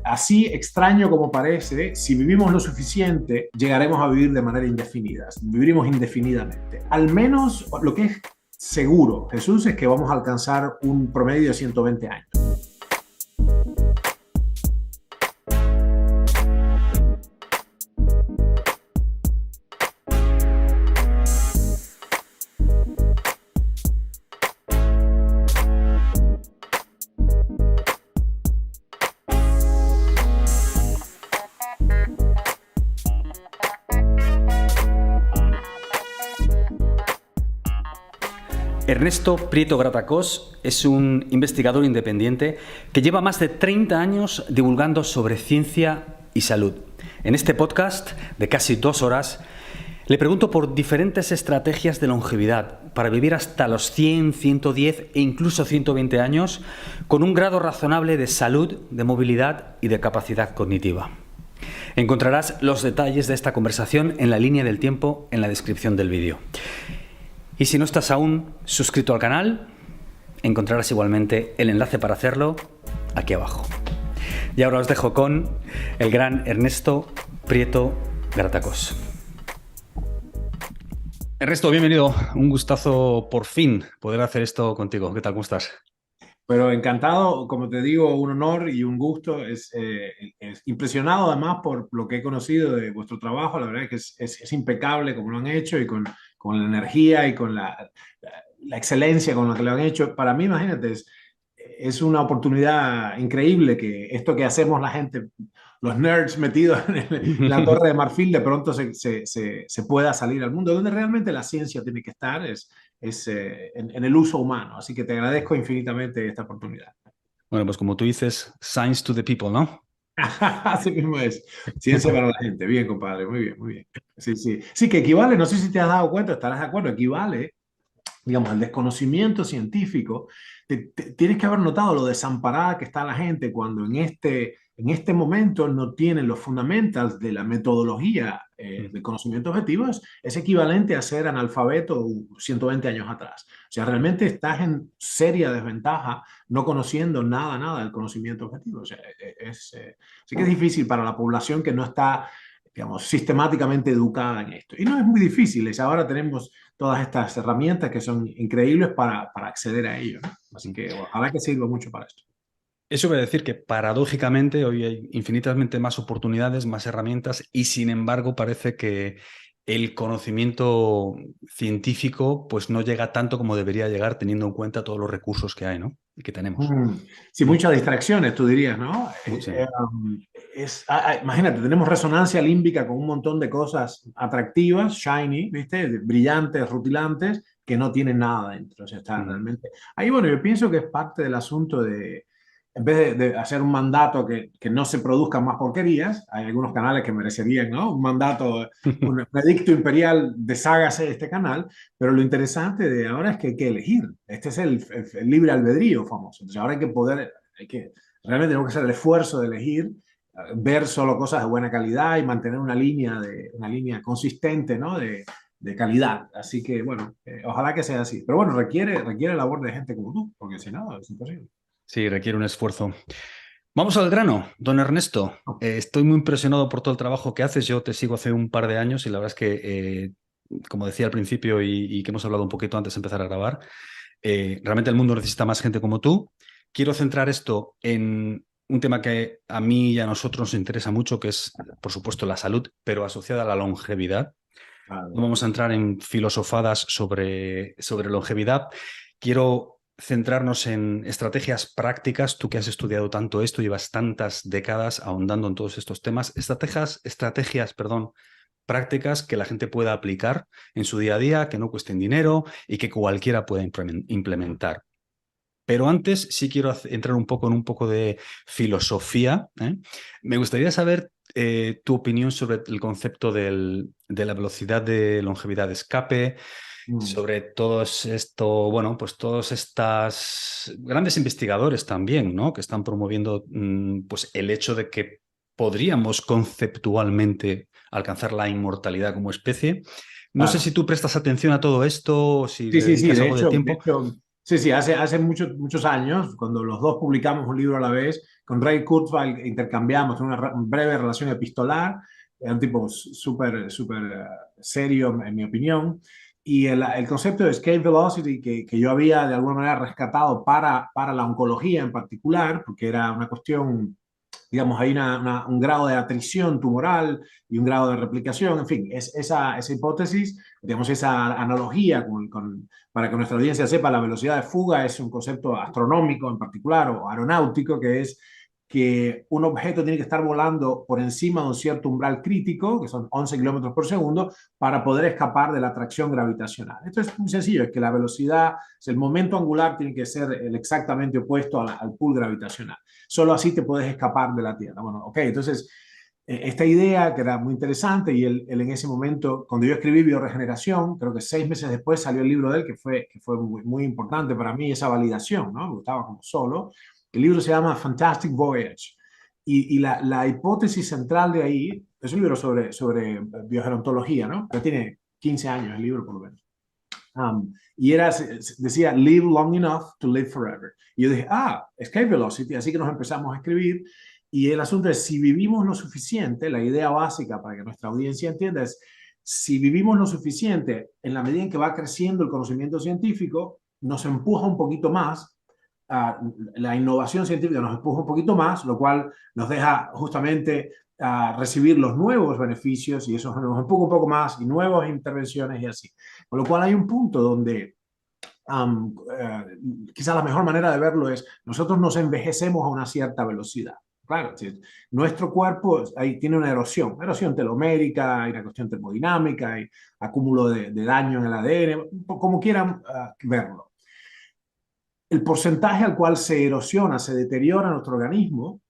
así extraño como parece, si vivimos lo suficiente, llegaremos a vivir de manera indefinida. Viviremos indefinidamente. Al menos lo que es seguro, Jesús, es que vamos a alcanzar un promedio de 120 años. Ernesto Prieto Gratacós es un investigador independiente que lleva más de 30 años divulgando sobre ciencia y salud. En este podcast de casi 2 horas le pregunto por diferentes estrategias de longevidad para vivir hasta los 100, 110 e incluso 120 años con un grado razonable de salud, de movilidad y de capacidad cognitiva. Encontrarás los detalles de esta conversación en la línea del tiempo en la descripción del vídeo. Y si no estás aún suscrito al canal, encontrarás igualmente el enlace para hacerlo aquí abajo. Y ahora os dejo con el gran Ernesto Prieto Gratacós. Ernesto, bienvenido. Un gustazo por fin poder hacer esto contigo. ¿Qué tal? ¿Cómo estás? Pero encantado, como te digo, un honor y un gusto. Es impresionado además por lo que he conocido de vuestro trabajo. La verdad es que es impecable como lo han hecho y con la energía y con la excelencia con la que lo han hecho. Para mí, imagínate, es una oportunidad increíble que esto que hacemos la gente, los nerds metidos en la Torre de Marfil, de pronto se pueda salir al mundo, donde realmente la ciencia tiene que estar, en el uso humano. Así que te agradezco infinitamente esta oportunidad. Bueno, pues como tú dices, science to the people, ¿no? Así mismo es. Ciencia para la gente. Bien, compadre. Muy bien, muy bien. Sí, sí. Sí, que equivale, no sé si te has dado cuenta, estarás de acuerdo, equivale, digamos, al desconocimiento científico. Tienes que haber notado lo desamparada que está la gente cuando en este momento no tienen los fundamentals de la metodología del conocimiento objetivo. Es equivalente a ser analfabeto 120 años atrás. O sea, realmente estás en seria desventaja no conociendo nada del conocimiento objetivo. O sea, sí que es difícil para la población que no está, digamos, sistemáticamente educada en esto. Y no es muy difícil. Ahora tenemos todas estas herramientas que son increíbles para acceder a ello, ¿no? Así que ojalá que sirva mucho para esto. Eso quiere decir que paradójicamente hoy hay infinitamente más oportunidades, más herramientas y sin embargo parece que el conocimiento científico pues no llega tanto como debería llegar teniendo en cuenta todos los recursos que hay, ¿no? Y que tenemos. Sí, muchas distracciones, tú dirías, ¿no? Sí. Imagínate, tenemos resonancia límbica con un montón de cosas atractivas, shiny, ¿viste? Brillantes, rutilantes, que no tienen nada dentro. O sea, está realmente... Ahí, bueno, yo pienso que es parte del asunto de, en vez de hacer un mandato que no se produzcan más porquerías, hay algunos canales que merecerían, ¿no? Un mandato, un edicto imperial, deshágase de este canal, pero lo interesante de ahora es que hay que elegir. Este es el libre albedrío famoso. Entonces ahora hay que poder, realmente tenemos que hacer el esfuerzo de elegir, ver solo cosas de buena calidad y mantener una línea consistente, ¿no? De calidad. Así que, bueno, ojalá que sea así. Pero bueno, requiere labor de gente como tú, porque si no, es imposible. Sí, requiere un esfuerzo. Vamos al grano, don Ernesto. Estoy muy impresionado por todo el trabajo que haces. Yo te sigo hace un par de años y la verdad es que, como decía al principio y que hemos hablado un poquito antes de empezar a grabar, realmente el mundo necesita más gente como tú. Quiero centrar esto en un tema que a mí y a nosotros nos interesa mucho, que es, por supuesto, la salud, pero asociada a la longevidad. No vamos a entrar en filosofadas sobre longevidad. Quiero centrarnos en estrategias prácticas. Tú que has estudiado tanto esto, llevas tantas décadas ahondando en todos estos temas. Estrategias, prácticas que la gente pueda aplicar en su día a día, que no cuesten dinero y que cualquiera pueda implementar. Pero antes sí quiero entrar un poco de filosofía, ¿eh? Me gustaría saber tu opinión sobre el concepto de la velocidad de longevidad de escape, sobre todos estas grandes investigadores también, ¿no? Que están promoviendo pues el hecho de que podríamos conceptualmente alcanzar la inmortalidad como especie. No sé si tú prestas atención a todo esto o si Sí. dedicas De algo de hecho, tiempo. Sí, sí, hace muchos años, cuando los dos publicamos un libro a la vez, con Ray Kurzweil intercambiamos una breve relación epistolar, era un tipo súper serio, en mi opinión, y el concepto de escape velocity que yo había de alguna manera rescatado para la oncología en particular, porque era una cuestión, digamos, hay un grado de atrición tumoral y un grado de replicación, en fin, esa hipótesis, digamos, esa analogía para que nuestra audiencia sepa, la velocidad de fuga es un concepto astronómico en particular o aeronáutico, que es que un objeto tiene que estar volando por encima de un cierto umbral crítico, que son 11 kilómetros por segundo, para poder escapar de la atracción gravitacional. Esto es muy sencillo, es que la velocidad, el momento angular tiene que ser el exactamente opuesto al pool gravitacional. Solo así te puedes escapar de la Tierra. Bueno, ok, entonces esta idea que era muy interesante y él en ese momento, cuando yo escribí Bioregeneración, creo que 6 meses después salió el libro de él, que fue muy importante para mí esa validación, ¿no? Me gustaba como solo. El libro se llama Fantastic Voyage y la hipótesis central de ahí es un libro sobre biogerontología, ¿no? Ya tiene 15 años el libro por lo menos. Y decía, live long enough to live forever. Y yo dije, escape velocity, así que nos empezamos a escribir. Y el asunto es, si vivimos lo suficiente, la idea básica para que nuestra audiencia entienda es, si vivimos lo suficiente, en la medida en que va creciendo el conocimiento científico, nos empuja un poquito más, la innovación científica nos empuja un poquito más, lo cual nos deja justamente recibir los nuevos beneficios y eso nos empuja un poco más y nuevas intervenciones y así. Con lo cual hay un punto donde quizás la mejor manera de verlo es, nosotros nos envejecemos a una cierta velocidad. Claro, nuestro cuerpo ahí tiene una erosión telomérica, hay una cuestión termodinámica, hay acúmulo de daño en el ADN, como quieran verlo. El porcentaje al cual se erosiona, se deteriora nuestro organismo,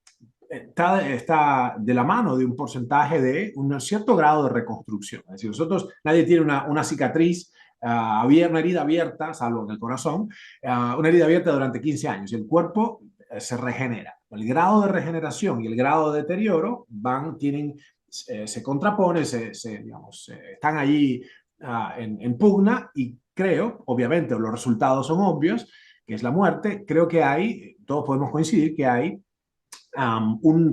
está de la mano de un porcentaje de un cierto grado de reconstrucción. Es decir, nadie tiene una cicatriz, una herida abierta, salvo en el corazón, una herida abierta durante 15 años. Y el cuerpo se regenera. El grado de regeneración y el grado de deterioro se contraponen, digamos, están allí en pugna y creo, obviamente, los resultados son obvios, que es la muerte. Creo que todos podemos coincidir que hay un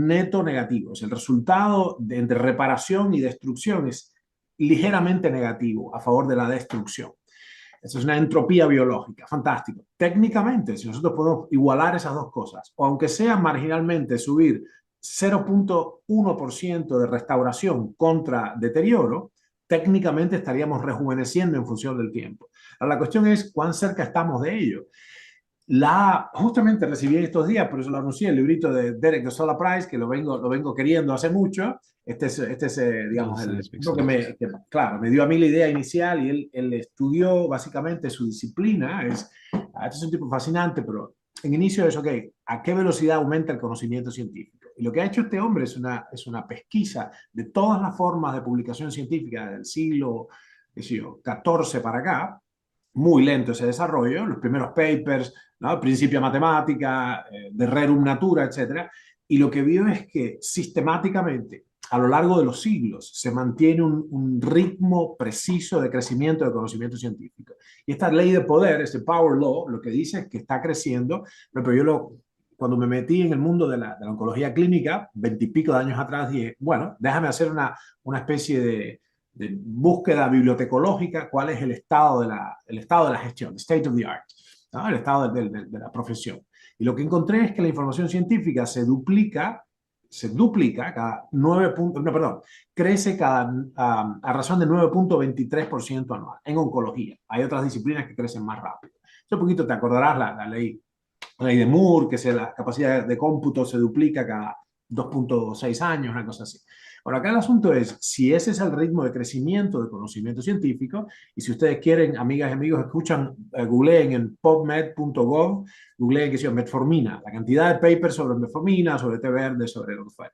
neto negativo. El resultado entre reparación y destrucción es ligeramente negativo a favor de la destrucción. Eso es una entropía biológica, fantástico. Técnicamente, si nosotros podemos igualar esas dos cosas, o aunque sea marginalmente subir 0,1% de restauración contra deterioro, técnicamente estaríamos rejuveneciendo en función del tiempo. Ahora, la cuestión es cuán cerca estamos de ello. Justamente recibí estos días, por eso lo anuncié, el librito de Derek de Sola Price, que lo vengo queriendo hace mucho. Digamos, lo claro, me dio a mí la idea inicial y él estudió básicamente su disciplina. Este es un tipo fascinante, pero en inicio es, ok, ¿a qué velocidad aumenta el conocimiento científico? Y lo que ha hecho este hombre es una pesquisa de todas las formas de publicación científica del siglo, qué sé yo, 14 para acá, muy lento ese desarrollo, los primeros papers, ¿no? Principia matemática, de rerum natura, etc. Y lo que vio es que sistemáticamente, a lo largo de los siglos, se mantiene un ritmo preciso de crecimiento de conocimiento científico. Y esta ley de poder, este power law, lo que dice es que está creciendo, pero cuando me metí en el mundo de la oncología clínica, 20 y pico de años atrás, dije, bueno, déjame hacer una especie de búsqueda bibliotecológica, cuál es el estado de la gestión, state of the art, ¿no? El estado de la profesión. Y lo que encontré es que la información científica se duplica cada 9 puntos, no, perdón, crece a razón de 9,23% anual en oncología. Hay otras disciplinas que crecen más rápido. Un poquito te acordarás la ley de Moore, que la capacidad de cómputo se duplica cada 2,6 años, una cosa así. Ahora, acá el asunto es, si ese es el ritmo de crecimiento del conocimiento científico, y si ustedes quieren, amigas y amigos, escuchan, googleen en pubmed.gov, googleen, qué sé yo, metformina, la cantidad de papers sobre metformina, sobre té verde, sobre lo que fuera.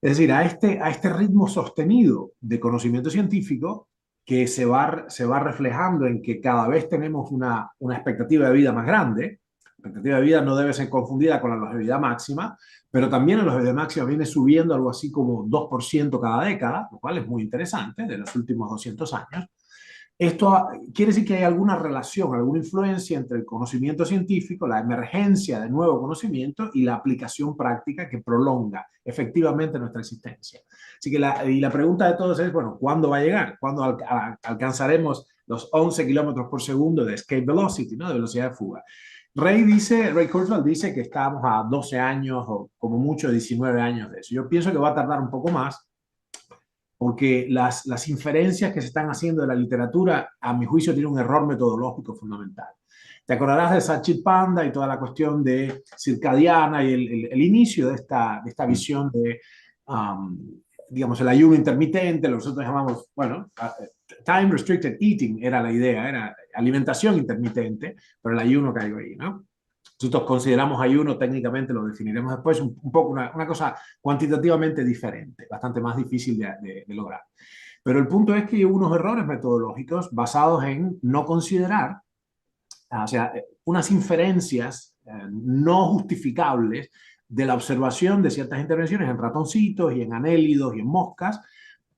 Es decir, a este ritmo sostenido de conocimiento científico, que se va reflejando en que cada vez tenemos una expectativa de vida más grande. La expectativa de vida no debe ser confundida con la longevidad máxima, pero también la longevidad máxima viene subiendo algo así como 2% cada década, lo cual es muy interesante, de los últimos 200 años. Esto quiere decir que hay alguna relación, alguna influencia entre el conocimiento científico, la emergencia de nuevo conocimiento y la aplicación práctica que prolonga efectivamente nuestra existencia. Así que la pregunta de todos es, bueno, ¿cuándo va a llegar? ¿Cuándo alcanzaremos los 11 kilómetros por segundo de escape velocity, ¿no? De velocidad de fuga? Ray Kurzweil dice que estamos a 12 años o como mucho 19 años de eso. Yo pienso que va a tardar un poco más porque las inferencias que se están haciendo de la literatura, a mi juicio, tienen un error metodológico fundamental. Te acordarás de Satchit Panda y toda la cuestión de circadiana y el inicio de esta visión de, digamos, el ayuno intermitente, lo que nosotros llamamos, bueno, time restricted eating era la idea, era alimentación intermitente, pero el ayuno cayó ahí, ¿no? Nosotros consideramos ayuno, técnicamente lo definiremos después, un poco una cosa cuantitativamente diferente, bastante más difícil de lograr. Pero el punto es que hay unos errores metodológicos basados en no considerar, o sea, unas inferencias no justificables de la observación de ciertas intervenciones en ratoncitos y en anélidos y en moscas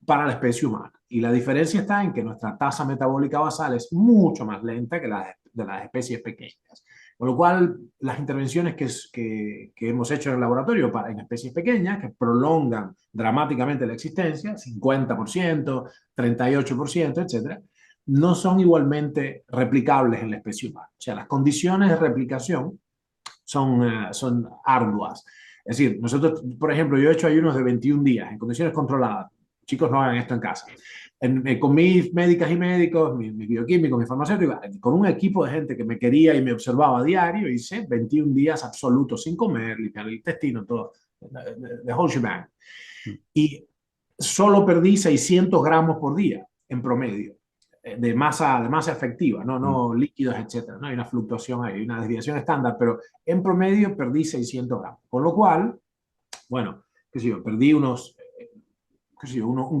para la especie humana. Y la diferencia está en que nuestra tasa metabólica basal es mucho más lenta que la de las especies pequeñas. Con lo cual, las intervenciones que hemos hecho en el laboratorio en especies pequeñas, que prolongan dramáticamente la existencia, 50%, 38%, etcétera, no son igualmente replicables en la especie humana. O sea, las condiciones de replicación son arduas. Es decir, nosotros, por ejemplo, yo he hecho ayunos de 21 días en condiciones controladas. Chicos, no hagan esto en casa. Con mis médicas y médicos, mis bioquímicos, mis farmacéuticos, con un equipo de gente que me quería y me observaba a diario, hice 21 días absolutos sin comer, limpiar el intestino, todo, the whole shebang. Y solo perdí 600 gramos por día en promedio de masa efectiva, no líquidos, etcétera. ¿No? Hay una fluctuación ahí, hay una desviación estándar, pero en promedio perdí 600 gramos. Con lo cual, bueno, qué sé yo, perdí un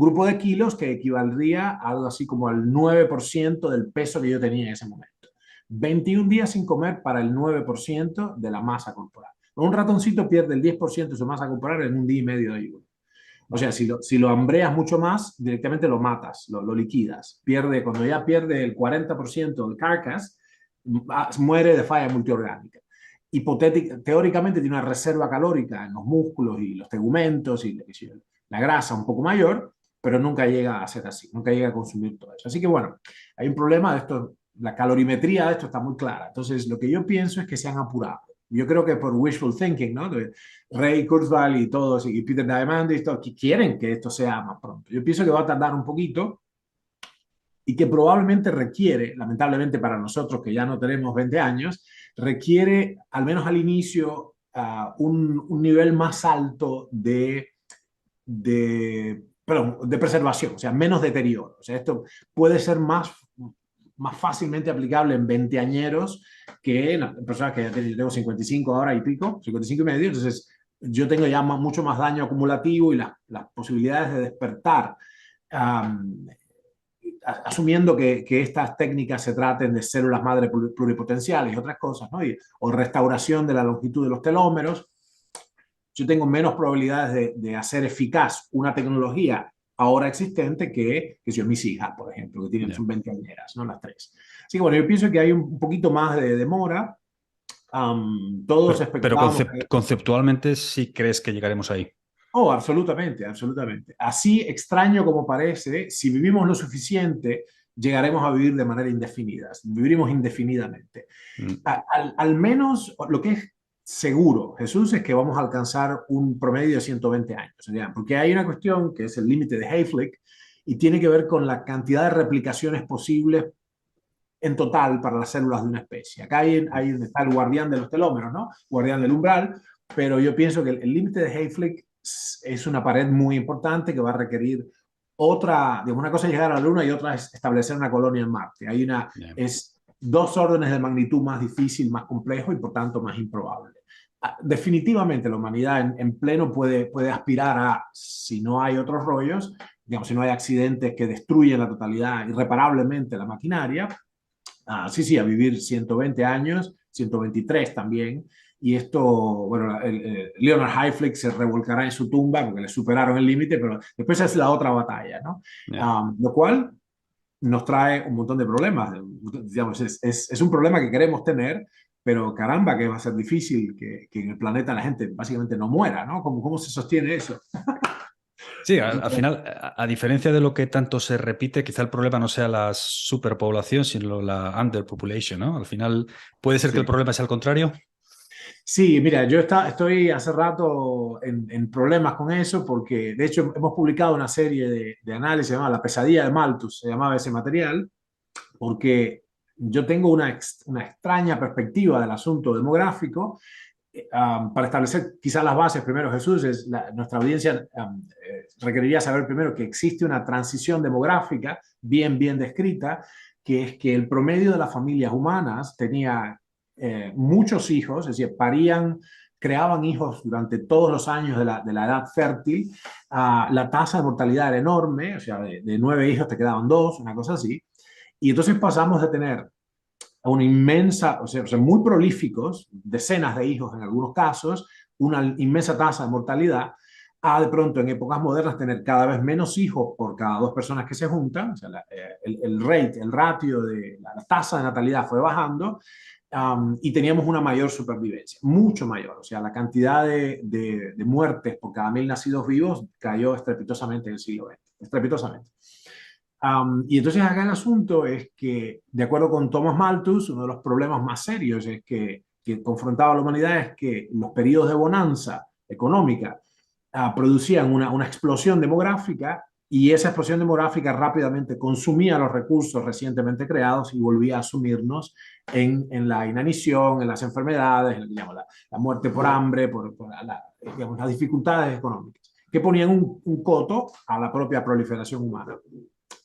grupo de kilos que equivaldría a algo así como al 9% del peso que yo tenía en ese momento. 21 días sin comer para el 9% de la masa corporal. Un ratoncito pierde el 10% de su masa corporal en un día y medio de ayuno. O sea, si lo hambreas mucho más, directamente lo matas, lo liquidas. Cuando ya pierde el 40% del carcass, muere de falla multiorgánica. Teóricamente tiene una reserva calórica en los músculos y los tegumentos y la grasa un poco mayor, pero nunca llega a ser así, nunca llega a consumir todo eso. Así que bueno, hay un problema de esto, la calorimetría de esto está muy clara. Entonces, lo que yo pienso es que se han apurado. Yo creo que por wishful thinking, ¿no? Ray Kurzweil y todos, y Peter Diamandis, que quieren que esto sea más pronto. Yo pienso que va a tardar un poquito y que probablemente requiere, lamentablemente para nosotros que ya no tenemos 20 años, requiere, al menos al inicio, un nivel más alto de preservación, o sea, menos deterioro. O sea, esto puede ser más fácilmente aplicable en veinteañeros que en personas que ya tengo 55 ahora y pico, 55 y medio, entonces yo tengo ya mucho más daño acumulativo y las posibilidades de despertar, asumiendo que estas técnicas se traten de células madre pluripotenciales y otras cosas, ¿no? O restauración de la longitud de los telómeros, yo tengo menos probabilidades de hacer eficaz una tecnología ahora existente que si mis hijas, por ejemplo, que tienen sus 20 añeras, ¿no? Las tres. Así que bueno, yo pienso que hay un poquito más de demora. Todos Pero especulábamos. conceptualmente sí crees que llegaremos ahí. Oh, absolutamente, absolutamente. Así extraño como parece, si vivimos lo suficiente, llegaremos a vivir de manera indefinida. Viviremos indefinidamente. Mm. Al menos lo que es seguro, Jesús, es que vamos a alcanzar un promedio de 120 años. Porque hay una cuestión que es el límite de Hayflick y tiene que ver con la cantidad de replicaciones posibles en total para las células de una especie. Acá hay está el guardián de los telómeros, ¿no? Guardián del umbral, pero yo pienso que el límite de Hayflick es una pared muy importante que va a requerir otra, digamos, una cosa es llegar a la Luna y otra es establecer una colonia en Marte. Es dos órdenes de magnitud más difícil, más complejo y por tanto más improbable. Definitivamente la humanidad en pleno puede aspirar a, si no hay otros rollos, digamos, si no hay accidentes que destruyen la totalidad irreparablemente la maquinaria, sí, a vivir 120 años, 123 también. Y esto, bueno, Leonard Hayflick se revolcará en su tumba porque le superaron el límite, pero después es la otra batalla, ¿no? Yeah. Lo cual nos trae un montón de problemas. Digamos, es un problema que queremos tener, pero caramba, que va a ser difícil que en el planeta la gente básicamente no muera, ¿no? ¿Cómo se sostiene eso? Sí, al final, a diferencia de lo que tanto se repite, quizá el problema no sea la superpoblación, sino la underpopulation, ¿no? Al final, puede ser que el Sí. problema sea el contrario. Sí, mira, estoy hace rato en problemas con eso porque, de hecho, hemos publicado una serie de análisis llamada La pesadilla de Malthus, se llamaba ese material, porque yo tengo una extraña perspectiva del asunto demográfico. Para establecer quizás las bases, primero Jesús, nuestra audiencia requeriría saber primero que existe una transición demográfica bien descrita, que es que el promedio de las familias humanas tenía muchos hijos, es decir, creaban hijos durante todos los años de la edad fértil. La tasa de mortalidad era enorme, o sea, de 9 hijos te quedaban dos, una cosa así. Y entonces pasamos de tener a una inmensa, o sea, muy prolíficos, decenas de hijos en algunos casos, una inmensa tasa de mortalidad, a de pronto en épocas modernas tener cada vez menos hijos por cada dos personas que se juntan, o sea, el ratio de la tasa de natalidad fue bajando, y teníamos una mayor supervivencia, mucho mayor, o sea, la cantidad de muertes por cada 1.000 nacidos vivos cayó estrepitosamente en el siglo XX, estrepitosamente. Y entonces acá el asunto es que, de acuerdo con Thomas Malthus, uno de los problemas más serios es que confrontaba a la humanidad es que los periodos de bonanza económica producían una explosión demográfica y esa explosión demográfica rápidamente consumía los recursos recientemente creados y volvía a sumirnos en la inanición, en las enfermedades, digamos, la muerte por hambre, digamos, las dificultades económicas, que ponían un coto a la propia proliferación humana.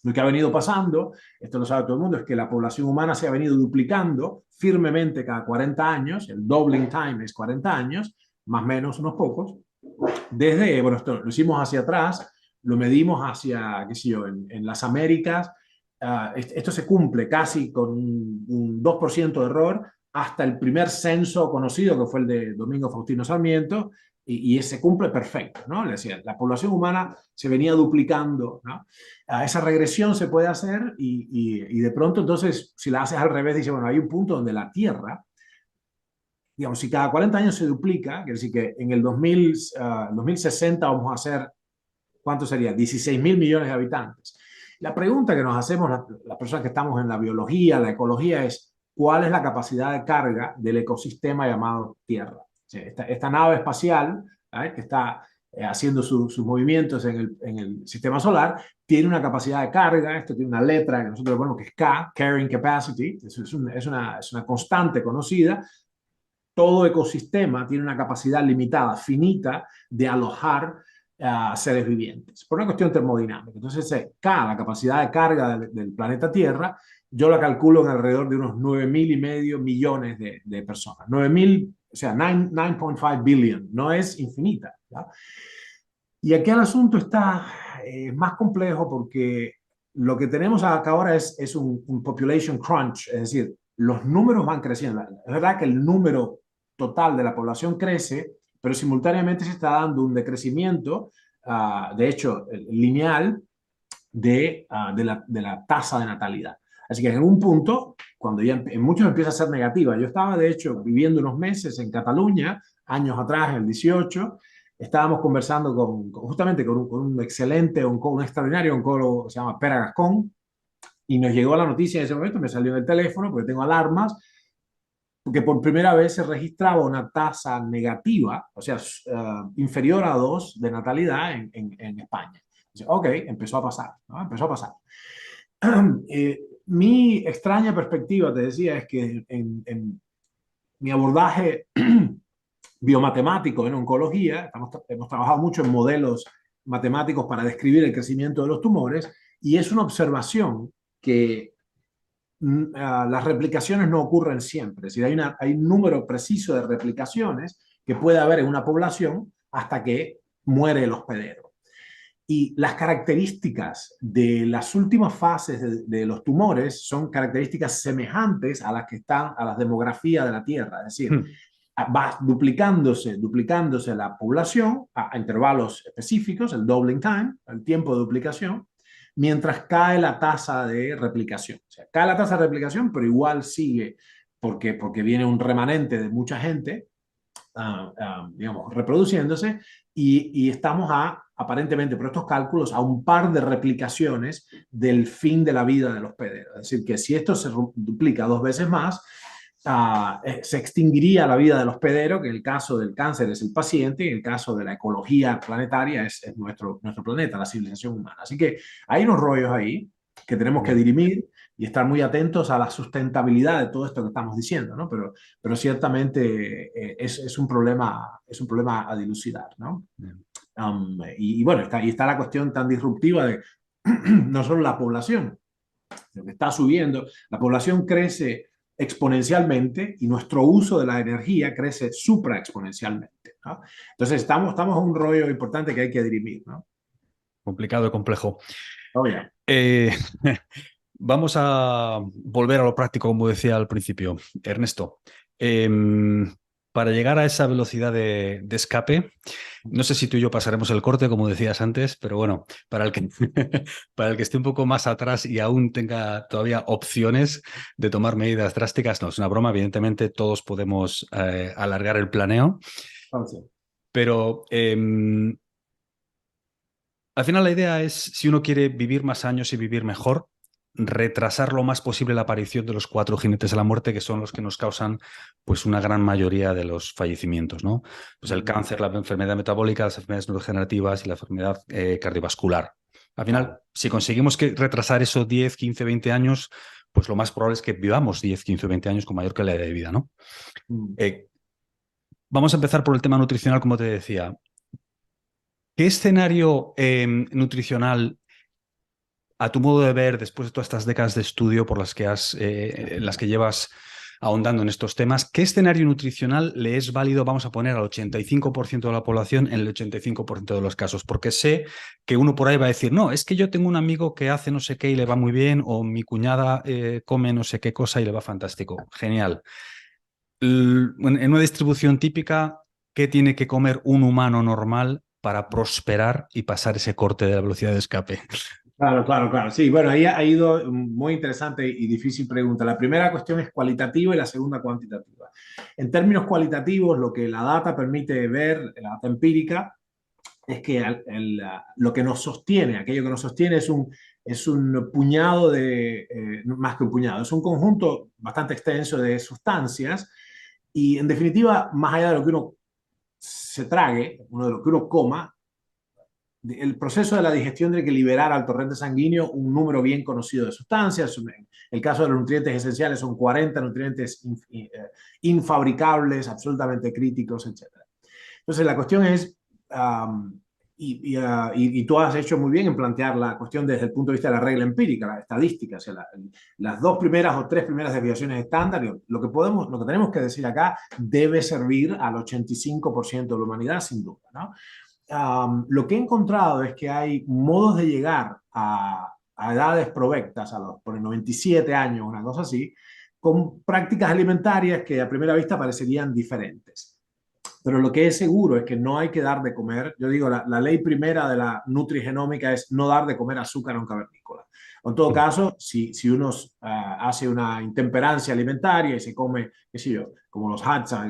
Lo que ha venido pasando, esto lo sabe todo el mundo, es que la población humana se ha venido duplicando firmemente cada 40 años, el doubling time es 40 años, más o menos unos pocos, desde, bueno, esto lo hicimos hacia atrás, lo medimos hacia, qué sé yo, en las Américas, esto se cumple casi con un 2% de error hasta el primer censo conocido, que fue el de Domingo Faustino Sarmiento, y ese cumple perfecto, ¿no? Es decir, la población humana se venía duplicando, ¿no? Esa regresión se puede hacer y de pronto entonces, si la haces al revés, dice, bueno, hay un punto donde la Tierra, digamos, si cada 40 años se duplica, quiere decir que en el 2060 vamos a hacer, ¿cuánto sería? 16.000 millones de habitantes. La pregunta que nos hacemos las personas que estamos en la biología, la ecología, es ¿cuál es la capacidad de carga del ecosistema llamado Tierra? O sea, esta nave espacial, ¿eh? Que está haciendo sus movimientos en el sistema solar, tiene una capacidad de carga, esto tiene una letra que nosotros ponemos que es K, Carrying Capacity, es una constante conocida. Todo ecosistema tiene una capacidad limitada, finita, de alojar seres vivientes, por una cuestión termodinámica. Entonces, K, la capacidad de carga del planeta Tierra, yo la calculo en alrededor de unos 9.500.000 millones de personas. 9.000, o sea, 9.5 billion, no es infinita. ¿Ya? Y aquí el asunto está más complejo porque lo que tenemos acá ahora es un population crunch, es decir, los números van creciendo. Es verdad que el número total de la población crece, pero simultáneamente se está dando un decrecimiento, de hecho, lineal de la tasa de natalidad. Así que en un punto, cuando ya en muchos empieza a ser negativa, yo estaba de hecho viviendo unos meses en Cataluña, años atrás, en el 18, estábamos conversando justamente con un excelente, un extraordinario oncólogo, se llama Pere Gascón, y nos llegó la noticia en ese momento, me salió en el teléfono, porque tengo alarmas, porque por primera vez se registraba una tasa negativa, o sea, inferior a 2 de natalidad en España. Dice, ok, empezó a pasar, ¿no? Empezó a pasar. Mi extraña perspectiva, te decía, es que en mi abordaje biomatemático en oncología, hemos trabajado mucho en modelos matemáticos para describir el crecimiento de los tumores, y es una observación que las replicaciones no ocurren siempre. Es decir, hay un número preciso de replicaciones que puede haber en una población hasta que muere el hospedero. Y las características de las últimas fases de los tumores son características semejantes a las que están a las demografías de la Tierra. Es decir, Hmm. va duplicándose la población a intervalos específicos, el doubling time, el tiempo de duplicación, mientras cae la tasa de replicación. O sea, cae la tasa de replicación, pero igual sigue porque viene un remanente de mucha gente, digamos, reproduciéndose y estamos aparentemente, por estos cálculos, a un par de replicaciones del fin de la vida de los hospederos. Es decir, que si esto se duplica 2 veces más, se extinguiría la vida del hospedero, que en el caso del cáncer es el paciente, y en el caso de la ecología planetaria es nuestro planeta, la civilización humana. Así que hay unos rollos ahí que tenemos que Bien. dirimir y estar muy atentos a la sustentabilidad de todo esto que estamos diciendo, ¿no? Pero ciertamente es un problema a dilucidar, ¿no? Bien. Y bueno, está la cuestión tan disruptiva de no solo la población, lo que está subiendo, la población crece exponencialmente y nuestro uso de la energía crece supraexponencialmente, ¿no? Entonces estamos en un rollo importante que hay que dirimir, ¿no? Complicado y complejo. Oh, yeah. Eh, Vamos a volver a lo práctico, como decía al principio. Ernesto, para llegar a esa velocidad de escape, no sé si tú y yo pasaremos el corte, como decías antes, pero bueno, para el que esté un poco más atrás y aún tenga todavía opciones de tomar medidas drásticas, no, es una broma, evidentemente todos podemos alargar el planeo, Entonces, pero al final la idea es, si uno quiere vivir más años y vivir mejor, retrasar lo más posible la aparición de los cuatro jinetes de la muerte, que son los que nos causan pues una gran mayoría de los fallecimientos, ¿no? Pues el cáncer, la enfermedad metabólica, las enfermedades neurodegenerativas y la enfermedad cardiovascular. Al final, si conseguimos retrasar esos 10, 15, 20 años, pues lo más probable es que vivamos 10, 15 o 20 años con mayor calidad de vida, ¿no? Eh, Vamos a empezar por el tema nutricional, como te decía. ¿Qué escenario nutricional, a tu modo de ver, después de todas estas décadas de estudio por en las que llevas ahondando en estos temas, qué escenario nutricional le es válido, vamos a poner, al 85% de la población en el 85% de los casos? Porque sé que uno por ahí va a decir, no, es que yo tengo un amigo que hace no sé qué y le va muy bien, o mi cuñada come no sé qué cosa y le va fantástico. Genial. En una distribución típica, ¿qué tiene que comer un humano normal para prosperar y pasar ese corte de la velocidad de escape? claro, claro, claro. Sí, bueno, ahí ha ido muy interesante y difícil pregunta. La primera cuestión es cualitativa y la segunda cuantitativa. En términos cualitativos, lo que la data permite ver, la data empírica, es que lo que nos sostiene, aquello que nos sostiene es un puñado más que un puñado, es un conjunto bastante extenso de sustancias y en definitiva, más allá de lo que uno se trague, uno de lo que uno coma, el proceso de la digestión tiene que liberar al torrente sanguíneo un número bien conocido de sustancias. En el caso de los nutrientes esenciales son 40 nutrientes infabricables, absolutamente críticos, etc. Entonces la cuestión es, y tú has hecho muy bien en plantear la cuestión desde el punto de vista de la regla empírica, la estadística, o sea, las 2 primeras o 3 primeras desviaciones estándar, lo que tenemos que decir acá debe servir al 85% de la humanidad, sin duda, ¿no? Lo que he encontrado es que hay modos de llegar a edades provectas, por 97 años, una cosa así, con prácticas alimentarias que a primera vista parecerían diferentes. Pero lo que es seguro es que no hay que dar de comer. Yo digo, la ley primera de la nutrigenómica es no dar de comer azúcar a un cavernícola. En todo caso, si uno hace una intemperancia alimentaria y se come, qué sé yo, como los Hadza,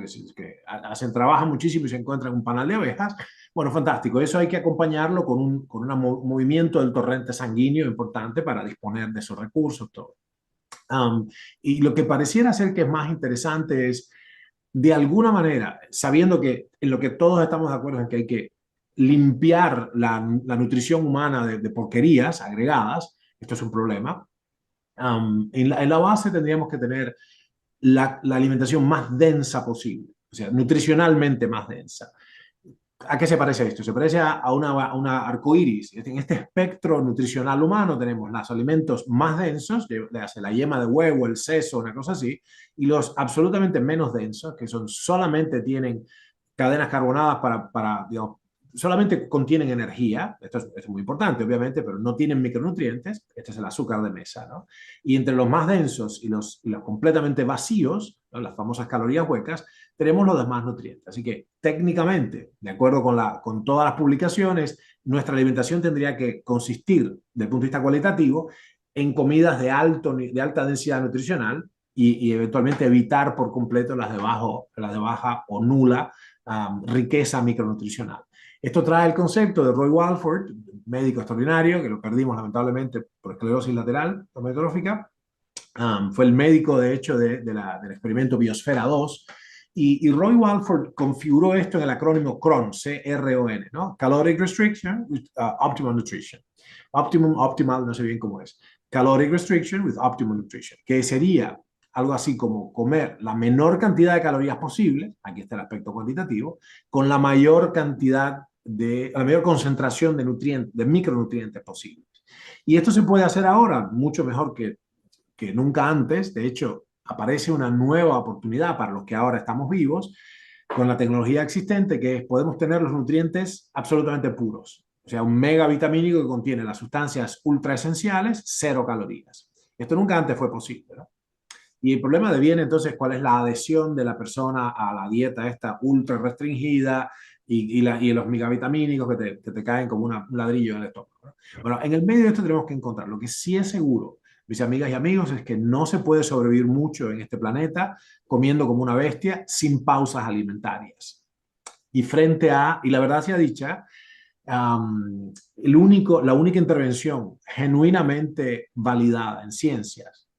trabajan muchísimo y se encuentran un panal de abejas, bueno, fantástico. Eso hay que acompañarlo con un movimiento del torrente sanguíneo importante para disponer de esos recursos. Todo. Y lo que pareciera ser que es más interesante es, de alguna manera, sabiendo que en lo que todos estamos de acuerdo en que hay que limpiar la nutrición humana de porquerías agregadas, esto es un problema. En la base tendríamos que tener la alimentación más densa posible, o sea, nutricionalmente más densa. ¿A qué se parece esto? Se parece a una arcoíris. En este espectro nutricional humano tenemos los alimentos más densos, la yema de huevo, el seso, una cosa así, y los absolutamente menos densos, que solamente tienen cadenas carbonadas digamos, solamente contienen energía, esto es muy importante obviamente, pero no tienen micronutrientes, este es el azúcar de mesa, ¿no? Y entre los más densos y los completamente vacíos, ¿no? Las famosas calorías huecas, tenemos los demás nutrientes. Así que técnicamente, de acuerdo con todas las publicaciones, nuestra alimentación tendría que consistir, desde el punto de vista cualitativo, en comidas de alta densidad nutricional y eventualmente evitar por completo las de baja o nula riqueza micronutricional. Esto trae el concepto de Roy Walford, médico extraordinario, que lo perdimos lamentablemente por esclerosis lateral amiotrófica. Fue el médico, de hecho, del experimento Biosfera 2. Y Roy Walford configuró esto en el acrónimo CRON, C-R-O-N, ¿no? Caloric Restriction with Optimal Nutrition. Optimal, no sé bien cómo es. Caloric Restriction with Optimal Nutrition, que sería algo así como comer la menor cantidad de calorías posible, aquí está el aspecto cuantitativo, con la mayor la mayor concentración de nutrientes, de micronutrientes posibles. Y esto se puede hacer ahora mucho mejor que nunca antes. De hecho, aparece una nueva oportunidad para los que ahora estamos vivos con la tecnología existente, que es podemos tener los nutrientes absolutamente puros. O sea, un megavitamínico que contiene las sustancias ultra esenciales, 0 calorías. Esto nunca antes fue posible, ¿no? Y el problema deviene entonces cuál es la adhesión de la persona a la dieta esta ultra restringida y los megavitamínicos que te caen como un ladrillo en el estómago, ¿no? Bueno, en el medio de esto tenemos que encontrar. Lo que sí es seguro, mis amigas y amigos, es que no se puede sobrevivir mucho en este planeta comiendo como una bestia sin pausas alimentarias. Y la verdad sea dicha, la única intervención genuinamente validada en ciencias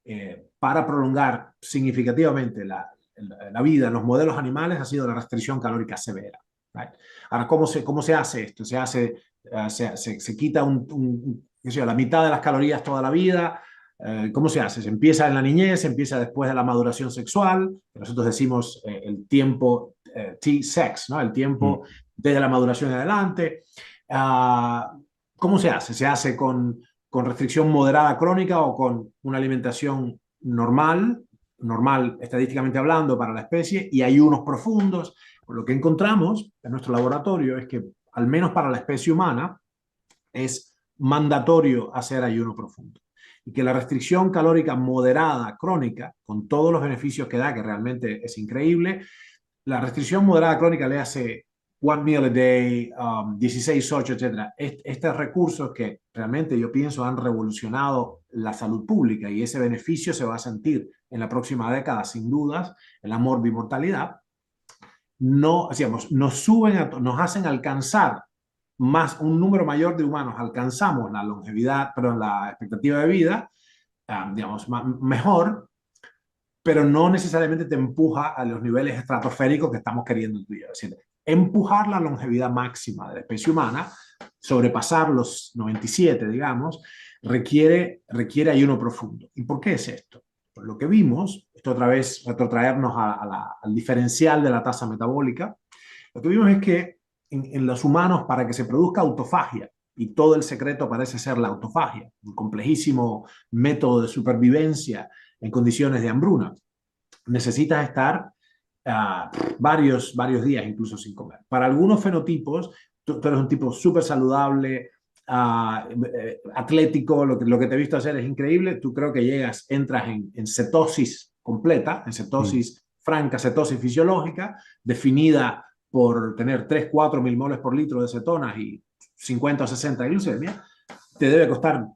para prolongar significativamente la vida en los modelos animales ha sido la restricción calórica severa. Right? Ahora, ¿cómo se hace esto? Se quita la mitad de las calorías toda la vida. ¿Cómo se hace? Se empieza en la niñez, se empieza después de la maduración sexual. Nosotros decimos el tiempo T-sex, ¿no? El tiempo desde la maduración en adelante. ¿Cómo se hace? ¿Se hace con restricción moderada crónica o con una alimentación normal estadísticamente hablando para la especie, y ayunos profundos? Pues lo que encontramos en nuestro laboratorio es que, al menos para la especie humana, es mandatorio hacer ayuno profundo. Y que la restricción calórica moderada crónica, con todos los beneficios que da, que realmente es increíble, la restricción moderada crónica le hace one meal a day, 16-8, etc. Estos recursos que realmente yo pienso han revolucionado la salud pública, y ese beneficio se va a sentir en la próxima década, sin dudas, en la morbimortalidad. No, digamos, nos hacen alcanzar un número mayor de humanos, alcanzamos la longevidad, perdón, la expectativa de vida, digamos, mejor, pero no necesariamente te empuja a los niveles estratosféricos que estamos queriendo estudiar. Es decir, empujar la longevidad máxima de la especie humana, sobrepasar los 97, digamos, requiere ayuno profundo. ¿Y por qué es esto? Pues lo que vimos, esto otra vez retrotraernos al diferencial de la tasa metabólica, lo que vimos es que en los humanos, para que se produzca autofagia, y todo el secreto parece ser la autofagia, un complejísimo método de supervivencia en condiciones de hambruna, necesitas estar varios días incluso sin comer. Para algunos fenotipos, tú eres un tipo súper saludable, atlético, lo que te he visto hacer es increíble, tú creo que entras en cetosis completa, en cetosis franca, cetosis fisiológica, definida por tener 3-4 milmoles por litro de cetonas y 50 o 60 de glucemia, te debe costar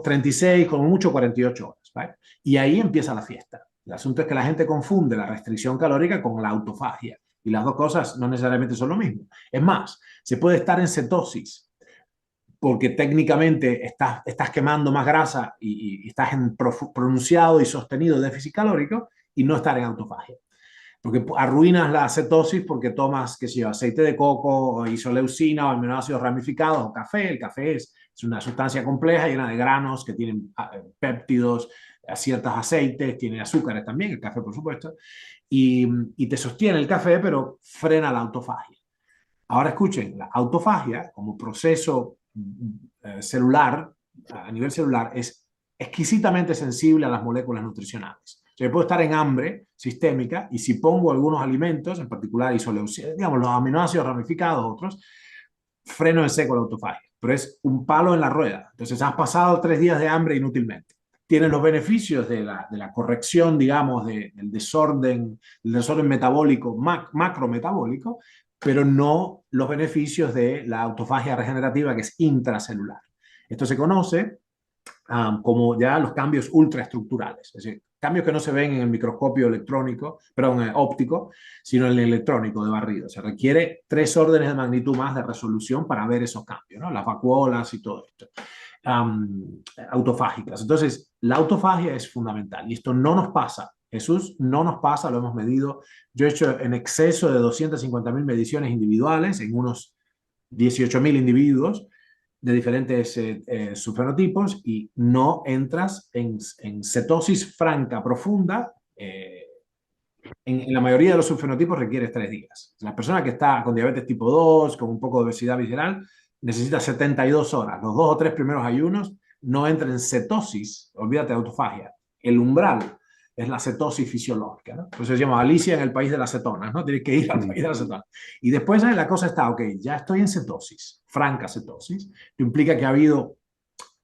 36, como mucho 48 horas. ¿Right? Y ahí empieza la fiesta. El asunto es que la gente confunde la restricción calórica con la autofagia. Y las dos cosas no necesariamente son lo mismo. Es más, se puede estar en cetosis porque técnicamente estás quemando más grasa y estás en pronunciado y sostenido déficit calórico, y no estar en autofagia. Porque arruinas la cetosis porque tomas, qué sé yo, aceite de coco, o isoleucina, o aminoácidos ramificados, o café. El café es una sustancia compleja llena de granos que tienen péptidos, ciertos aceites, tiene azúcares también, el café por supuesto, y te sostiene el café, pero frena la autofagia. Ahora escuchen, la autofagia como proceso celular, a nivel celular, es exquisitamente sensible a las moléculas nutricionales. O sea, yo puedo estar en hambre sistémica, y si pongo algunos alimentos, en particular digamos, los aminoácidos ramificados, otros, freno en seco la autofagia. Pero es un palo en la rueda. Entonces has pasado 3 días de hambre inútilmente. Tienes los beneficios de la corrección, digamos, del desorden metabólico, macrometabólico, pero no los beneficios de la autofagia regenerativa que es intracelular. Esto se conoce como ya los cambios ultraestructurales, es decir, cambios que no se ven en el microscopio electrónico, perdón, óptico, sino en el electrónico de barrido. Se requiere 3 órdenes de magnitud más de resolución para ver esos cambios, ¿no? Las vacuolas y todo esto. Autofágicas. Entonces, la autofagia es fundamental y esto no nos pasa. Jesús, no nos pasa, lo hemos medido. Yo he hecho en exceso de 250.000 mediciones individuales en unos 18.000 individuos de diferentes subfenotipos y no entras en cetosis franca profunda. En la mayoría de los subfenotipos requiere 3 días. La persona que está con diabetes tipo 2, con un poco de obesidad visceral, necesita 72 horas. Los 2 o 3 primeros ayunos no entra en cetosis, olvídate de autofagia. El umbral es la cetosis fisiológica, ¿no? Por eso se llama Alicia en el país de las cetonas, ¿no? Tienes que ir al país de las cetonas. Y después la cosa está, ok, ya estoy en cetosis, franca cetosis, que implica que ha habido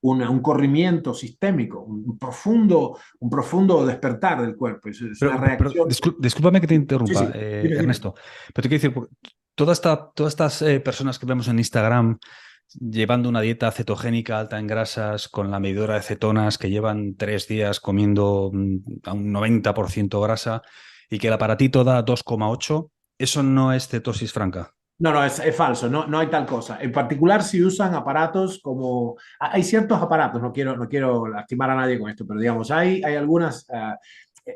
un corrimiento sistémico, un profundo despertar del cuerpo. Es una reacción. Discúlpame que te Sí, interrumpa, sí, dime, dime. Ernesto, pero te quiero decir, todas estas personas que vemos en Instagram llevando una dieta cetogénica alta en grasas, con la medidora de cetonas, que llevan 3 días comiendo a un 90% grasa y que el aparatito da 2,8, eso no es cetosis franca. No, no, es falso, no, no hay tal cosa. En particular, si usan aparatos como... Hay ciertos aparatos, no quiero lastimar a nadie con esto, pero digamos, hay algunas...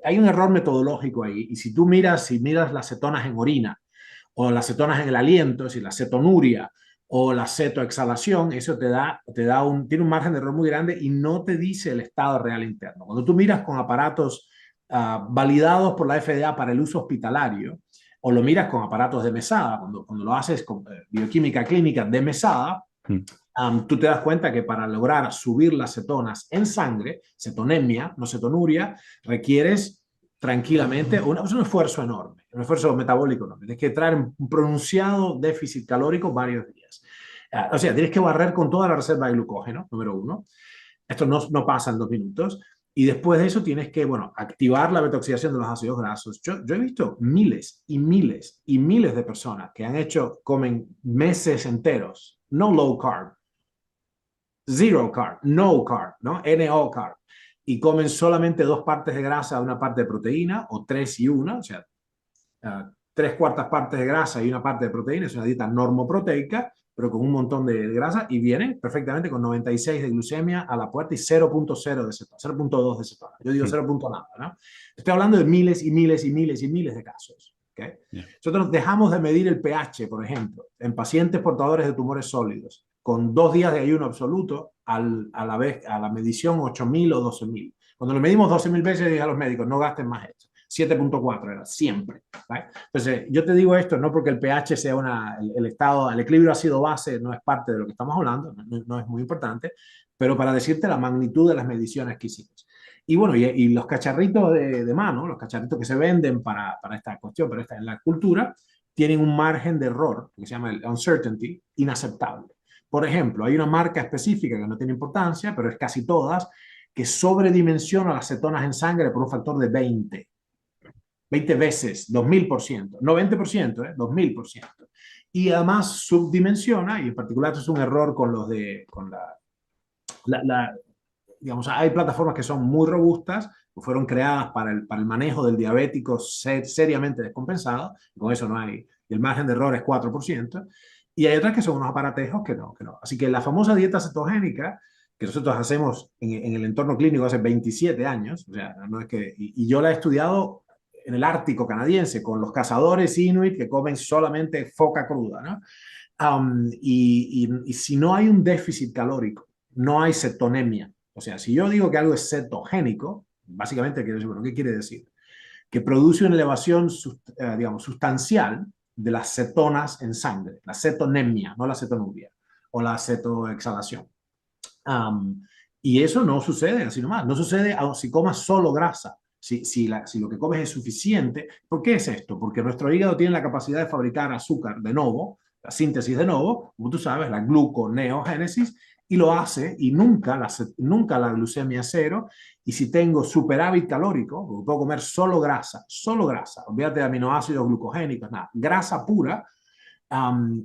hay un error metodológico ahí. Y si miras las cetonas en orina o las cetonas en el aliento, es decir, la cetonuria o la cetoexhalación, eso tiene un margen de error muy grande y no te dice el estado real interno. Cuando tú miras con aparatos validados por la FDA para el uso hospitalario, o lo miras con aparatos de mesada, cuando lo haces con bioquímica clínica de mesada, Mm. tú te das cuenta que para lograr subir las cetonas en sangre, cetonemia, no cetonuria, requieres tranquilamente es un esfuerzo enorme, un esfuerzo metabólico enorme. Tienes que traer un pronunciado déficit calórico varios días. O sea, tienes que barrer con toda la reserva de glucógeno, número uno. Esto no pasa en 2 minutos. Y después de eso tienes que, bueno, activar la betoxidación de los ácidos grasos. Yo he visto miles y miles y miles de personas que comen meses enteros, no low carb, zero carb, no carb, ¿no? NO carb. Y comen solamente 2 partes de grasa, una parte de proteína, o 3 y una, o sea, 3/4 partes de grasa y una parte de proteína. Es una dieta normoproteica, pero con un montón de grasa, y viene perfectamente con 96 de glucemia a la puerta y 0,0 de cetona, 0,2 de cetona. Yo digo Mm. 0, nada, ¿no? Estoy hablando de miles y miles y miles y miles de casos. ¿Okay? Yeah. Nosotros dejamos de medir el pH, por ejemplo, en pacientes portadores de tumores sólidos, con 2 días de ayuno absoluto, a la medición 8.000 o 12.000. Cuando lo medimos 12.000 veces, dije a los médicos, no gasten más esto. 7,4 era siempre. ¿Vale? Entonces, yo te digo esto no porque el pH sea el estado, el equilibrio ácido-base no es parte de lo que estamos hablando, no es muy importante, pero para decirte la magnitud de las mediciones que hicimos. Y bueno, y los cacharritos de mano, los cacharritos que se venden para esta cuestión, pero en la cultura, tienen un margen de error, que se llama el uncertainty, inaceptable. Por ejemplo, hay una marca específica que no tiene importancia, pero es casi todas, que sobredimensiona las cetonas en sangre por un factor de 20 veces, 2000%, no 20%, 2000%. Y además subdimensiona, y en particular esto es un error con los de, con digamos, hay plataformas que son muy robustas, que fueron creadas para el manejo del diabético seriamente descompensado, y con eso no hay, el margen de error es 4%, y hay otras que son unos aparatejos que no, que no. Así que la famosa dieta cetogénica, que nosotros hacemos en el entorno clínico hace 27 años, o sea, no es que, y yo la he estudiado en el Ártico canadiense con los cazadores inuit que comen solamente foca cruda, ¿no? Y si no hay un déficit calórico, no hay cetonemia. O sea, si yo digo que algo es cetogénico, básicamente quiero decir, bueno, ¿qué quiere decir? Que produce una elevación, digamos, sustancial de las cetonas en sangre, la cetonemia, no la cetonuria, o la cetoexhalación. Um, y eso no sucede así nomás, no sucede si comas solo grasa. Si lo que comes es suficiente, ¿por qué es esto? Porque nuestro hígado tiene la capacidad de fabricar azúcar de nuevo, la síntesis de nuevo, como tú sabes, la gluconeogénesis, y lo hace, y nunca la glucemia es cero. Y si tengo superávit calórico, puedo comer solo grasa, olvídate de aminoácidos glucogénicos, nada, grasa pura,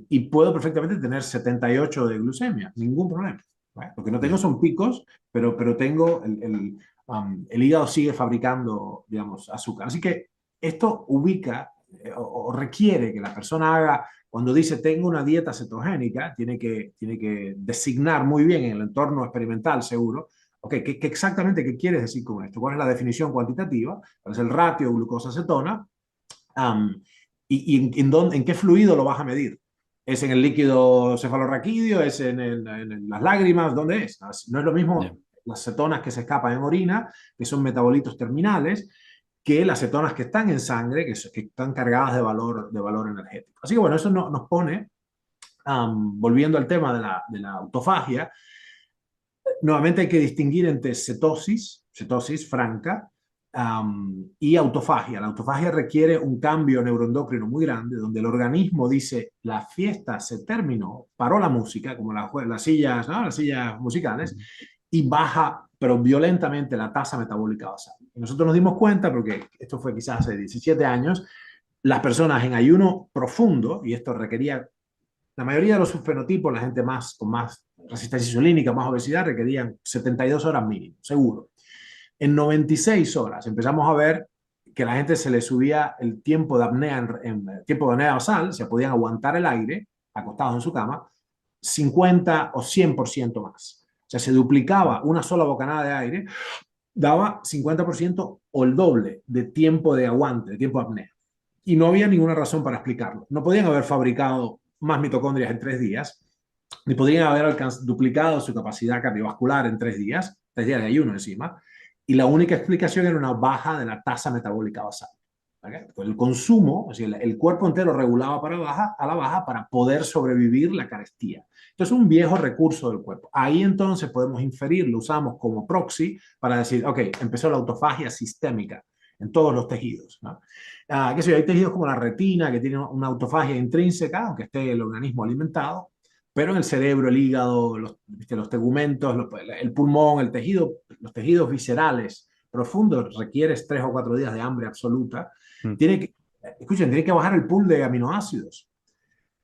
Y puedo perfectamente tener 78 de glucemia, ningún problema. ¿Vale? Lo que no tengo Ya. son picos, pero tengo el hígado sigue fabricando, digamos, azúcar. Así que esto ubica o requiere que la persona haga, cuando dice tengo una dieta cetogénica, tiene que designar muy bien en el entorno experimental seguro, ok, ¿qué exactamente qué quieres decir con esto? ¿Cuál es la definición cuantitativa? ¿Cuál es el ratio glucosa-acetona? Um, ¿En qué fluido lo vas a medir? ¿Es en el líquido cefalorraquídeo? ¿Es en las lágrimas? ¿Dónde es? No es lo Ya. mismo las cetonas que se escapan en orina, que son metabolitos terminales, que las cetonas que están en sangre, que están cargadas de valor energético. Así que bueno, eso nos pone, volviendo al tema de la autofagia, nuevamente hay que distinguir entre cetosis franca, y autofagia. La autofagia requiere un cambio neuroendocrino muy grande, donde el organismo dice, la fiesta se terminó, paró la música, como las sillas, ¿no? Las sillas musicales, y baja, pero violentamente, la tasa metabólica basal. Y nosotros nos dimos cuenta, porque esto fue quizás hace 17 años, las personas en ayuno profundo, y esto requería la mayoría de los subfenotipos, la gente con más resistencia insulínica, más obesidad, requerían 72 horas mínimo, seguro. En 96 horas empezamos a ver que a la gente se le subía el tiempo de apnea, tiempo de apnea basal, se podían aguantar el aire acostados en su cama, 50 o 100% más. O sea, se duplicaba una sola bocanada de aire, daba 50% o el doble de tiempo de aguante, de tiempo de apnea. Y no había ninguna razón para explicarlo. No podían haber fabricado más mitocondrias en 3 días, ni podrían haber duplicado su capacidad cardiovascular en 3 días, 3 días de ayuno encima, y la única explicación era una baja de la tasa metabólica basal. ¿Okay? El consumo, o sea, el cuerpo entero regulaba a la baja para poder sobrevivir la carestía. Entonces, un viejo recurso del cuerpo. Ahí entonces podemos inferir, lo usamos como proxy para decir, ok, empezó la autofagia sistémica en todos los tejidos, ¿no? Qué sé yo, hay tejidos como la retina que tienen una autofagia intrínseca, aunque esté el organismo alimentado, pero en el cerebro, el hígado, los tegumentos, el pulmón, los tejidos viscerales profundos, requieres 3 o 4 días de hambre absoluta. Mm. Tiene que, tiene que bajar el pool de aminoácidos.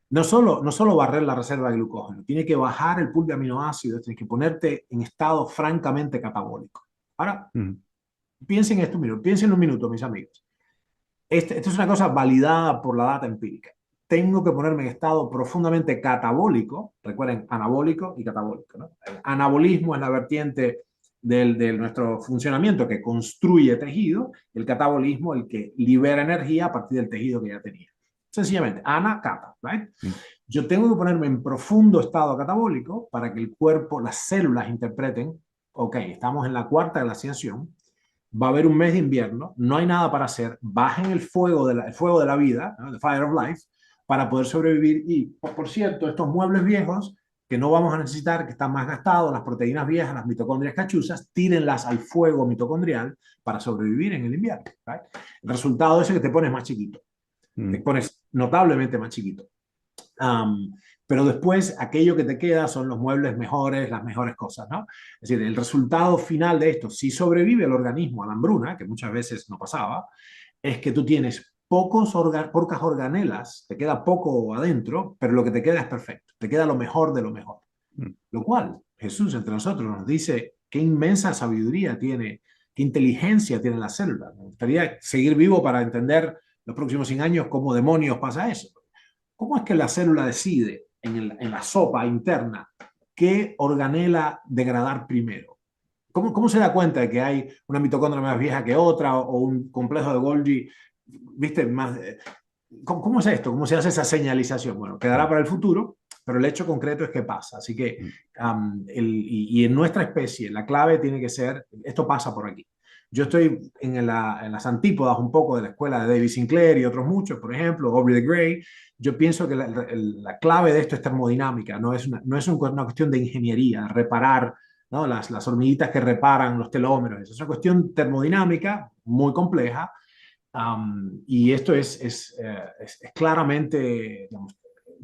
No solo barrer la reserva de glucógeno, tiene que bajar el pool de aminoácidos, tienes que ponerte en estado francamente catabólico. Ahora, Mm. piensen un minuto, mis amigos. Esto es una cosa validada por la data empírica. Tengo que ponerme en estado profundamente catabólico, recuerden, anabólico y catabólico, ¿no? El anabolismo es la vertiente de nuestro funcionamiento que construye tejido, el catabolismo el que libera energía a partir del tejido que ya tenía. Sencillamente, ana, cata, ¿right? Mm. Yo tengo que ponerme en profundo estado catabólico para que el cuerpo, las células interpreten, ok, estamos en la cuarta glaciación, va a haber un mes de invierno, no hay nada para hacer, bajen el fuego de la vida, ¿no? The fire of life, para poder sobrevivir. Y, por cierto, estos muebles viejos que no vamos a necesitar, que están más gastados, las proteínas viejas, las mitocondrias cachuzas, tírenlas al fuego mitocondrial para sobrevivir en el invierno. ¿Right? El resultado es que te pones más chiquito, te Mm. pones notablemente más chiquito. Um, pero después aquello que te queda son los muebles mejores, las mejores cosas, ¿no? Es decir, el resultado final de esto, si sobrevive el organismo a la hambruna, que muchas veces no pasaba, es que tú tienes pocas organelas, te queda poco adentro, pero lo que te queda es perfecto, te queda lo mejor de lo mejor. Mm. Lo cual Jesús entre nosotros nos dice qué inmensa sabiduría tiene, qué inteligencia tiene la célula. Me gustaría seguir vivo para entender los próximos 100 años cómo demonios pasa eso. ¿Cómo es que la célula decide en la sopa interna qué organela degradar primero? ¿Cómo se da cuenta de que hay una mitocondria más vieja que otra o un complejo de Golgi, viste, más... ¿Cómo es esto? ¿Cómo se hace esa señalización? Bueno, quedará Claro. para el futuro, pero el hecho concreto es que pasa. Así que, Mm. y en nuestra especie, la clave tiene que ser, esto pasa por aquí. Yo estoy en las antípodas un poco de la escuela de David Sinclair y otros muchos, por ejemplo, Aubrey de Grey. Yo pienso que la clave de esto es termodinámica, no es una cuestión de ingeniería, de reparar, ¿no? Las hormiguitas que reparan los telómeros. Es una cuestión termodinámica muy compleja, y esto es claramente, digamos,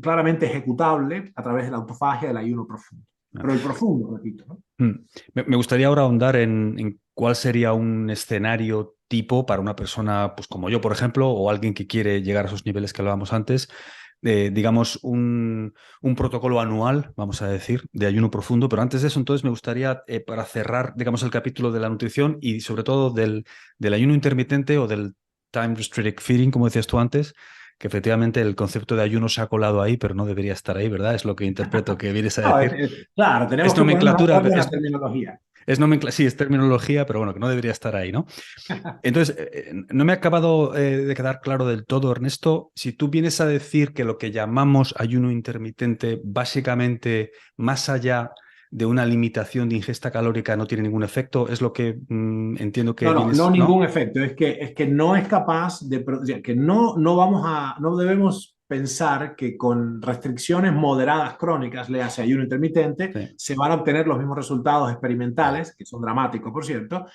claramente ejecutable a través de la autofagia del ayuno profundo. Ah. Pero el profundo, repito, ¿no? Mm. Me gustaría ahora ahondar en cuál sería un escenario tipo para una persona, pues como yo, por ejemplo, o alguien que quiere llegar a esos niveles que hablábamos antes, digamos, un protocolo anual, vamos a decir, de ayuno profundo. Pero antes de eso, entonces me gustaría, para cerrar, digamos, el capítulo de la nutrición y sobre todo del ayuno intermitente o del time restricted feeding, como decías tú antes, que efectivamente el concepto de ayuno se ha colado ahí, pero no debería estar ahí, ¿verdad? Es lo que interpreto que vienes a No, decir. claro, tenemos Es que ponernos de nomenclatura, acuerdo en la terminología. sí, es terminología, pero bueno, que no debería estar ahí, ¿no? Entonces, no me ha acabado de quedar claro del todo, Ernesto, si tú vienes a decir que lo que llamamos ayuno intermitente, básicamente, más allá de una limitación de ingesta calórica, no tiene ningún efecto, es lo que entiendo que No, no, no vienes, ningún ¿no? efecto. Es que no es capaz de, o sea, que no debemos pensar que con restricciones moderadas crónicas, le hace ayuno intermitente, Sí, se van a obtener los mismos resultados experimentales, que son dramáticos, por cierto,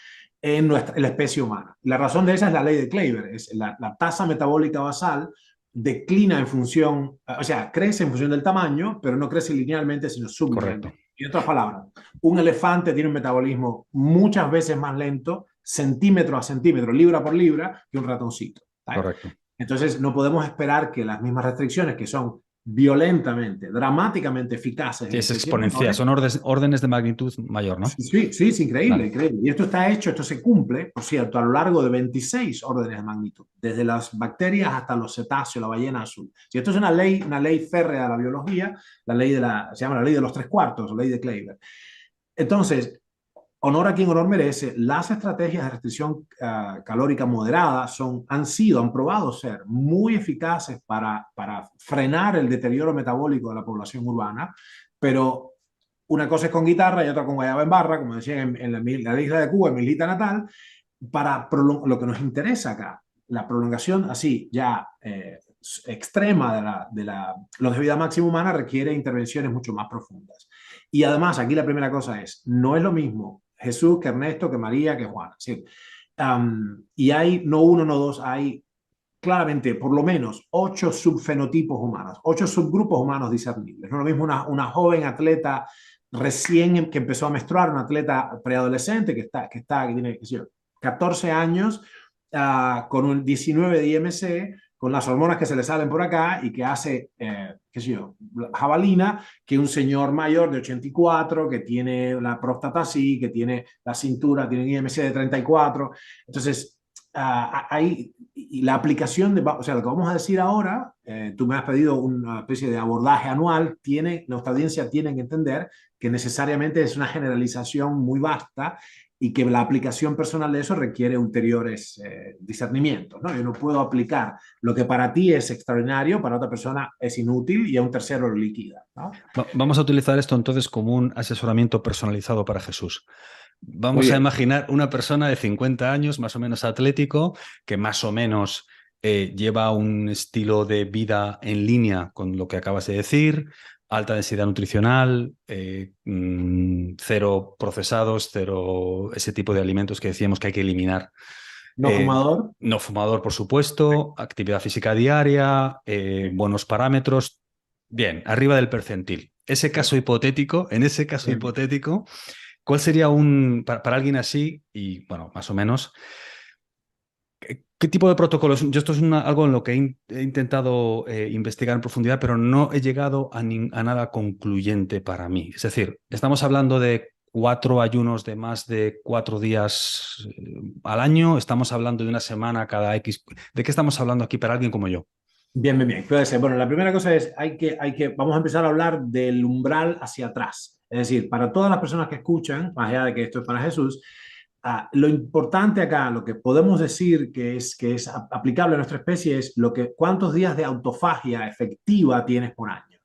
en la especie humana. La razón de esa es la ley de Kleiber, es la tasa metabólica basal declina en función, o sea, crece en función del tamaño, pero no crece linealmente, sino correcto, sublinealmente. En otras palabras, un elefante tiene un metabolismo muchas veces más lento, centímetro a centímetro, libra por libra, que un ratoncito. ¿Sabes? correcto. Entonces, no podemos esperar que las mismas restricciones, que son violentamente, dramáticamente eficaces Sí, en es especies exponencial, menores. son órdenes de magnitud mayor, ¿no? Sí, sí, sí, es increíble, Vale, increíble. Y esto está hecho, esto se cumple, por cierto, a lo largo de 26 órdenes de magnitud, desde las bacterias hasta los cetáceos, la ballena azul. Si esto es una ley férrea de la biología, se llama la ley de los tres cuartos, la ley de Kleiber. Entonces, honor a quien honor merece, las estrategias de restricción calórica moderada han probado ser muy eficaces para frenar el deterioro metabólico de la población urbana, pero una cosa es con guitarra y otra con guayaba en barra, como decían la isla de Cuba, en mi islita natal, para lo que nos interesa acá, la prolongación así ya extrema de la longevidad vida máxima humana requiere intervenciones mucho más profundas. Y además, aquí la primera cosa es, no es lo mismo Jesús que Ernesto, que María, que Juan. ¿Sí? Y hay no uno, no dos, hay claramente por lo menos 8 subfenotipos humanos, 8 subgrupos humanos discernibles. No es lo mismo una joven atleta recién que empezó a menstruar, una atleta preadolescente que tiene, qué sé yo, 14 años, con un 19 de IMC, con las hormonas que se le salen por acá y que hace, qué sé yo, jabalina, que un señor mayor de 84, que tiene la próstata así, que tiene la cintura, tiene un IMC de 34. Entonces, hay, y la aplicación o sea, lo que vamos a decir ahora, tú me has pedido una especie de abordaje anual, nuestra audiencia tiene que entender que necesariamente es una generalización muy vasta y que la aplicación personal de eso requiere ulteriores discernimientos, ¿no? Yo no puedo aplicar lo que para ti es extraordinario, para otra persona es inútil y a un tercero lo liquida, ¿no? Vamos a utilizar esto entonces como un asesoramiento personalizado para Jesús. Muy Vamos a bien. imaginar una persona de 50 años, más o menos atlético, que más o menos lleva un estilo de vida en línea con lo que acabas de decir, alta densidad nutricional, cero procesados, cero ese tipo de alimentos que decíamos que hay que eliminar. No Eh, fumador. no fumador, por supuesto, actividad física diaria, buenos parámetros, bien, arriba del percentil. Ese caso Perfecto. hipotético, en ese caso Bien. hipotético, ¿cuál sería para alguien así, y bueno, más o menos, qué tipo de protocolos? Yo esto es algo en lo que he intentado investigar en profundidad, pero no he llegado a nada concluyente para mí. Es decir, estamos hablando de 4 ayunos de más de 4 días al año, estamos hablando de una semana cada X. ¿De qué estamos hablando aquí para alguien como yo? Bien, bien, bien. Puede ser. Bueno, la primera cosa es, vamos a empezar a hablar del umbral hacia atrás. Es decir, para todas las personas que escuchan, más allá de que esto es para Jesús, lo importante acá, lo que podemos decir que es aplicable a nuestra especie es cuántos días de autofagia efectiva tienes por año.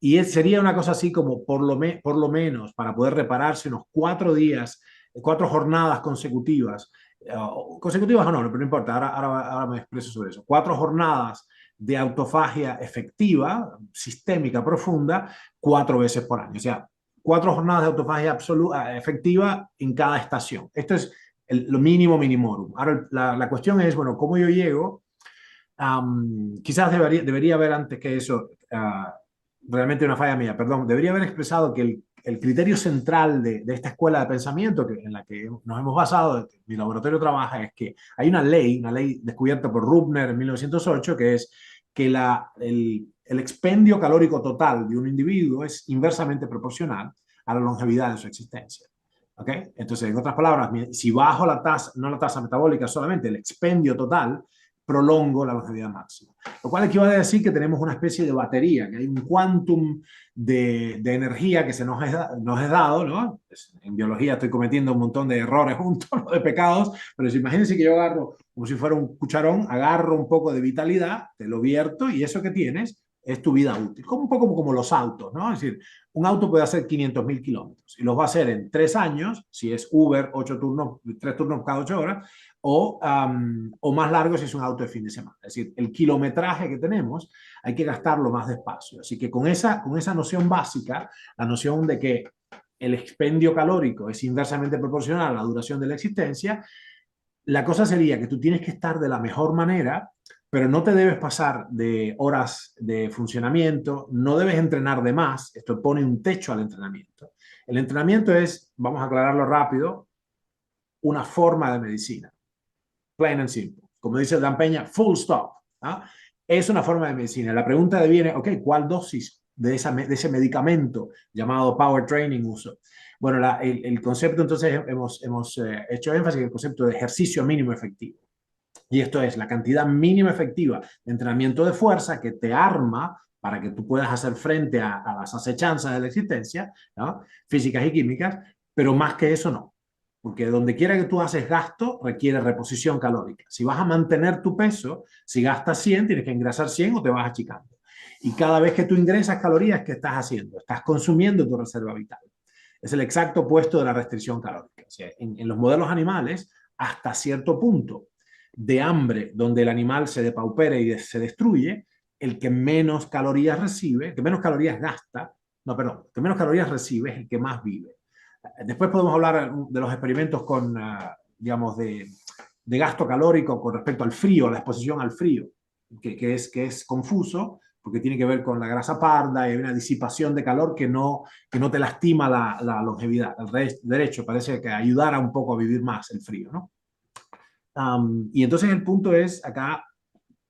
Y sería una cosa así como por lo menos para poder repararse unos 4 días, 4 jornadas consecutivas, consecutivas o no, pero no importa, ahora me expreso sobre eso. 4 jornadas de autofagia efectiva, sistémica, profunda, 4 veces por año. O sea, 4 jornadas de autofagia efectiva en cada estación. Esto es lo mínimo minimorum. Ahora, la cuestión es, bueno, ¿cómo yo llego? Quizás debería haber antes que eso, realmente una falla mía, perdón, debería haber expresado que el criterio central de esta escuela de pensamiento en la que nos hemos basado, que mi laboratorio trabaja, es que hay una ley descubierta por Rubner en 1908, que es que el expendio calórico total de un individuo es inversamente proporcional a la longevidad de su existencia. ¿Okay? Entonces, en otras palabras, si bajo la tasa, no la tasa metabólica solamente, el expendio total, prolongo la longevidad máxima. Lo cual equivale a decir que tenemos una especie de batería, que hay un quantum de energía que nos es dado, ¿no? En biología estoy cometiendo un montón de errores juntos, ¿no? De pecados, pero si imagínense que yo agarro, como si fuera un cucharón, agarro un poco de vitalidad, te lo vierto y eso que tienes es tu vida útil. Como un poco como los autos, ¿no? Es decir, un auto puede hacer 500.000 kilómetros y los va a hacer en 3 años, si es Uber, 8 turnos, 3 turnos cada 8 horas, o más largo si es un auto de fin de semana. Es decir, el kilometraje que tenemos hay que gastarlo más despacio. Así que con esa noción básica, la noción de que el expendio calórico es inversamente proporcional a la duración de la existencia, la cosa sería que tú tienes que estar de la mejor manera, pero no te debes pasar de horas de funcionamiento, no debes entrenar de más, esto pone un techo al entrenamiento. El entrenamiento es, vamos a aclararlo rápido, una forma de medicina, plain and simple. Como dice Dan Peña, full stop. ¿Ah? Es una forma de medicina. La pregunta viene, ok, ¿cuál dosis de ese medicamento llamado power training uso? Bueno, el concepto, entonces, hemos hecho énfasis en el concepto de ejercicio mínimo efectivo. Y esto es la cantidad mínima efectiva de entrenamiento de fuerza que te arma para que tú puedas hacer frente a las acechanzas de la existencia, ¿no? Físicas y químicas, pero más que eso no. Porque donde quiera que tú haces gasto, requiere reposición calórica. Si vas a mantener tu peso, si gastas 100, tienes que ingresar 100 o te vas achicando. Y cada vez que tú ingresas calorías, ¿qué estás haciendo? Estás consumiendo tu reserva vital. Es el exacto opuesto de la restricción calórica. O sea, en los modelos animales, hasta cierto punto de hambre, donde el animal se depaupere y se destruye, el que menos calorías recibe, el que menos calorías gasta, no, perdón, el que menos calorías recibe es el que más vive. Después podemos hablar de los experimentos con, digamos, de gasto calórico con respecto al frío, a la exposición al frío, que es confuso, porque tiene que ver con la grasa parda y hay una disipación de calor que no te lastima la longevidad. Al derecho, parece que ayudara un poco a vivir más el frío, ¿no? Y entonces el punto es acá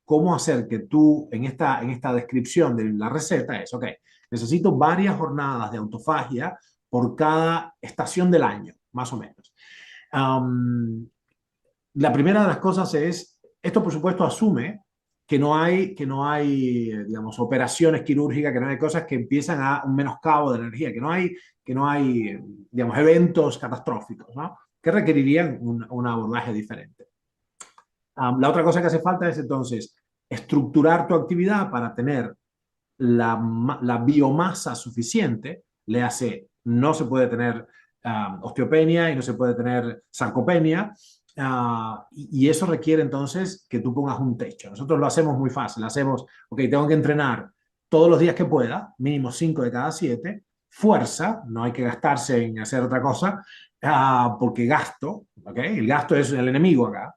cómo hacer que tú, en esta descripción de la receta, es, ok, necesito varias jornadas de autofagia por cada estación del año, más o menos. La primera de las cosas es, esto por supuesto asume que no hay, digamos, operaciones quirúrgicas, que no hay cosas que empiezan a un menoscabo de energía, que no hay, digamos, eventos catastróficos, ¿no? Que requerirían un abordaje diferente. La otra cosa que hace falta es entonces estructurar tu actividad para tener la biomasa suficiente, le hace, no se puede tener osteopenia y no se puede tener sarcopenia, y eso requiere entonces que tú pongas un techo. Nosotros lo hacemos muy fácil, hacemos, ok, tengo que entrenar todos los días que pueda, mínimo 5 de cada 7, fuerza, no hay que gastarse en hacer otra cosa, porque gasto, ¿ok? El gasto es el enemigo acá.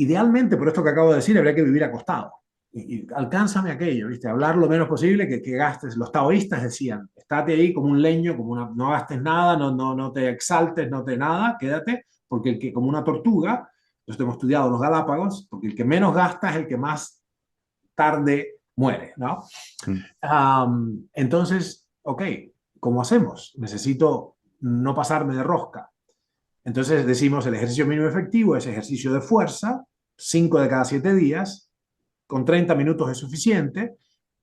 Idealmente, por esto que acabo de decir, habría que vivir acostado. Y alcánzame aquello, ¿viste? Hablar lo menos posible, que gastes. Los taoístas decían, estate ahí como un leño, no gastes nada, no te exaltes, no te nada, quédate, porque como una tortuga, nosotros hemos estudiado los Galápagos, porque el que menos gasta es el que más tarde muere, ¿no? Entonces, ok, ¿cómo hacemos? Necesito no pasarme de rosca. Entonces decimos el ejercicio mínimo efectivo es ejercicio de fuerza, 5 de cada 7 días, con 30 minutos es suficiente,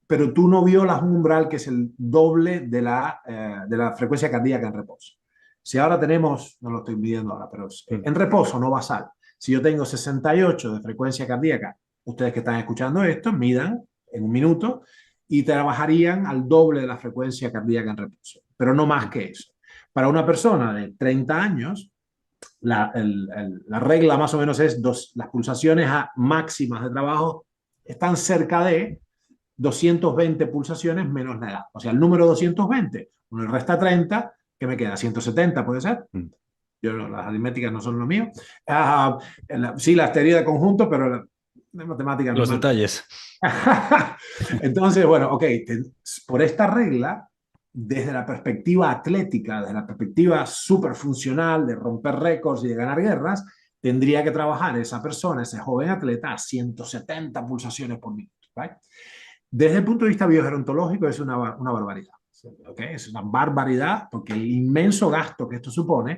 pero tú no violas un umbral que es el doble de la frecuencia cardíaca en reposo. Si ahora tenemos, no lo estoy midiendo ahora, pero en reposo no basal, si yo tengo 68 de frecuencia cardíaca, ustedes que están escuchando esto, midan en un minuto y trabajarían al doble de la frecuencia cardíaca en reposo, pero no más que eso. Para una persona de 30 años, la regla más o menos es las pulsaciones máximas de trabajo están cerca de 220 pulsaciones menos la edad. O sea, el número 220, uno le resta 30, que me queda 170, ¿puede ser? Yo, las aritméticas no son lo mío. Sí, las teorías de conjunto, pero la matemática no. Los detalles. Entonces, bueno, ok, por esta regla, desde la perspectiva atlética, desde la perspectiva superfuncional de romper récords y de ganar guerras, tendría que trabajar esa persona, ese joven atleta, a 170 pulsaciones por minuto. ¿Right? Desde el punto de vista biogerontológico es una barbaridad. ¿Okay? Es una barbaridad porque el inmenso gasto que esto supone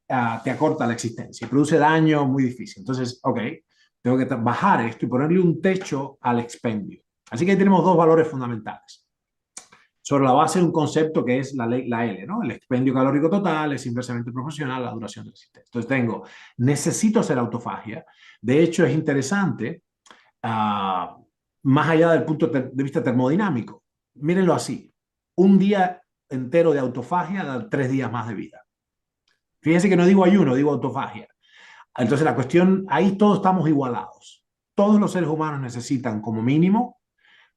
te acorta la existencia y produce daño muy difícil. Entonces, ok, tengo que bajar esto y ponerle un techo al expendio. Así que ahí tenemos dos valores fundamentales. Sobre la base de un concepto que es la L, ¿no? El expendio calórico total es inversamente proporcional a la duración de la existencia. Entonces tengo, necesito hacer autofagia. De hecho, es interesante, más allá del punto de vista termodinámico. Mírenlo así. Un día entero de autofagia da 3 días más de vida. Fíjense que no digo ayuno, digo autofagia. Entonces la cuestión, ahí todos estamos igualados. Todos los seres humanos necesitan como mínimo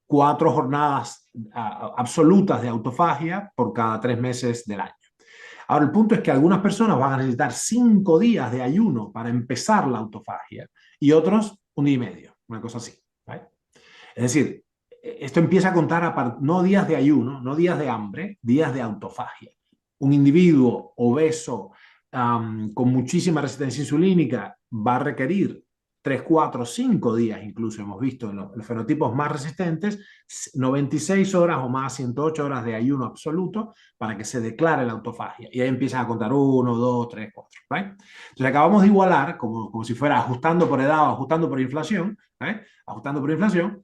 4 jornadas absolutas de autofagia por cada 3 meses del año. Ahora, el punto es que algunas personas van a necesitar 5 días de ayuno para empezar la autofagia y otros 1 día y medio, una cosa así. ¿Right? Es decir, esto empieza a contar no días de ayuno, no días de hambre, días de autofagia. Un individuo obeso con muchísima resistencia insulínica va a requerir 3, 4, 5 días, incluso hemos visto en los fenotipos más resistentes, 96 horas o más, 108 horas de ayuno absoluto para que se declare la autofagia. Y ahí empiezan a contar 1, 2, 3, 4. ¿Right? Entonces acabamos de igualar, como si fuera ajustando por edad o ajustando por inflación, ¿right? Ajustando por inflación,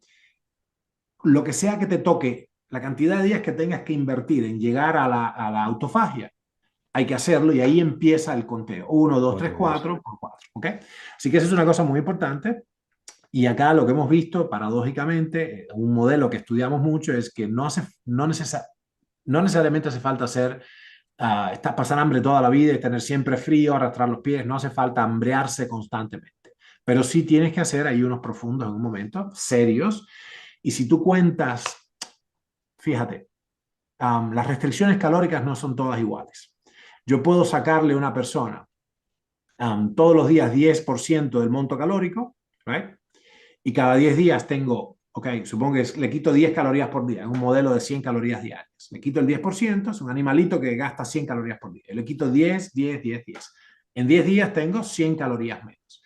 lo que sea que te toque, la cantidad de días que tengas que invertir en llegar a la autofagia, hay que hacerlo y ahí empieza el conteo. 1, 2, 3, 4 días. 4 por 4. ¿Okay? Así que esa es una cosa muy importante. Y acá lo que hemos visto, paradójicamente, un modelo que estudiamos mucho es que no necesariamente hace falta pasar hambre toda la vida y tener siempre frío, arrastrar los pies, no hace falta hambrearse constantemente. Pero sí tienes que hacer ayunos profundos en un momento, serios. Y si tú cuentas, fíjate, las restricciones calóricas no son todas iguales. Yo puedo sacarle a una persona todos los días 10% del monto calórico, ¿right? Y cada 10 días tengo, ok, supongo que le quito 10 calorías por día, en un modelo de 100 calorías diarias. Le quito el 10%, es un animalito que gasta 100 calorías por día. Le quito 10, 10, 10, 10. En 10 días tengo 100 calorías menos.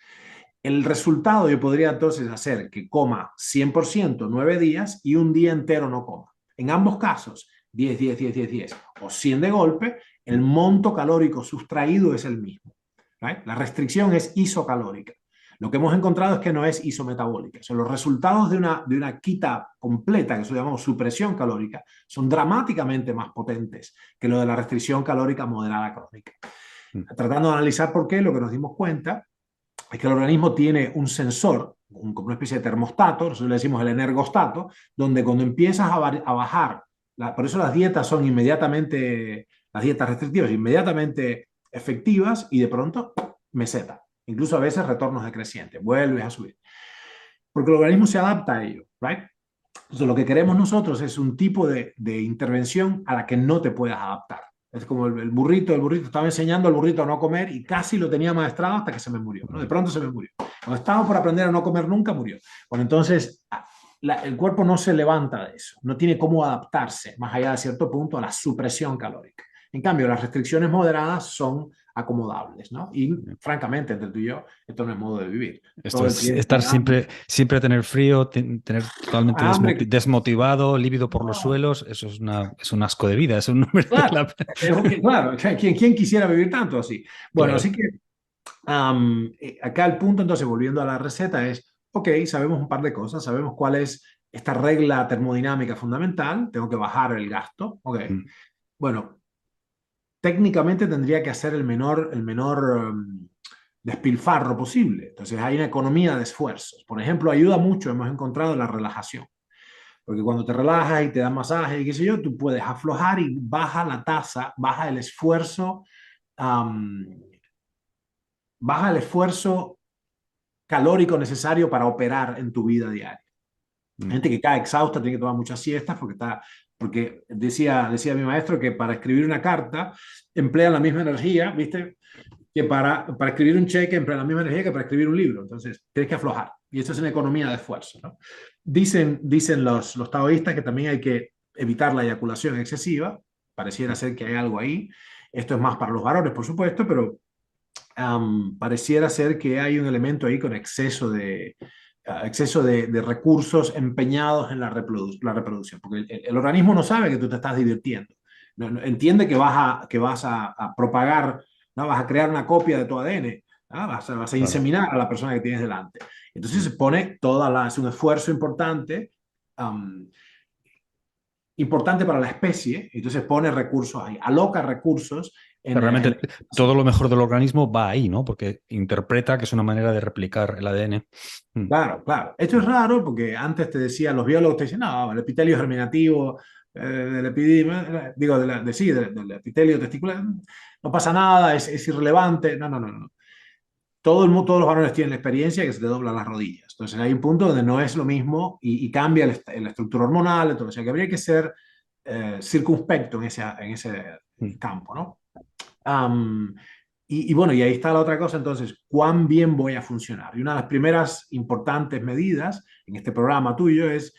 El resultado yo podría entonces hacer que coma 100% 9 días y un día entero no coma. En ambos casos, 10, 10, 10, 10, 10 o 100 de golpe, el monto calórico sustraído es el mismo. ¿Right? La restricción es isocalórica. Lo que hemos encontrado es que no es isometabólica. O sea, los resultados de una quita completa, que eso llamamos supresión calórica, son dramáticamente más potentes que lo de la restricción calórica moderada crónica. Tratando de analizar por qué, lo que nos dimos cuenta es que el organismo tiene un sensor, como una especie de termostato, nosotros le decimos el energostato, donde cuando empiezas a bajar, por eso las dietas son inmediatamente, las dietas restrictivas, inmediatamente efectivas y de pronto meseta. Incluso a veces retornos decrecientes, vuelves a subir. Porque el organismo se adapta a ello, ¿right? Entonces lo que queremos nosotros es un tipo de intervención a la que no te puedas adaptar. Es como el burrito estaba enseñando al burrito a no comer y casi lo tenía maestrado hasta que se me murió, ¿no? De pronto se me murió. Cuando estaba por aprender a no comer nunca, murió. Bueno, entonces el cuerpo no se levanta de eso, no tiene cómo adaptarse, más allá de cierto punto, a la supresión calórica. En cambio, las restricciones moderadas son acomodables, ¿no? Y francamente, entre tú y yo, esto no es modo de vivir. Esto Todo el es tiempo, estar siempre tener frío, tener totalmente hambre. desmotivado, lívido por los No, suelos. Eso es un asco de vida. Eso no merece claro, la pena. claro, ¿quién quisiera vivir tanto así? Bueno, Claro. así que acá el punto, entonces, volviendo a la receta, es, ok, sabemos un par de cosas, sabemos cuál es esta regla termodinámica fundamental, tengo que bajar el gasto, ok. Mm. Bueno, técnicamente tendría que hacer el menor despilfarro posible. Entonces hay una economía de esfuerzos. Por ejemplo, ayuda mucho, hemos encontrado la relajación. Porque cuando te relajas y te dan masaje y qué sé yo, tú puedes aflojar y baja la tasa, um, baja el esfuerzo calórico necesario para operar en tu vida diaria. Hay Mm. gente que cae exhausta, tiene que tomar muchas siestas porque decía mi maestro que para escribir una carta emplean la misma energía, ¿viste? Que para escribir un cheque emplean la misma energía que para escribir un libro. Entonces, tienes que aflojar. Y esto es una economía de esfuerzo, ¿no? Dicen los taoístas que también hay que evitar la eyaculación excesiva. Pareciera ser que hay algo ahí. Esto es más para los varones, por supuesto, pero pareciera ser que hay un elemento ahí con exceso exceso de recursos empeñados en la reproducción, porque el organismo no sabe que tú te estás divirtiendo. Entiende que vas a propagar, ¿no? Vas a crear una copia de tu ADN, ¿no? Vas a Claro. inseminar a la persona que tienes delante. Entonces se pone es un esfuerzo importante, um, importante para la especie, entonces pone recursos ahí, aloca recursos Pero en realmente todo lo mejor del organismo va ahí, ¿no? Porque interpreta que es una manera de replicar el ADN. Mm, Claro, claro. Esto es raro porque antes te decían, los biólogos te decían, no, el epitelio germinativo del epidiema, digo, sí, del epitelio testicular, no pasa nada, es irrelevante. No, no, no, no. Todos los varones tienen la experiencia que se te doblan las rodillas. Entonces hay un punto donde no es lo mismo y cambia la estructura hormonal, entonces, o sea que habría que ser circunspecto en ese mm. campo, ¿no? Am, bueno, y ahí está la otra cosa, entonces, ¿cuán bien voy a funcionar? Y una de las primeras importantes medidas en este programa tuyo es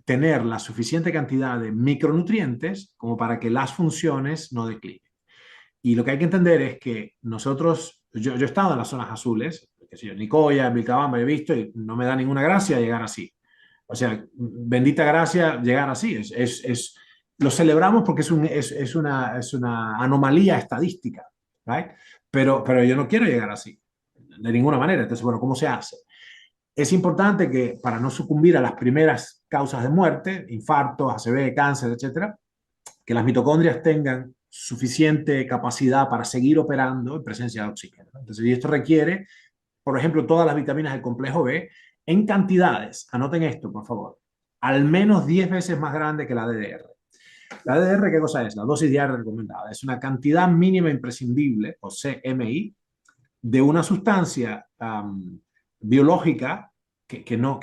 tener la suficiente cantidad de micronutrientes como para que las funciones no declinen. Y lo que hay que entender es que nosotros, yo he estado en las zonas azules, qué sé yo, Nicoya, Vilcabamba, he visto y no me da ninguna gracia llegar así. O sea, bendita gracia llegar así. Lo celebramos porque es una anomalía estadística, ¿right? Pero yo no quiero llegar así, de ninguna manera. Entonces, bueno, ¿cómo se hace? Es importante que para no sucumbir a las primeras causas de muerte, infartos, ACV, cáncer, etcétera, que las mitocondrias tengan suficiente capacidad para seguir operando en presencia de oxígeno. Entonces, y esto requiere, por ejemplo, todas las vitaminas del complejo B en cantidades, anoten esto, por favor, al menos 10 veces más grande que la DDR. La DDR, ¿qué cosa es? La dosis diaria recomendada. Es una cantidad mínima imprescindible, o CMI, de una sustancia biológica que no,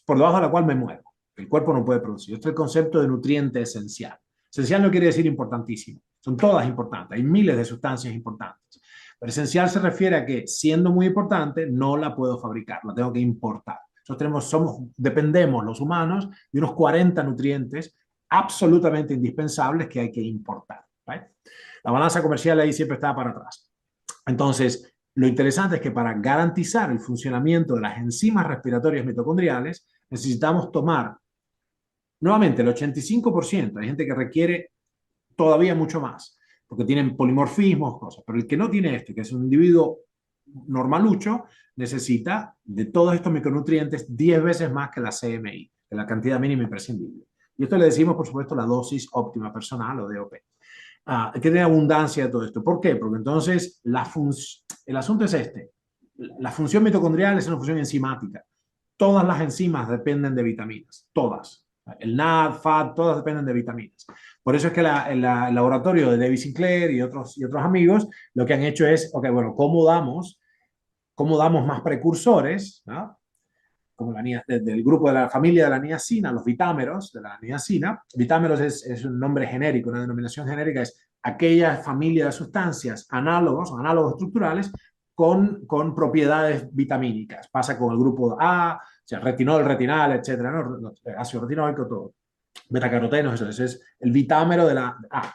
por debajo de la cual me muero. El cuerpo no puede producir. Este es el concepto de nutriente esencial. Esencial no quiere decir importantísimo. Son todas importantes. Hay miles de sustancias importantes. Pero esencial se refiere a que, siendo muy importante, no la puedo fabricar, la tengo que importar. Dependemos los humanos de unos 40 nutrientes absolutamente indispensables que hay que importar. ¿Right? La balanza comercial ahí siempre está para atrás. Entonces, lo interesante es que para garantizar el funcionamiento de las enzimas respiratorias mitocondriales, necesitamos tomar nuevamente el 85%. Hay gente que requiere todavía mucho más, porque tienen polimorfismos, cosas. Pero el que no tiene esto, que es un individuo normalucho, necesita de todos estos micronutrientes 10 veces más que la CMI, que la cantidad mínima imprescindible. Y esto le decimos, por supuesto, la dosis óptima personal o DOP. Hay que tener abundancia de todo esto. ¿Por qué? Porque entonces el asunto es este. La función mitocondrial es una función enzimática. Todas las enzimas dependen de vitaminas, todas. El NAD, FAT, todas dependen de vitaminas. Por eso es que el laboratorio de David Sinclair y otros amigos lo que han hecho es, ok, bueno, ¿cómo damos más precursores? ¿No? Como del grupo de la familia de la niacina, los vitámeros de la niacina. Vitámeros es un nombre genérico, una denominación genérica, es aquella familia de sustancias análogos estructurales con propiedades vitamínicas. Pasa con el grupo A, o sea, retinol, retinal, etcétera, ¿no? Ácido retinóico, todo. Betacarotenos, eso es el vitámero de la A.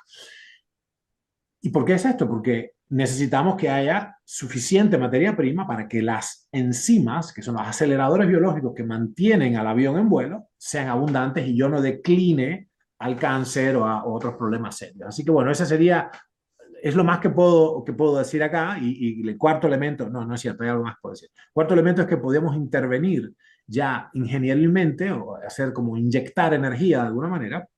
¿Y por qué es esto? Porque necesitamos que haya suficiente materia prima para que las enzimas, que son los aceleradores biológicos que mantienen al avión en vuelo, sean abundantes y yo no decline al cáncer o a otros problemas serios. Así que bueno, es lo más que puedo decir acá. Y el cuarto elemento, no es cierto, hay algo más que puedo decir. El cuarto elemento es que podemos intervenir ya ingenierilmente o hacer como inyectar energía de alguna manera,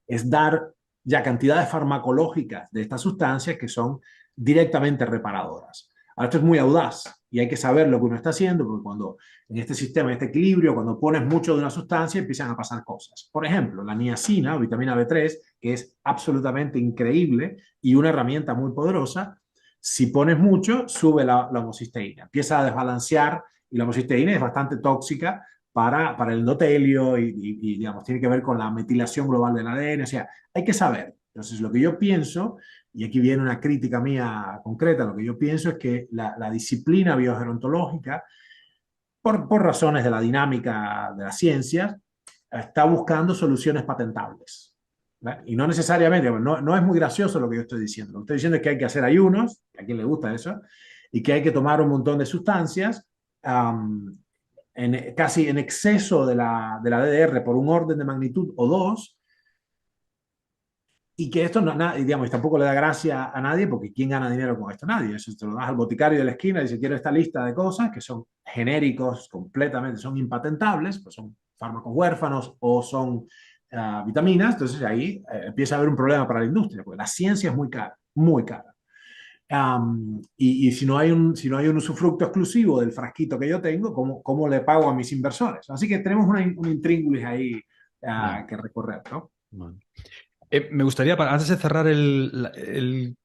es dar ya cantidades farmacológicas de estas sustancias que son directamente reparadoras. Ahora, esto es muy audaz y hay que saber lo que uno está haciendo, porque cuando en este sistema, en este equilibrio, cuando pones mucho de una sustancia, empiezan a pasar cosas. Por ejemplo, la niacina o vitamina B3, que es absolutamente increíble y una herramienta muy poderosa, si pones mucho, sube la homocisteína, empieza a desbalancear y la homocisteína es bastante tóxica para el endotelio digamos, tiene que ver con la metilación global del ADN, o sea, hay que saber. Entonces, lo que yo pienso, y aquí viene una crítica mía concreta, lo que yo pienso es que la disciplina biogerontológica, por razones de la dinámica de las ciencias, está buscando soluciones patentables. ¿Verdad? Y no necesariamente, no es muy gracioso lo que yo estoy diciendo. Lo que estoy diciendo es que hay que hacer ayunos, a quien le gusta eso, y que hay que tomar un montón de sustancias casi en exceso de la DDR por un orden de magnitud o dos, y que esto no, digamos, tampoco le da gracia a nadie, porque ¿quién gana dinero con esto? Nadie. Eso te lo das al boticario de la esquina y dice, quiero esta lista de cosas que son genéricos, completamente, son impatentables, pues son fármacos huérfanos o son vitaminas. Entonces ahí empieza a haber un problema para la industria, porque la ciencia es muy cara, muy cara. Y si no hay si no hay un usufructo exclusivo del frasquito que yo tengo, ¿cómo le pago a mis inversores? Así que tenemos un intríngulis ahí Yeah. que recorrer, ¿no? Bueno. Me gustaría, antes de cerrar el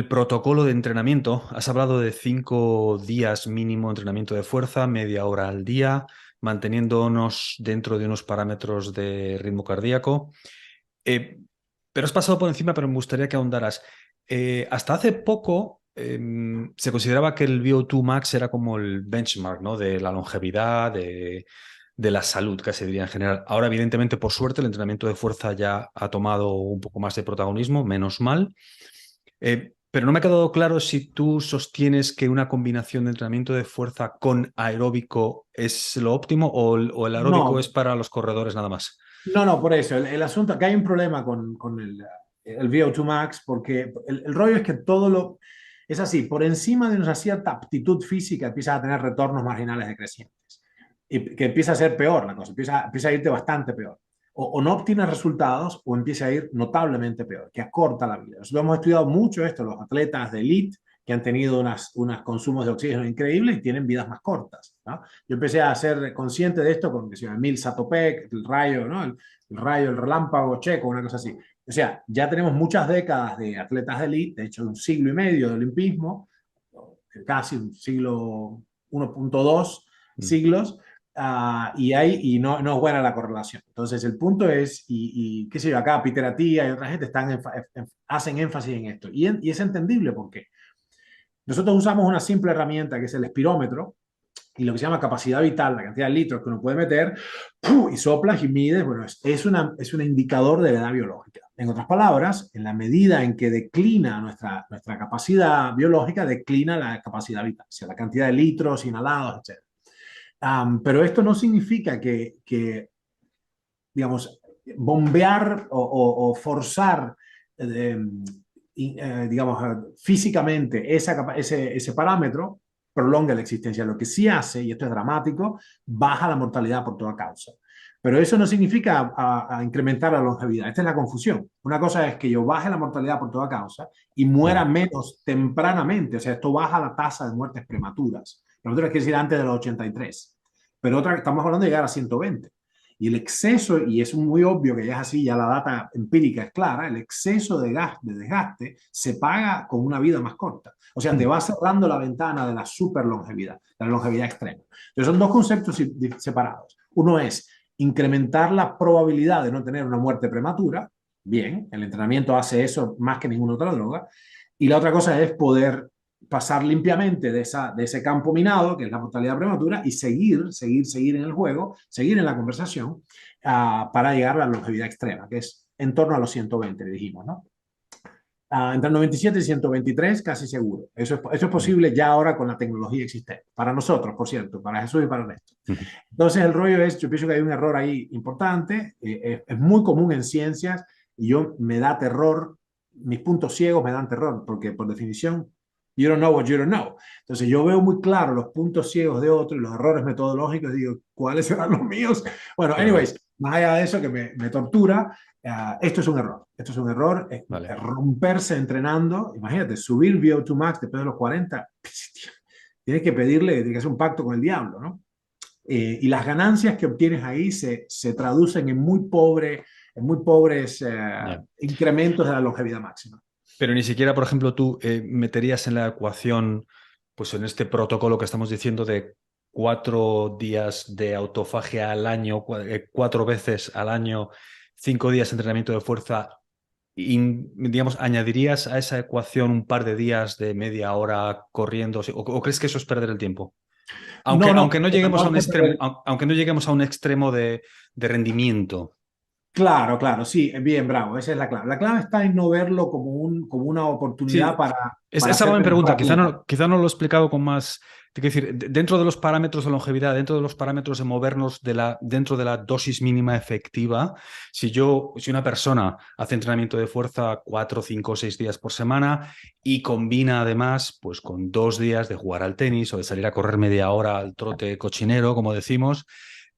protocolo de entrenamiento, has hablado de 5 días mínimo de entrenamiento de fuerza, media hora al día, manteniéndonos dentro de unos parámetros de ritmo cardíaco. Eh, pero has pasado por encima, pero me gustaría que ahondaras. Hasta hace poco se consideraba que el VO2 max era como el benchmark, ¿no? De la longevidad, de la salud, que se diría en general. Ahora, evidentemente, por suerte, el entrenamiento de fuerza ya ha tomado un poco más de protagonismo, menos mal. Pero no me ha quedado claro si tú sostienes que una combinación de entrenamiento de fuerza con aeróbico es lo óptimo o el aeróbico es No, para los corredores nada más. no, por eso. El asunto, acá hay un problema con el VO2 max, porque el rollo es que todo lo... Es así, por encima de una cierta aptitud física empiezas a tener retornos marginales decrecientes. Y que empieza a ser peor la cosa, empieza a irte bastante peor. O no obtienes resultados o empieza a ir notablemente peor, que acorta la vida. Nosotros hemos estudiado mucho esto, los atletas de elite que han tenido unos consumos de oxígeno increíbles y tienen vidas más cortas, ¿no? Yo empecé a ser consciente de esto con Emil Satopek, el rayo, ¿no? El rayo, el relámpago checo, una cosa así. O sea, ya tenemos muchas décadas de atletas de elite, de hecho un siglo y medio de olimpismo, casi un siglo 1.2 Mm. siglos, y no es buena la correlación. Entonces, el punto es, qué sé yo, acá Peter Attia y otra gente hacen énfasis en esto. Y es entendible porque nosotros usamos una simple herramienta que es el espirómetro y lo que se llama capacidad vital, la cantidad de litros que uno puede meter, ¡pum! Y soplas y mides, bueno, es un indicador de la edad biológica. En otras palabras, en la medida en que declina nuestra capacidad biológica, declina la capacidad vital, o sea, la cantidad de litros inhalados, etc. Pero esto no significa digamos, bombear o forzar, eh, digamos, físicamente ese parámetro prolonga la existencia. Lo que sí hace, y esto es dramático, baja la mortalidad por toda causa. Pero eso no significa a incrementar la longevidad. Esta es la confusión. Una cosa es que yo baje la mortalidad por toda causa y muera Claro. menos tempranamente. O sea, esto baja la tasa de muertes prematuras. Prematuras quiere decir antes de los 83. Pero otra, estamos hablando de llegar a 120. Y el exceso, y es muy obvio que ya es así, ya la data empírica es clara, el exceso de desgaste se paga con una vida más corta. O sea, te Mm. va cerrando la ventana de la superlongevidad, de la longevidad extrema. Entonces son dos conceptos separados. Uno es incrementar la probabilidad de no tener una muerte prematura. Bien, el entrenamiento hace eso más que ninguna otra droga. Y la otra cosa es poder pasar limpiamente de ese campo minado, que es la mortalidad prematura, y seguir en el juego, seguir en la conversación, para llegar a la longevidad extrema, que es en torno a los 120, dijimos, ¿no? Entre 97 y 123, casi seguro. Eso es Mm. posible ya ahora con la tecnología existente. Para nosotros, por cierto, para Jesús y para el resto. Mm. Entonces, el rollo es, yo pienso que hay un error ahí importante, es muy común en ciencias, y me da terror, mis puntos ciegos me dan terror, porque por definición, you don't know what you don't know. Entonces, yo veo muy claro los puntos ciegos de otros y los errores metodológicos, y digo, ¿cuáles serán los míos? Bueno, Claro. anyways, más allá de eso que me tortura, esto es un error. Esto es un error, Vale. romperse entrenando. Imagínate, subir VO2 max después de los 40, tienes que tienes que hacer un pacto con el diablo, ¿no? Y las ganancias que obtienes ahí se traducen en muy pobres Ya. incrementos de la longevidad máxima. Pero ni siquiera, por ejemplo, tú meterías en la ecuación, pues en este protocolo que estamos diciendo de 4 días de autofagia al año, 4 veces al año, 5 días de entrenamiento de fuerza, digamos, ¿añadirías a esa ecuación un par de días de media hora corriendo? O crees que eso es perder el tiempo? Aunque, No, no, aunque no lleguemos a no, un extremo, aunque no lleguemos a un extremo de rendimiento. Claro, claro, sí, bien, bravo, esa es la clave. La clave está en no verlo como, como una oportunidad Sí, para esa va mi hacerte pregunta. mejor a ti. Quizá no lo he explicado con más. Te quiero decir, dentro de los parámetros de longevidad, dentro de los parámetros de movernos dentro de la dosis mínima efectiva, si una persona hace entrenamiento de fuerza 4, 5, 6 días por semana y combina además, pues con 2 días de jugar al tenis o de salir a correr media hora al trote cochinero, como decimos,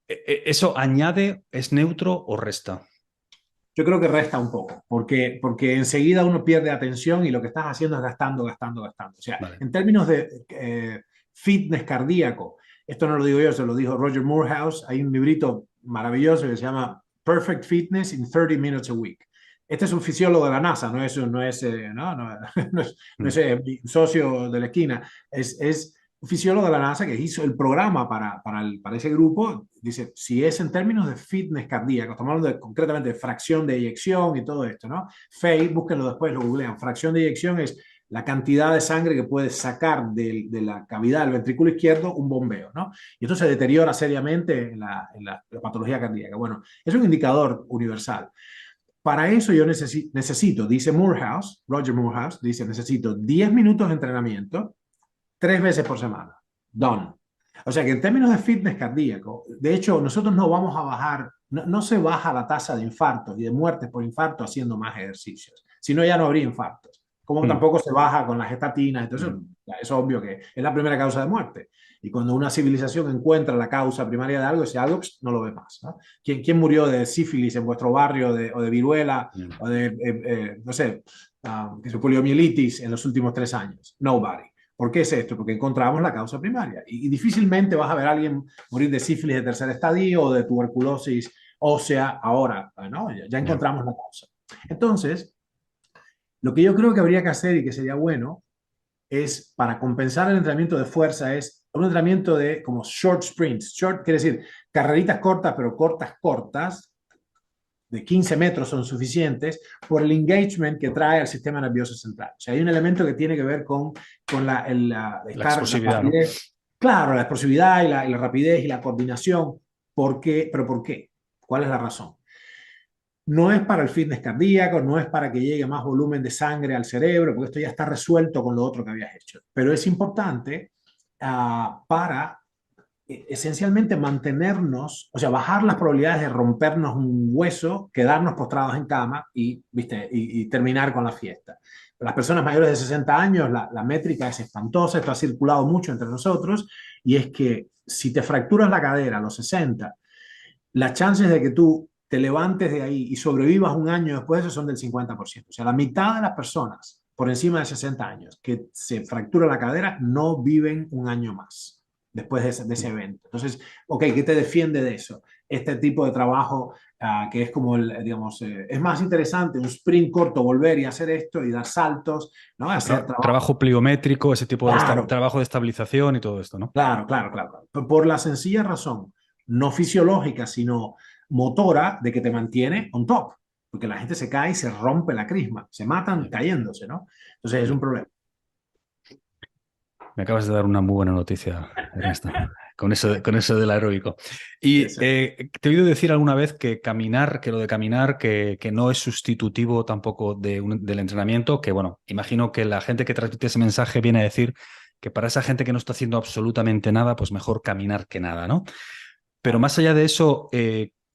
¿eso añade, es neutro o resta? Yo creo que resta un poco, porque enseguida uno pierde atención y lo que estás haciendo es gastando, gastando, gastando. O sea, Vale. en términos de fitness cardíaco, esto no lo digo yo, se lo dijo Roger Moorhouse, hay un librito maravilloso que se llama Perfect Fitness in 30 Minutes a Week. Este es un fisiólogo de la NASA, no es Mm. mi socio de la esquina, es un fisiólogo de la NASA que hizo el programa para ese grupo. Dice, si es en términos de fitness cardíaco, estamos hablando concretamente de fracción de eyección y todo esto, ¿no? FEI, búsquenlo después, lo googlean. Fracción de eyección es la cantidad de sangre que puedes sacar de la cavidad del ventrículo izquierdo un bombeo, ¿no? Y esto se deteriora seriamente en la patología cardíaca. Bueno, es un indicador universal. Para eso yo necesito, dice Moorhouse, Roger Moorhouse, dice, necesito 10 minutos de entrenamiento 3 veces por semana. Done. O sea que en términos de fitness cardíaco, de hecho, nosotros no vamos a bajar, no se baja la tasa de infartos y de muertes por infarto haciendo más ejercicios. Si no, ya no habría infartos. Como Mm. tampoco se baja con las estatinas. Entonces, Mm. es obvio que es la primera causa de muerte. Y cuando una civilización encuentra la causa primaria de algo, ese algo no lo ve más, ¿no? ¿Quién murió de sífilis en vuestro barrio o de viruela Mm. o de, no sé, que se poliomielitis en los últimos 3 años? Nobody. ¿Por qué es esto? Porque encontramos la causa primaria. Y difícilmente vas a ver a alguien morir de sífilis de tercer estadio o de tuberculosis ósea ahora, ¿no? Ya Yeah. encontramos la causa. Entonces, lo que yo creo que habría que hacer y que sería bueno es, para compensar el entrenamiento de fuerza, es un entrenamiento de como short sprints. Short quiere decir carreritas cortas, pero cortas, cortas, de 15 metros son suficientes por el engagement que trae al sistema nervioso central. O sea, hay un elemento que tiene que ver con La la explosividad, ¿no? rapidez. Claro, la explosividad y la rapidez y la coordinación. ¿Por qué? ¿Pero por qué? ¿Cuál es la razón? No es para el fitness cardíaco, no es para que llegue más volumen de sangre al cerebro, porque esto ya está resuelto con lo otro que habías hecho. Pero es importante para esencialmente mantenernos, o sea, bajar las probabilidades de rompernos un hueso, quedarnos postrados en cama y, ¿viste? Y terminar con la fiesta. Las personas mayores de 60 años, la métrica es espantosa, esto ha circulado mucho entre nosotros, y es que si te fracturas la cadera a los 60, las chances de que tú te levantes de ahí y sobrevivas un año después de eso son del 50%. O sea, la mitad de las personas por encima de 60 años que se fractura la cadera no viven un año más después de ese evento. Entonces, ok, ¿qué te defiende de eso? Este tipo de trabajo que es como, digamos, es más interesante un sprint corto, volver y hacer esto y dar saltos, ¿no? Hacer trabajo. Trabajo pliométrico, ese tipo de Claro, trabajo de estabilización y todo esto, ¿no? claro, claro, claro. Por la sencilla razón, no fisiológica, sino motora, de que te mantiene on top. Porque la gente se cae y se rompe la crisma. Se matan Ya, cayéndose, ¿no? Entonces es ya. un problema. Me acabas de dar una muy buena noticia, Ernesto, con eso del aeróbico. Y Ese- te he oído decir alguna vez que caminar, que lo de caminar, que no es sustitutivo tampoco del entrenamiento, que bueno, imagino que la gente que transmite ese mensaje viene a decir que para esa gente que no está haciendo absolutamente nada, pues mejor caminar que nada, ¿no? Pero más allá de eso,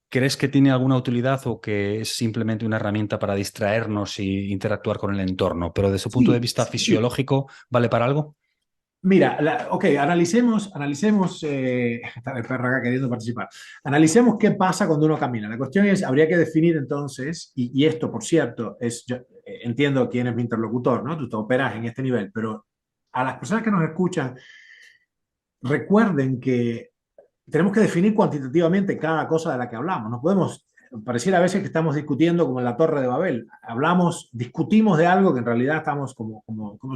¿crees que tiene alguna utilidad o que es simplemente una herramienta para distraernos y interactuar con el entorno? Pero desde su punto de Sí, vista sí. fisiológico, ¿vale para algo? Mira, ok, analicemos, está el perro acá queriendo participar. Analicemos qué pasa cuando uno camina. La cuestión es, habría que definir entonces, y esto, por cierto, yo entiendo quién es mi interlocutor, ¿no? Tú te operas en este nivel, pero a las personas que nos escuchan, recuerden que tenemos que definir cuantitativamente cada cosa de la que hablamos. No podemos, pareciera a veces que estamos discutiendo como en la Torre de Babel. Discutimos de algo que en realidad estamos como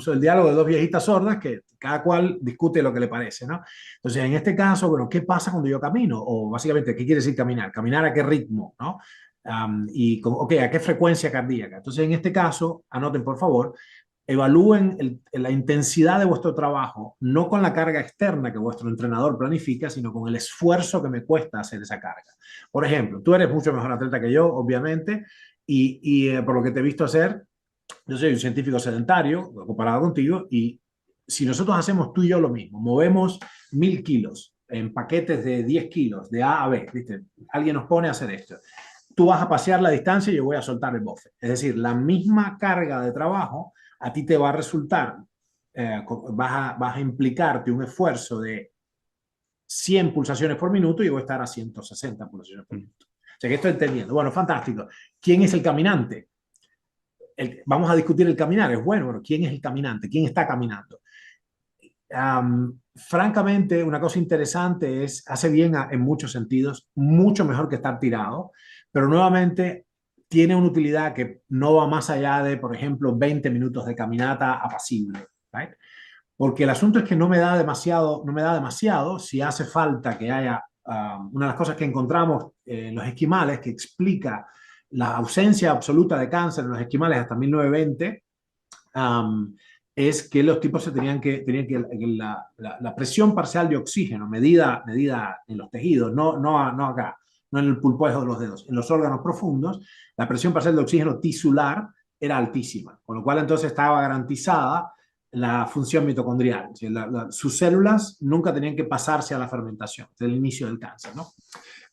el diálogo de dos viejitas sordas que cada cual discute lo que le parece, ¿no? Entonces, en este caso, bueno, ¿qué pasa cuando yo camino? O básicamente, ¿qué quiere decir caminar? ¿Caminar a qué ritmo? ¿No? Ok, ¿a qué frecuencia cardíaca? Entonces, en este caso, anoten por favor, evalúen la intensidad de vuestro trabajo, no con la carga externa que vuestro entrenador planifica, sino con el esfuerzo que me cuesta hacer esa carga. Por ejemplo, tú eres mucho mejor atleta que yo, obviamente, por lo que te he visto hacer, yo soy un científico sedentario comparado contigo, y si nosotros hacemos tú y yo lo mismo, movemos 1000 kilos en paquetes de 10 kilos, de A a B, ¿viste? Alguien nos pone a hacer esto. Tú vas a pasear la distancia y yo voy a soltar el bofe. Es decir, la misma carga de trabajo a ti te va a resultar, vas a implicarte un esfuerzo de 100 pulsaciones por minuto y yo voy a estar a 160 pulsaciones por minuto. O sea que estoy entendiendo. Bueno, fantástico. ¿Quién es el caminante? Vamos a discutir el caminar. Es bueno, ¿quién es el caminante? ¿Quién está caminando? Francamente, una cosa interesante es, hace bien en muchos sentidos, mucho mejor que estar tirado, pero nuevamente tiene una utilidad que no va más allá de, por ejemplo, 20 minutos de caminata apacible, ¿right? Porque el asunto es que no me da demasiado si hace falta que haya, una de las cosas que encontramos en los esquimales, que explica la ausencia absoluta de cáncer en los esquimales hasta 1920, es que los tipos tenían que la presión parcial de oxígeno medida en los tejidos, no acá, no en el pulpojo de los dedos, en los órganos profundos, la presión parcial de oxígeno tisular era altísima, con lo cual entonces estaba garantizada la función mitocondrial. Sus células nunca tenían que pasarse a la fermentación desde el inicio del cáncer, ¿no?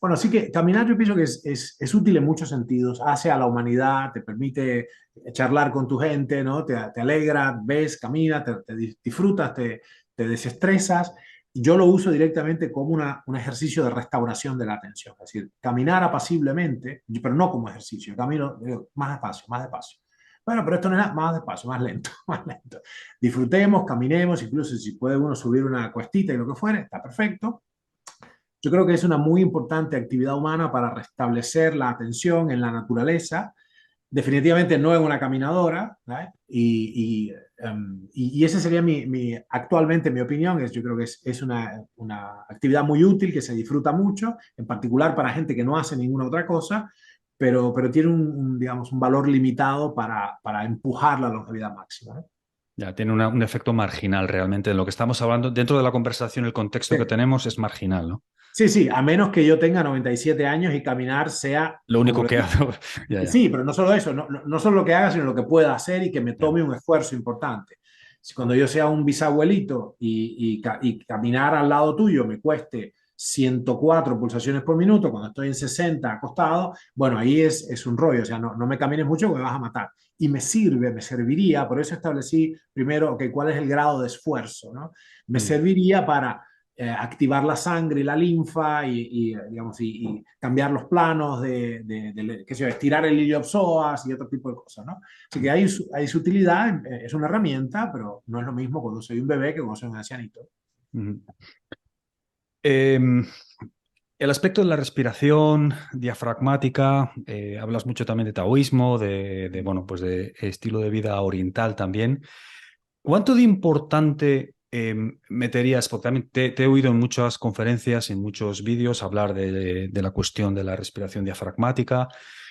Bueno, así que caminar yo pienso que es útil en muchos sentidos, hace a la humanidad, te permite charlar con tu gente, ¿no? Te alegra, ves, caminas, te disfrutas, te desestresas. Yo lo uso directamente como un ejercicio de restauración de la atención, es decir, caminar apaciblemente, pero no como ejercicio, camino más despacio, más despacio. Bueno, pero esto no es nada, más despacio, más lento, más lento. Disfrutemos, caminemos, incluso si puede uno subir una cuestita y lo que fuere, está perfecto. Yo creo que es una muy importante actividad humana para restablecer la atención en la naturaleza. Definitivamente no en una caminadora, ¿right? Y ese sería actualmente mi opinión. Yo creo que es una actividad muy útil, que se disfruta mucho, en particular para gente que no hace ninguna otra cosa, pero tiene digamos, un valor limitado para empujar la longevidad máxima, ¿no? Ya, tiene un efecto marginal realmente. En lo que estamos hablando, dentro de la conversación, el contexto Sí. que tenemos es marginal, ¿no? Sí, sí, a menos que yo tenga 97 años y caminar sea, Lo como único le que digo, hago. Ya, ya. sí, pero no solo eso, no solo lo que haga, sino lo que pueda hacer y que me Ya. tome un esfuerzo importante. Si cuando yo sea un bisabuelito y caminar al lado tuyo me cueste 104 pulsaciones por minuto, cuando estoy en 60 acostado, bueno, ahí es un rollo, o sea, no me camines mucho porque me vas a matar. Y me serviría, por eso establecí primero, okay, cuál es el grado de esfuerzo, ¿no? Me Mm. serviría para activar la sangre y la linfa digamos, y cambiar los planos qué sé yo, estirar el iliopsoas y otro tipo de cosas, ¿no? Así que hay su utilidad, es una herramienta, pero no es lo mismo cuando soy un bebé que cuando soy un ancianito. Mm. Em, el aspecto de la respiración diafragmática, hablas mucho también de taoísmo, bueno, pues de estilo de vida oriental también. ¿Cuánto de importante meterías? Porque también te he oído en muchas conferencias, en muchos vídeos, hablar de la cuestión de la respiración diafragmática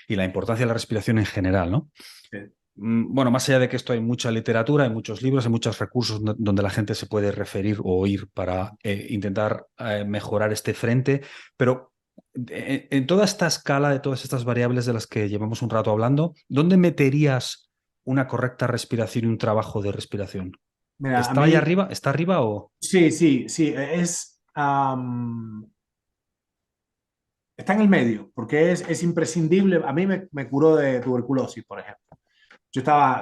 y la importancia de la respiración en general, ¿no? Sí. Bueno, más allá de que esto hay mucha literatura, hay muchos libros, hay muchos recursos donde la gente se puede referir o ir para intentar mejorar este frente, pero en toda esta escala de todas estas variables de las que llevamos un rato hablando, ¿dónde meterías una correcta respiración y un trabajo de respiración? Mira, a ¿Está ahí mí, arriba? ¿Está arriba o...? sí, sí, sí, está en el medio, porque es imprescindible. A mí me curó de tuberculosis, por ejemplo.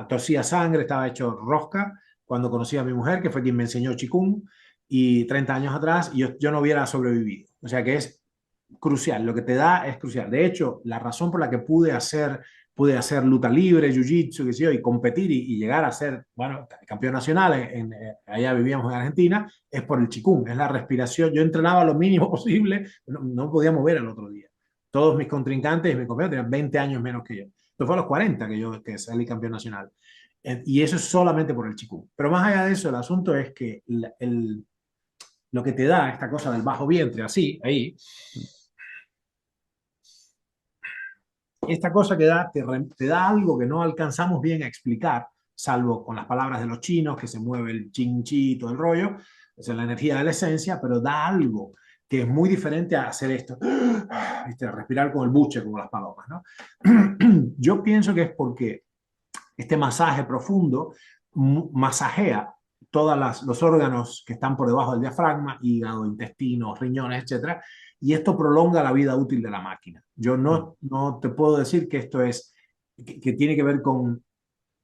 Tosía sangre, estaba hecho rosca cuando conocí a mi mujer, que fue quien me enseñó Qigong, y 30 años atrás yo no hubiera sobrevivido. O sea que es crucial, lo que te da es crucial. De hecho, la razón por la que pude hacer luta libre, jiu-jitsu, qué sé yo, y competir y llegar a ser, bueno, campeón nacional, allá vivíamos en Argentina, es por el Qigong, es la respiración. Yo entrenaba lo mínimo posible, no podía mover al otro día. Todos mis contrincantes y mis compañeros tenían 20 años menos que yo. Esto fue a los 40 que salí campeón nacional. Y eso es solamente por el Qigong. Pero más allá de eso, el asunto es que lo que te da esta cosa del bajo vientre, así, ahí, esta cosa que te da algo que no alcanzamos bien a explicar, salvo con las palabras de los chinos, que se mueve el chin chi, todo el rollo, esa es la energía de la esencia, pero da algo que es muy diferente a hacer esto, ¿viste? A respirar con el buche, como las palomas, ¿no? Yo pienso que es porque este masaje profundo masajea todos los órganos que están por debajo del diafragma, hígado, intestinos, riñones, etcétera, y esto prolonga la vida útil de la máquina. Yo no te puedo decir que esto es, que tiene que ver con,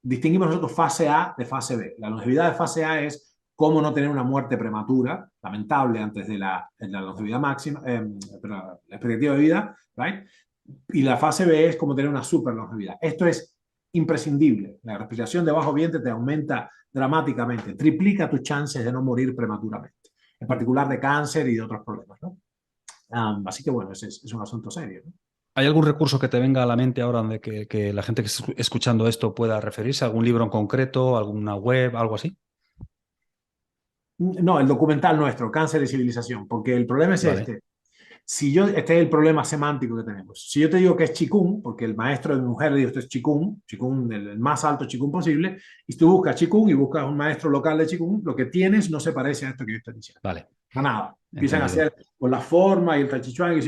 distinguimos nosotros fase A de fase B. La longevidad de fase A es cómo no tener una muerte prematura, lamentable, antes de la longevidad máxima, la expectativa de vida, ¿right? Y la fase B es como tener una super longevidad. Esto es imprescindible. La respiración de bajo vientre te aumenta dramáticamente, triplica tus chances de no morir prematuramente, en particular de cáncer y de otros problemas, ¿no? Así que bueno, es un asunto serio, ¿no? ¿Hay algún recurso que te venga a la mente ahora donde que la gente que esté escuchando esto pueda referirse? ¿Algún libro en concreto? ¿Alguna web? ¿Algo así? No, el documental nuestro, Cáncer y Civilización, porque el problema es Vale. este. Si yo, este es el problema semántico que tenemos. Si yo te digo que es Qigong, porque el maestro de mi mujer le dijo esto es Qigong, Qigong, el más alto Qigong posible, y tú buscas Qigong y buscas un maestro local de Qigong, lo que tienes no se parece a esto que yo estoy diciendo. Vale, A nada. Empiezan a entendido. hacer con la forma y el Tai Chi Chuan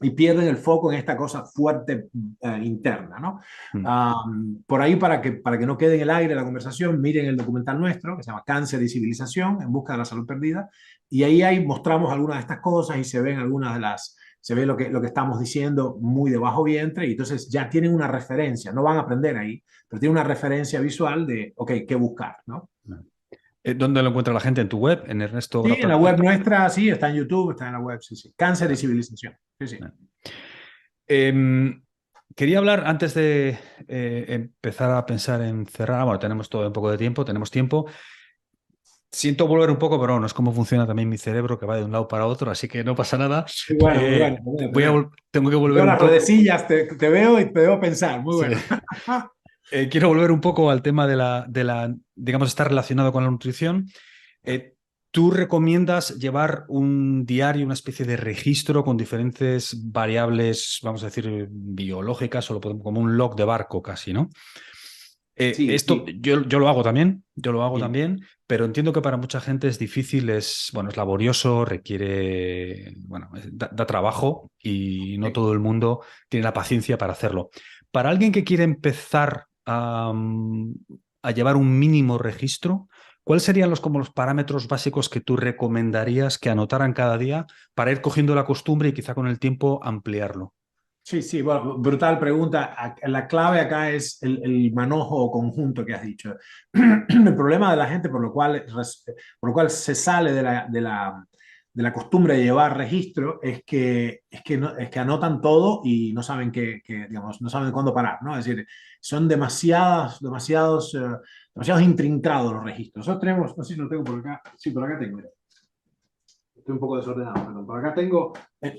y pierden el foco en esta cosa fuerte interna, ¿no? Mm. Por ahí, para que no quede en el aire la conversación, miren el documental nuestro, que se llama Cáncer y Civilización, en busca de la salud perdida, y ahí mostramos algunas de estas cosas y se ven algunas de las, se ve lo que estamos diciendo muy de bajo vientre, y entonces ya tienen una referencia, no van a aprender ahí, pero tienen una referencia visual de, ok, qué buscar, ¿no? ¿Dónde lo encuentra la gente? ¿En tu web? ¿En Ernesto Sí, en la Grata? web nuestra, sí, está en YouTube, está en la web, sí, sí. Cáncer y Civilización, sí, sí. Em, Quería hablar antes de empezar a pensar en cerrar. Bueno, tenemos todo un poco de tiempo, tenemos tiempo. Siento volver un poco, pero no es cómo funciona también mi cerebro, que va de un lado para otro, así que no pasa nada. Muy bueno, muy bueno. Muy bueno. Tengo que volver Veo un las poco. redecillas, te veo y te veo pensar. Muy Sí. bueno. Quiero volver un poco al tema digamos, está relacionado con la nutrición. Eh, ¿Tú recomiendas llevar un diario, una especie de registro con diferentes variables, vamos a decir, biológicas, o como un log de barco casi, ¿no? Sí, Esto sí. yo lo hago también, yo lo hago Bien. también, pero entiendo que para mucha gente es difícil, bueno, es laborioso, requiere, bueno, da trabajo y no Sí. todo el mundo tiene la paciencia para hacerlo. Para alguien que quiere empezar a llevar un mínimo registro, ¿cuáles serían como los parámetros básicos que tú recomendarías que anotaran cada día para ir cogiendo la costumbre y quizá con el tiempo ampliarlo? Sí, sí, bueno, brutal pregunta. La clave acá es el manojo conjunto que has dicho. El problema de la gente por lo cual se sale de la costumbre de llevar registro es que anotan todo y no saben digamos, no saben cuándo parar, ¿no? Es decir, son demasiados intrincados los registros. Nosotros tenemos, no sé si lo tengo por acá, sí, por acá tengo, mira. Estoy un poco desordenado, perdón. Por acá tengo,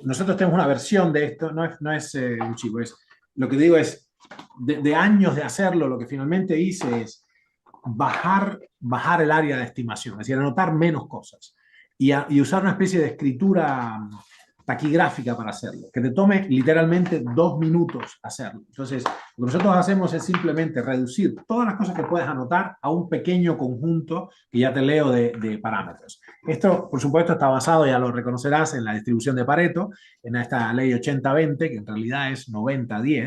nosotros tenemos una versión de esto, no es un chico, lo que digo es, de años de hacerlo, lo que finalmente hice es bajar el área de estimación, es decir, anotar menos cosas y usar una especie de escritura taquigráfica para hacerlo, que te tome literalmente 2 minutos hacerlo. Entonces, lo que nosotros hacemos es simplemente reducir todas las cosas que puedes anotar a un pequeño conjunto que ya te leo de parámetros. Esto, por supuesto, está basado, ya lo reconocerás, en la distribución de Pareto, en esta ley 80-20, que en realidad es 90-10,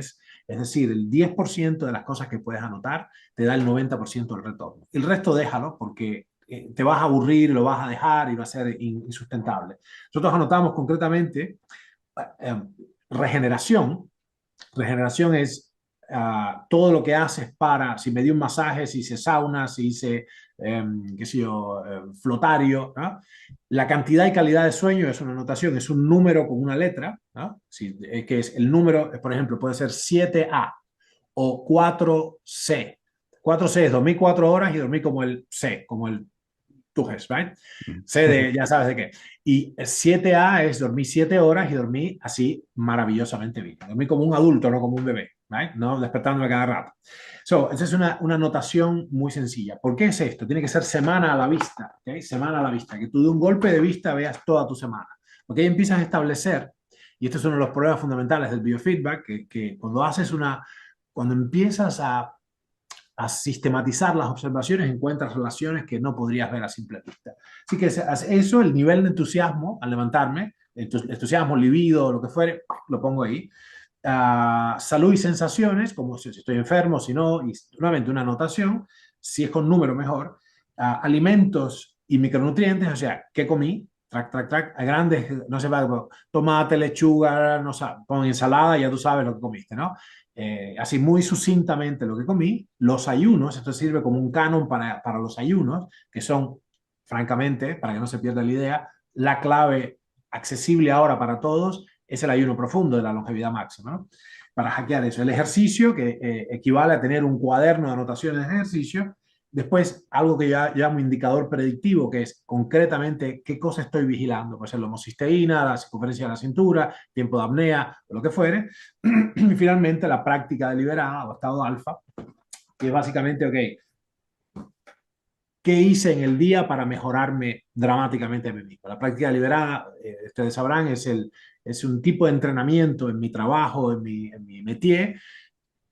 es decir, el 10% de las cosas que puedes anotar te da el 90% del retorno. El resto déjalo porque te vas a aburrir, lo vas a dejar y va a ser insustentable. Nosotros anotamos concretamente eh, regeneración. Regeneración es todo lo que haces si me di un masaje, si hice sauna, si hice, qué sé yo, flotario, ¿no? La cantidad y calidad de sueño es una anotación, es un número con una letra, ¿no? Sí, que es el número, por ejemplo, puede ser 7A o 4C. 4C es dormir 4 horas y dormir como el C, como el Tujes, ¿right? C de, ya sabes de qué. Y 7A es dormir 7 horas y dormir así maravillosamente bien. Dormir como un adulto, no como un bebé, ¿right? No despertándome cada rato. Esa es una notación muy sencilla. ¿Por qué es esto? Tiene que ser semana a la vista, ¿ok? Semana a la vista. Que tú de un golpe de vista veas toda tu semana. Porque ahí empiezas a establecer, y este es uno de los problemas fundamentales del biofeedback, que cuando empiezas a sistematizar las observaciones, encuentras relaciones que no podrías ver a simple vista. Así que eso, el nivel de entusiasmo al levantarme, entusiasmo, libido, lo que fuere, lo pongo ahí. Salud y sensaciones, como si estoy enfermo, si no, y nuevamente una anotación, si es con número mejor. Alimentos y micronutrientes, o sea, ¿qué comí? Track, track, track, a grandes, no sé, tomate, lechuga, no sé, con ensalada, ya tú sabes lo que comiste, ¿no? Así muy sucintamente lo que comí. Los ayunos, esto sirve como un canon para los ayunos, que son, francamente, para que no se pierda la idea, la clave accesible ahora para todos es el ayuno profundo de la longevidad máxima, ¿no? Para hackear eso. El ejercicio, que equivale a tener un cuaderno de anotaciones de ejercicio. Después, algo que ya llamo indicador predictivo, que es concretamente qué cosa estoy vigilando. Puede ser la homocisteína, la circunferencia de la cintura, tiempo de apnea, o lo que fuere. Y finalmente, la práctica deliberada o estado alfa, que es básicamente, ok, ¿qué hice en el día para mejorarme dramáticamente a mí mismo? La práctica deliberada, ustedes sabrán, es un tipo de entrenamiento en mi trabajo, en mi métier,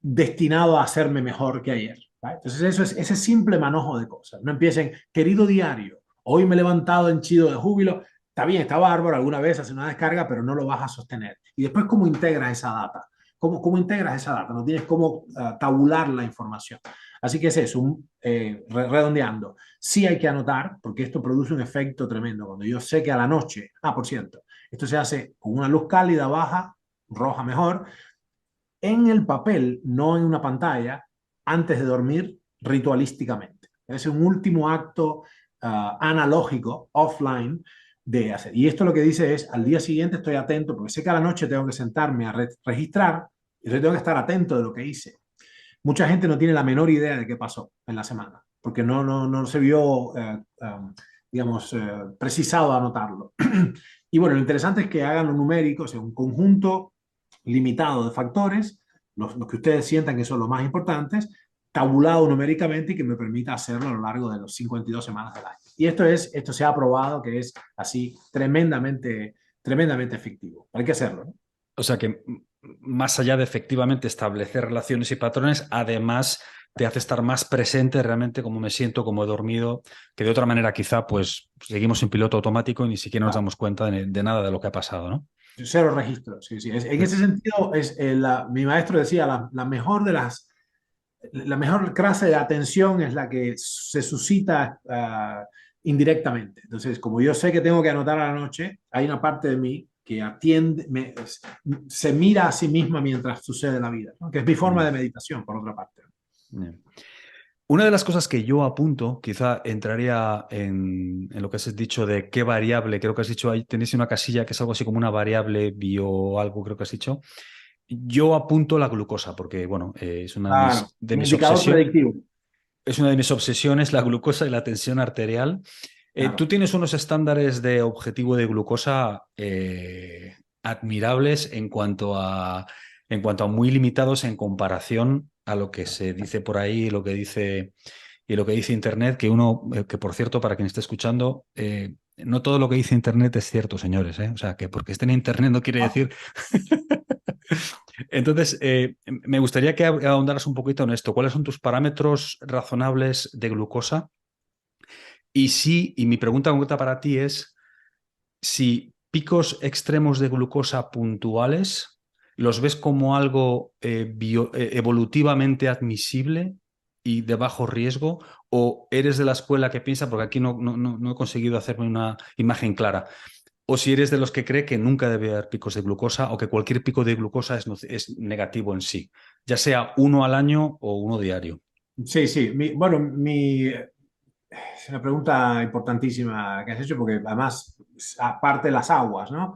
destinado a hacerme mejor que ayer. ¿Vale? Entonces, eso es ese simple manojo de cosas. No empiecen, querido diario, hoy me he levantado henchido de júbilo. Está bien, está bárbaro, alguna vez hace una descarga, pero no lo vas a sostener. Y después, ¿cómo integras esa data? ¿Cómo integras esa data? No tienes cómo tabular la información. Así que es eso, redondeando. Sí hay que anotar, porque esto produce un efecto tremendo. Cuando yo sé que a la noche, por cierto, esto se hace con una luz cálida, baja, roja mejor, en el papel, no en una pantalla, antes de dormir ritualísticamente. Es un último acto analógico, offline, de hacer. Y esto lo que dice es, al día siguiente estoy atento, porque sé que a la noche tengo que sentarme a registrar y yo tengo que estar atento de lo que hice. Mucha gente no tiene la menor idea de qué pasó en la semana, porque no se vio, digamos, precisado a anotarlo. Y bueno, lo interesante es que hagan lo numérico, o sea, un conjunto limitado de factores, los que ustedes sientan que son los más importantes, tabulado numéricamente y que me permita hacerlo a lo largo de los 52 semanas del año. Y esto se ha probado que es así tremendamente, tremendamente efectivo. Hay que hacerlo, ¿no? O sea que más allá de efectivamente establecer relaciones y patrones, además te hace estar más presente realmente cómo me siento, cómo he dormido, que de otra manera quizá pues seguimos en piloto automático y ni siquiera nos Claro. damos cuenta de nada de lo que ha pasado, ¿no? Cero registro, sí, sí. En ese sentido, mi maestro decía, la mejor clase de atención es la que se suscita indirectamente. Entonces, como yo sé que tengo que anotar a la noche, hay una parte de mí que atiende, se mira a sí misma mientras sucede la vida, ¿no? Que es mi forma Mm, de meditación, por otra parte. yeah. Una de las cosas que yo apunto, quizá entraría en lo que has dicho de qué variable, creo que has dicho, ahí tenéis una casilla que es algo así como una variable bio algo, creo que has dicho. Yo apunto la glucosa porque, bueno, es una de Claro, de un mis indicador obsesiones, predictivo. es una de mis obsesiones, la glucosa y la tensión arterial. Tú Claro. tienes unos estándares de objetivo de glucosa admirables en cuanto a muy limitados en comparación a lo que se dice por ahí, y lo que dice Internet, que uno, que por cierto, para quien esté escuchando, no todo lo que dice Internet es cierto, señores, ¿eh? O sea, que porque esté en Internet no quiere decir. Entonces, me gustaría que ahondaras un poquito en esto. ¿Cuáles son tus parámetros razonables de glucosa? Y sí, y mi pregunta concreta para ti es si picos extremos de glucosa puntuales los ves como algo evolutivamente admisible y de bajo riesgo, o eres de la escuela que piensa, porque aquí no he conseguido hacerme una imagen clara, o si eres de los que cree que nunca debe haber picos de glucosa o que cualquier pico de glucosa es negativo en sí, ya sea uno al año o uno diario. Sí, sí. Bueno, es una pregunta importantísima que has hecho porque además, aparte de las aguas, ¿no?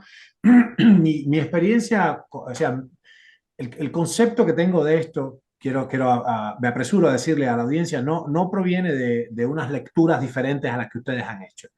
Mi experiencia, o sea, el concepto que tengo de esto, me apresuro a decirle a la audiencia, no proviene de unas lecturas diferentes a las que ustedes han hecho.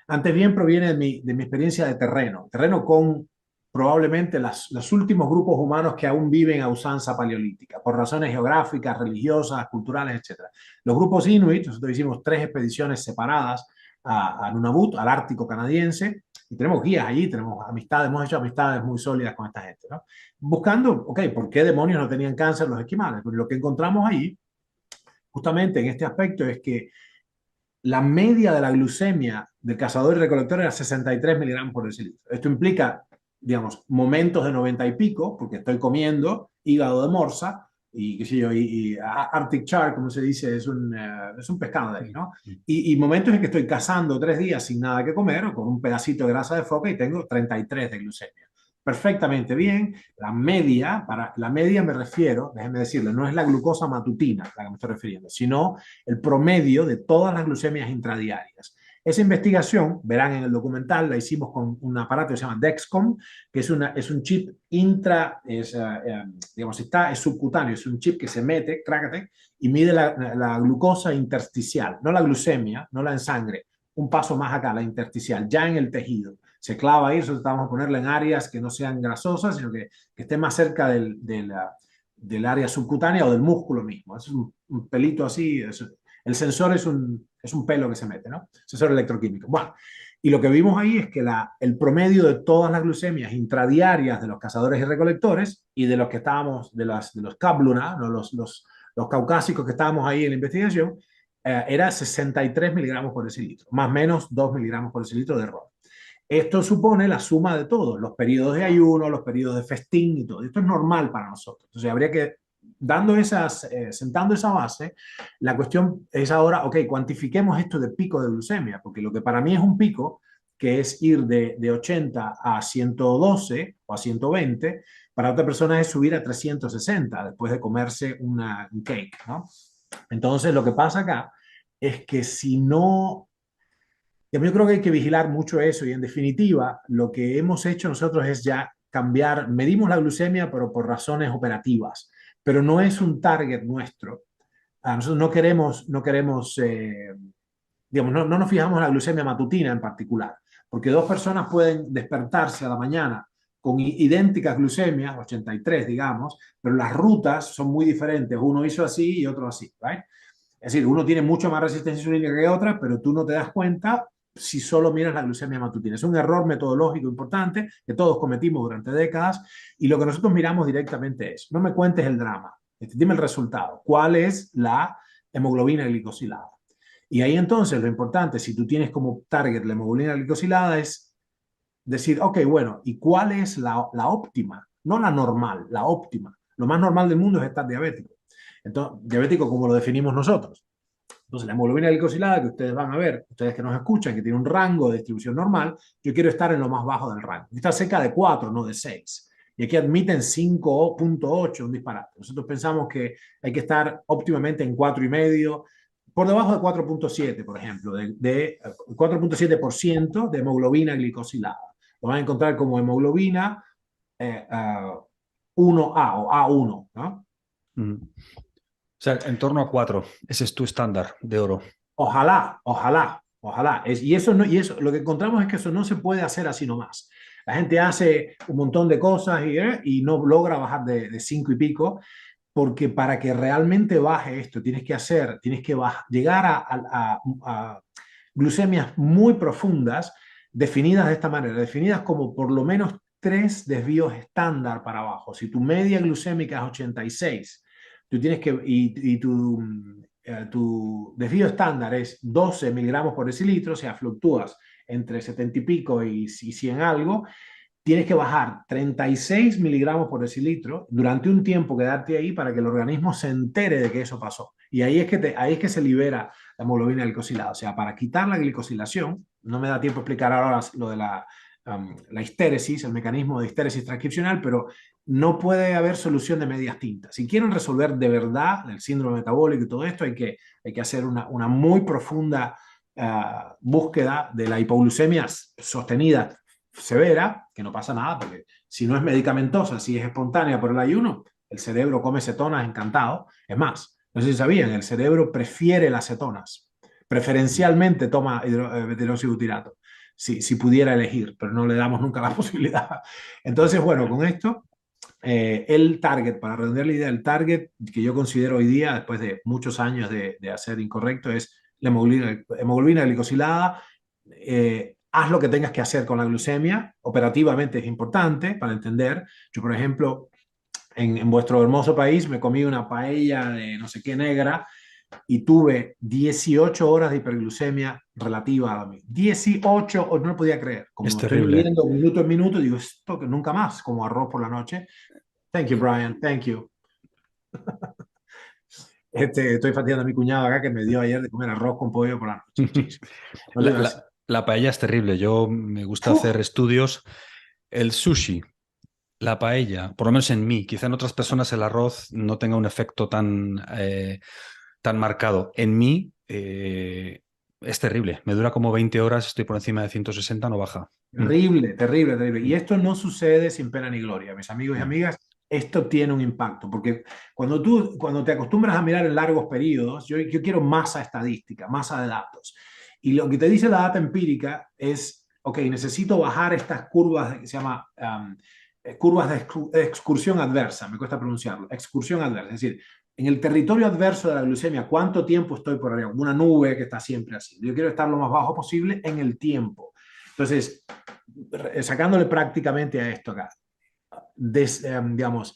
Antes bien proviene de mi experiencia de terreno con probablemente los últimos grupos humanos que aún viven a usanza paleolítica, por razones geográficas, religiosas, culturales, etc. Los grupos Inuit, nosotros hicimos 3 expediciones separadas a Nunavut, al Ártico canadiense, y tenemos guías allí, tenemos amistades, hemos hecho amistades muy sólidas con esta gente, ¿no? Buscando, ok, ¿por qué demonios no tenían cáncer los esquimales? Pues lo que encontramos allí justamente en este aspecto es que la media de la glucemia del cazador y recolector era 63 miligramos por decilitro. Esto implica, digamos, momentos de 90 y pico, porque estoy comiendo hígado de morsa y, qué sé yo, y Arctic char, como se dice, es un pescado de ahí, ¿no? Y momentos en que estoy cazando 3 días sin nada que comer o con un pedacito de grasa de foca y tengo 33 de glucemia. Perfectamente bien. La media, para la media me refiero, déjenme decirle, no es la glucosa matutina a la que me estoy refiriendo, sino el promedio de todas las glucemias intradiarias. Esa investigación, verán en el documental, la hicimos con un aparato que se llama Dexcom, que es un chip digamos, es subcutáneo, es un chip que se mete, trácate, y mide la glucosa intersticial, no la glucemia, no la en sangre, un paso más acá, la intersticial, ya en el tejido. Se clava ahí, nosotros vamos a ponerla en áreas que no sean grasosas, sino que esté más cerca del área subcutánea o del músculo mismo. Es un pelito así, el sensor es un pelo que se mete, ¿no? Sensor electroquímico. Bueno, y lo que vimos ahí es que el promedio de todas las glucemias intradiarias de los cazadores y recolectores y de los que estábamos, de los Kabluna, ¿no? Los caucásicos que estábamos ahí en la investigación, era 63 miligramos por decilitro, más o menos 2 miligramos por decilitro de error. Esto supone la suma de todos, los periodos de ayuno, los periodos de festín y todo. Esto es normal para nosotros. Entonces habría que, sentando esa base, la cuestión es ahora, ok, cuantifiquemos esto de pico de glucemia, porque lo que para mí es un pico, que es ir de 80 a 112 o a 120, para otra persona es subir a 360 después de comerse un cake, ¿no? Entonces lo que pasa acá es que si no yo creo que hay que vigilar mucho eso y en definitiva lo que hemos hecho nosotros es ya cambiar, medimos la glucemia pero por razones operativas, pero no es un target nuestro. Nosotros no queremos, digamos, no nos fijamos en la glucemia matutina en particular, porque dos personas pueden despertarse a la mañana con idénticas glucemias, 83 digamos, pero las rutas son muy diferentes, uno hizo así y otro así, ¿right? Es decir, uno tiene mucho más resistencia insulínica que otra, pero tú no te das cuenta si solo miras la glucemia matutina. Es un error metodológico importante que todos cometimos durante décadas y lo que nosotros miramos directamente es, no me cuentes el drama, dime el resultado. ¿Cuál es la hemoglobina glicosilada? Y ahí entonces lo importante, si tú tienes como target la hemoglobina glicosilada, es decir, ok, bueno, ¿y cuál es la óptima? No la normal, la óptima. Lo más normal del mundo es estar diabético. Entonces, diabético como lo definimos nosotros. Entonces, la hemoglobina glicosilada que ustedes van a ver, ustedes que nos escuchan, que tiene un rango de distribución normal, yo quiero estar en lo más bajo del rango. Está cerca de 4, no de 6. Y aquí admiten 5,8, un disparate. Nosotros pensamos que hay que estar óptimamente en 4,5, por debajo de 4,7, por ejemplo, de 4,7% de hemoglobina glicosilada. Lo van a encontrar como hemoglobina 1A o A1, ¿no? Mm. O sea, en torno a 4. Ese es tu estándar de oro. Ojalá, ojalá, ojalá. Y eso no, y eso, lo que encontramos es que eso no se puede hacer así nomás. La gente hace un montón de cosas y no logra bajar de 5 y pico, porque para que realmente baje esto, tienes que llegar a glucemias muy profundas, definidas de esta manera, definidas como por lo menos 3 desvíos estándar para abajo. Si tu media glucémica es 86, tú tienes que, y tu desvío estándar es 12 miligramos por decilitro, o sea, fluctúas entre 70 y pico y 100 algo, tienes que bajar 36 miligramos por decilitro durante un tiempo, quedarte ahí para que el organismo se entere de que eso pasó. Y ahí es que se libera la hemoglobina glicosilada. O sea, para quitar la glicosilación, no me da tiempo explicar ahora lo de la histéresis, el mecanismo de histéresis transcripcional, pero no puede haber solución de medias tintas. Si quieren resolver de verdad el síndrome metabólico y todo esto, hay que hacer una muy profunda búsqueda de la hipoglucemia sostenida severa, que no pasa nada, porque si no es medicamentosa, si es espontánea por el ayuno, el cerebro come cetonas encantado. Es más, no sé si sabían, el cerebro prefiere las cetonas. Preferencialmente toma hidroxibutirato, si pudiera elegir, pero no le damos nunca la posibilidad. Entonces, bueno, con esto, el target, para redondear la idea, el target que yo considero hoy día, después de muchos años de hacer incorrecto, es la hemoglobina glicosilada. Haz lo que tengas que hacer con la glucemia, operativamente es importante para entender. Yo, por ejemplo, en vuestro hermoso país me comí una paella de no sé qué negra y tuve 18 horas de hiperglucemia relativa a mí. 18, no lo podía creer. Es Como estoy terrible. midiendo minuto en minuto, digo, esto que nunca más, como arroz por la noche. Thank you, Brian, thank you. Estoy fastidiando a mi cuñado acá que me dio ayer de comer arroz con pollo por la noche. Muchísimo. No le La, iba a decir. la- la paella es terrible. Yo me gusta Uf, hacer estudios. El sushi, la paella, por lo menos en mí, quizá en otras personas el arroz no tenga un efecto tan marcado. En mí es terrible. Me dura como 20 horas, estoy por encima de 160, no baja. Mm, terrible, terrible, terrible. Y mm, esto no sucede sin pena ni gloria, mis amigos y no. amigas. Esto tiene un impacto, porque cuando te acostumbras a mirar en largos periodos, yo quiero masa estadística, masa de datos. Y lo que te dice la data empírica es, ok, necesito bajar estas curvas que se llama curvas de excursión adversa, me cuesta pronunciarlo, excursión adversa, es decir, en el territorio adverso de la glucemia, ¿cuánto tiempo estoy por arriba? Como una nube que está siempre así. Yo quiero estar lo más bajo posible en el tiempo. Entonces, sacándole prácticamente a esto acá, digamos,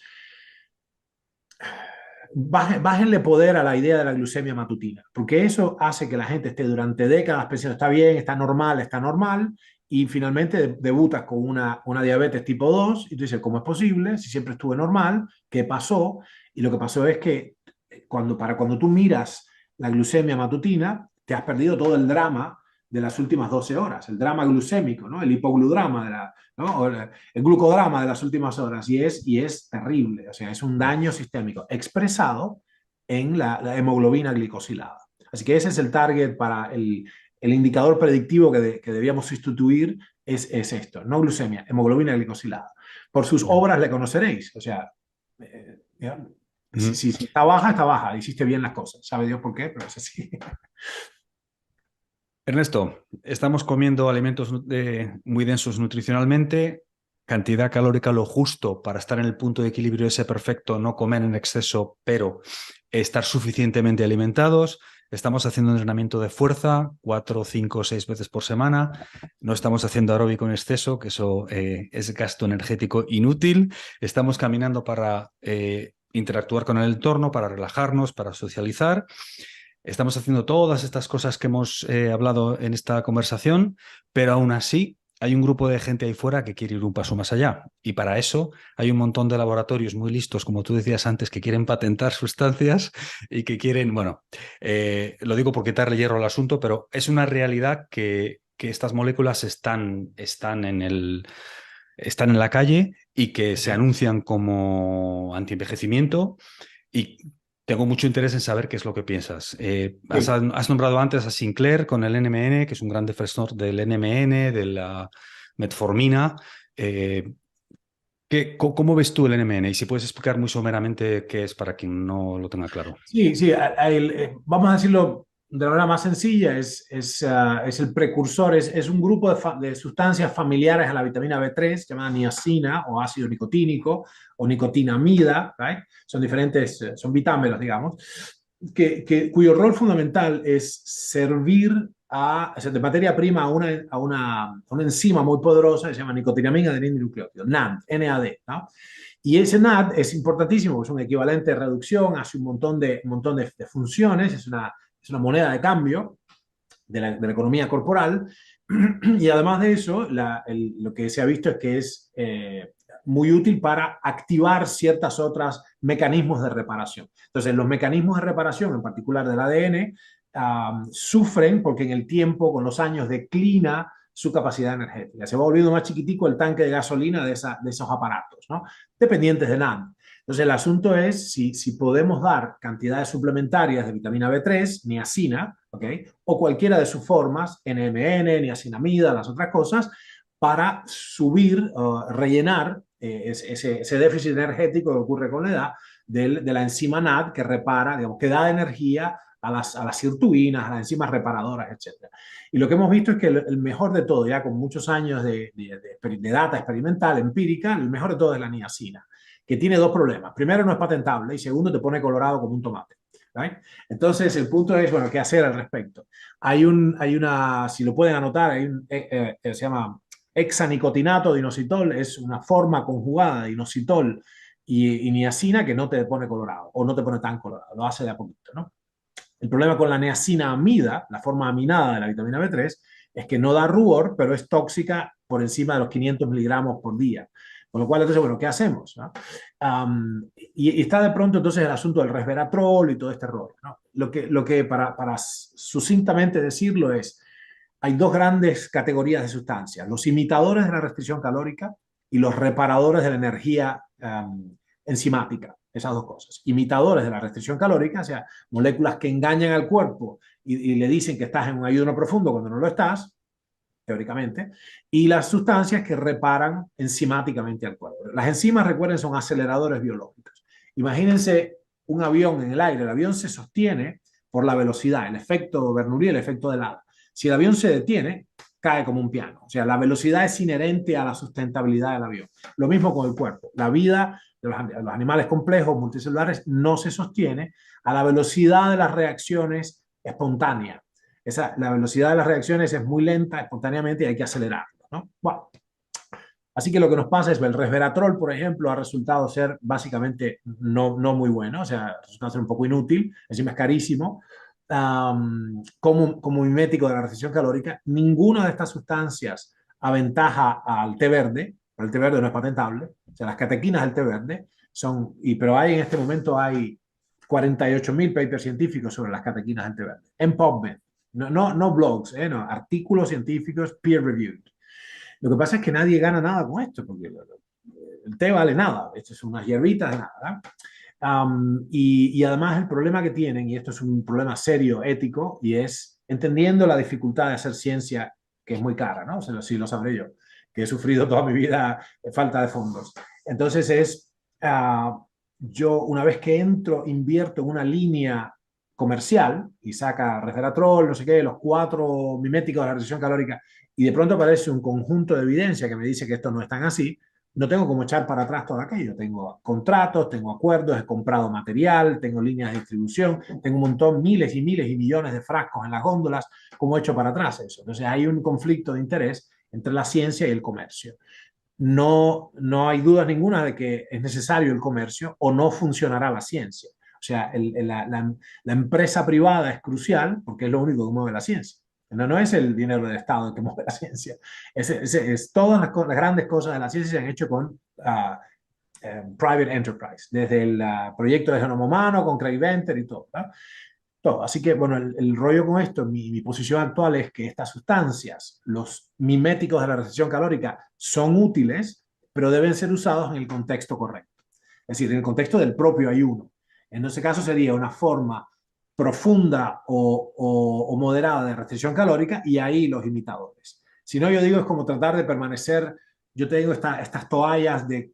bájenle poder a la idea de la glucemia matutina, porque eso hace que la gente esté durante décadas pensando, está bien, está normal, y finalmente debutas con una diabetes tipo 2 y tú dices, ¿cómo es posible? Si siempre estuve normal, ¿qué pasó? Y lo que pasó es que cuando tú miras la glucemia matutina, te has perdido todo el drama de las últimas 12 horas, el drama glucémico, ¿no? El hipogludrama ¿no? O el glucodrama de las últimas horas y es terrible, o sea, es un daño sistémico expresado en la hemoglobina glicosilada. Así que ese es el target para el indicador predictivo que debíamos sustituir es esto, no glucemia, hemoglobina glicosilada. Por sus Ya. obras le conoceréis, o sea, Mm. si está baja, hiciste bien las cosas, sabe Dios por qué, pero es así. Ernesto, estamos comiendo alimentos muy densos nutricionalmente, cantidad calórica lo justo para estar en el punto de equilibrio ese perfecto, no comer en exceso, pero estar suficientemente alimentados. Estamos haciendo entrenamiento de fuerza 4, 5, 6 veces por semana. No estamos haciendo aeróbico en exceso, que eso es gasto energético inútil. Estamos caminando para interactuar con el entorno, para relajarnos, para socializar. Estamos haciendo todas estas cosas que hemos hablado en esta conversación, pero aún así hay un grupo de gente ahí fuera que quiere ir un paso más allá. Y para eso hay un montón de laboratorios muy listos, como tú decías antes, que quieren patentar sustancias y que quieren, bueno, lo digo por quitarle hierro al asunto, pero es una realidad que estas moléculas están en la calle y que se anuncian como antienvejecimiento y tengo mucho interés en saber qué es lo que piensas. Sí. Has nombrado antes a Sinclair con el NMN, que es un gran defensor del NMN, de la metformina. Eh, ¿Cómo ves tú el NMN? Y si puedes explicar muy someramente qué es para quien no lo tenga claro. Sí, sí, vamos a decirlo de la manera más sencilla, es el precursor, es un grupo de sustancias familiares a la vitamina B3, llamada niacina o ácido nicotínico o nicotinamida, ¿right? Son diferentes, son vitámeros, digamos, cuyo rol fundamental es servir o sea, de materia prima a una enzima muy poderosa que se llama nicotinamina adenina-nucleótido, NAD, ¿no? Y ese NAD es importantísimo, es un equivalente de reducción, hace un montón de funciones, es una moneda de cambio de la economía corporal. Y además de eso, lo que se ha visto es que es muy útil para activar ciertas otras mecanismos de reparación. Entonces, los mecanismos de reparación, en particular del ADN, sufren porque en el tiempo, con los años, declina su capacidad energética. Se va volviendo más chiquitico el tanque de gasolina de esos aparatos, ¿no? Dependientes de nada. Entonces, el asunto es si podemos dar cantidades suplementarias de vitamina B3, niacina, ¿okay? O cualquiera de sus formas, NMN, niacinamida, las otras cosas, para subir, rellenar ese déficit energético que ocurre con la edad de la enzima NAD que repara, digamos, que da energía a las sirtuinas, a las enzimas reparadoras, etc. Y lo que hemos visto es que el mejor de todo, ya con muchos años de data experimental, empírica, el mejor de todo es la niacina, que tiene dos problemas. Primero, no es patentable y segundo, te pone colorado como un tomate. ¿Right? Entonces, el punto es, bueno, ¿qué hacer al respecto? Si lo pueden anotar, se llama hexanicotinato de inositol, es una forma conjugada de inositol y niacina que no te pone colorado o no te pone tan colorado, lo hace de a poquito, ¿no? El problema con la niacinamida, la forma aminada de la vitamina B3, es que no da rubor, pero es tóxica por encima de los 500 miligramos por día. Con lo cual, entonces, bueno, ¿qué hacemos? ¿No? Y está de pronto entonces el asunto del resveratrol y todo este rollo, ¿no? Lo que para sucintamente decirlo es, hay dos grandes categorías de sustancias, los imitadores de la restricción calórica y los reparadores de la energía enzimática, esas dos cosas. Imitadores de la restricción calórica, o sea, moléculas que engañan al cuerpo y le dicen que estás en un ayuno profundo cuando no lo estás, teóricamente, y las sustancias que reparan enzimáticamente al cuerpo. Las enzimas, recuerden, son aceleradores biológicos. Imagínense un avión en el aire, el avión se sostiene por la velocidad, el efecto Bernoulli, el efecto del halo. Si el avión se detiene, cae como un piano. O sea, la velocidad es inherente a la sustentabilidad del avión. Lo mismo con el cuerpo. La vida de los animales complejos, multicelulares, no se sostiene a la velocidad de las reacciones espontáneas. La velocidad de las reacciones es muy lenta espontáneamente y hay que acelerarlo, ¿no? Bueno, así que lo que nos pasa es que el resveratrol, por ejemplo, ha resultado ser básicamente no muy bueno, o sea, resulta ser un poco inútil, encima es carísimo. Como mimético de la restricción calórica, ninguna de estas sustancias aventaja al té verde, pero el té verde no es patentable, o sea, las catequinas del té verde son, pero hay en este momento hay 48.000 papers científicos sobre las catequinas del té verde, en PubMed, no blogs, no, artículos científicos peer-reviewed. Lo que pasa es que nadie gana nada con esto, porque el té vale nada, esto es unas hierbitas de nada. Y además el problema que tienen, y esto es un problema serio ético, y es entendiendo la dificultad de hacer ciencia, que es muy cara, ¿no? O sea, sí lo sabré yo, que he sufrido toda mi vida falta de fondos. Entonces yo una vez que entro, invierto en una línea comercial y saca resveratrol, no sé qué, los 4 miméticos de la restricción calórica, y de pronto aparece un conjunto de evidencia que me dice que esto no es tan así, no tengo como echar para atrás todo aquello. Tengo contratos, tengo acuerdos, he comprado material, tengo líneas de distribución, tengo un montón, miles y miles y millones de frascos en las góndolas. ¿Cómo he hecho para atrás eso? Entonces hay un conflicto de interés entre la ciencia y el comercio. No hay dudas ninguna de que es necesario el comercio o no funcionará la ciencia. O sea, la empresa privada es crucial porque es lo único que mueve la ciencia. No es el dinero del Estado el que mueve la ciencia. Todas las grandes cosas de la ciencia se han hecho con private enterprise, desde el proyecto de genoma humano, con Craig Venter y todo, ¿no? Todo. Así que, bueno, el rollo con esto, mi posición actual es que estas sustancias, los miméticos de la restricción calórica, son útiles, pero deben ser usados en el contexto correcto. Es decir, en el contexto del propio ayuno. En ese caso sería una forma profunda o moderada de restricción calórica y ahí los imitadores. Si no, yo digo, es como tratar de permanecer, yo tengo estas toallas de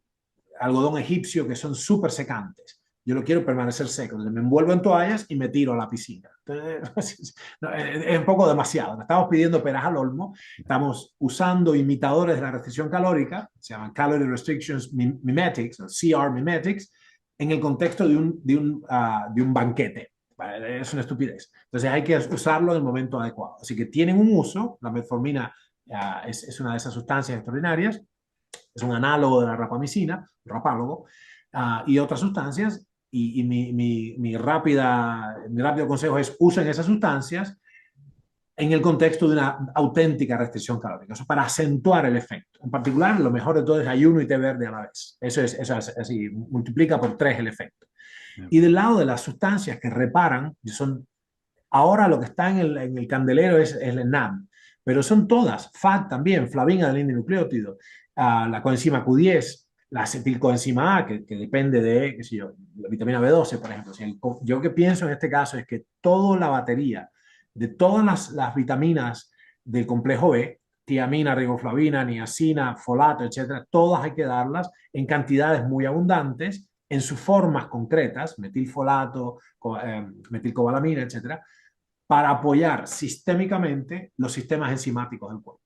algodón egipcio que son súper secantes. Yo lo quiero permanecer seco. Entonces me envuelvo en toallas y me tiro a la piscina. Entonces, es un poco demasiado. Estamos pidiendo peras al olmo. Estamos usando imitadores de la restricción calórica, se llaman Calorie Restrictions Mimetics, o CR Mimetics, en el contexto de un banquete. Es una estupidez. Entonces hay que usarlo en el momento adecuado. Así que tienen un uso. La metformina es una de esas sustancias extraordinarias. Es un análogo de la rapamicina, rapálogo, y otras sustancias. Y mi rápido consejo es usen esas sustancias en el contexto de una auténtica restricción calórica, eso para acentuar el efecto. En particular, lo mejor de todo es ayuno y té verde a la vez. Eso es así, multiplica por 3 el efecto. Y del lado de las sustancias que reparan, ahora lo que está en el candelero es el NAM, pero son todas, FAT también, flavina del nucleótido, la coenzima Q10, la acetilcoenzima A, que depende de, qué sé yo, la vitamina B12, por ejemplo. Yo que pienso en este caso es que toda la batería de todas las vitaminas del complejo B, tiamina, riboflavina, niacina, folato, etcétera, todas hay que darlas en cantidades muy abundantes, en sus formas concretas, metilfolato, metilcobalamina, etcétera, para apoyar sistémicamente los sistemas enzimáticos del cuerpo.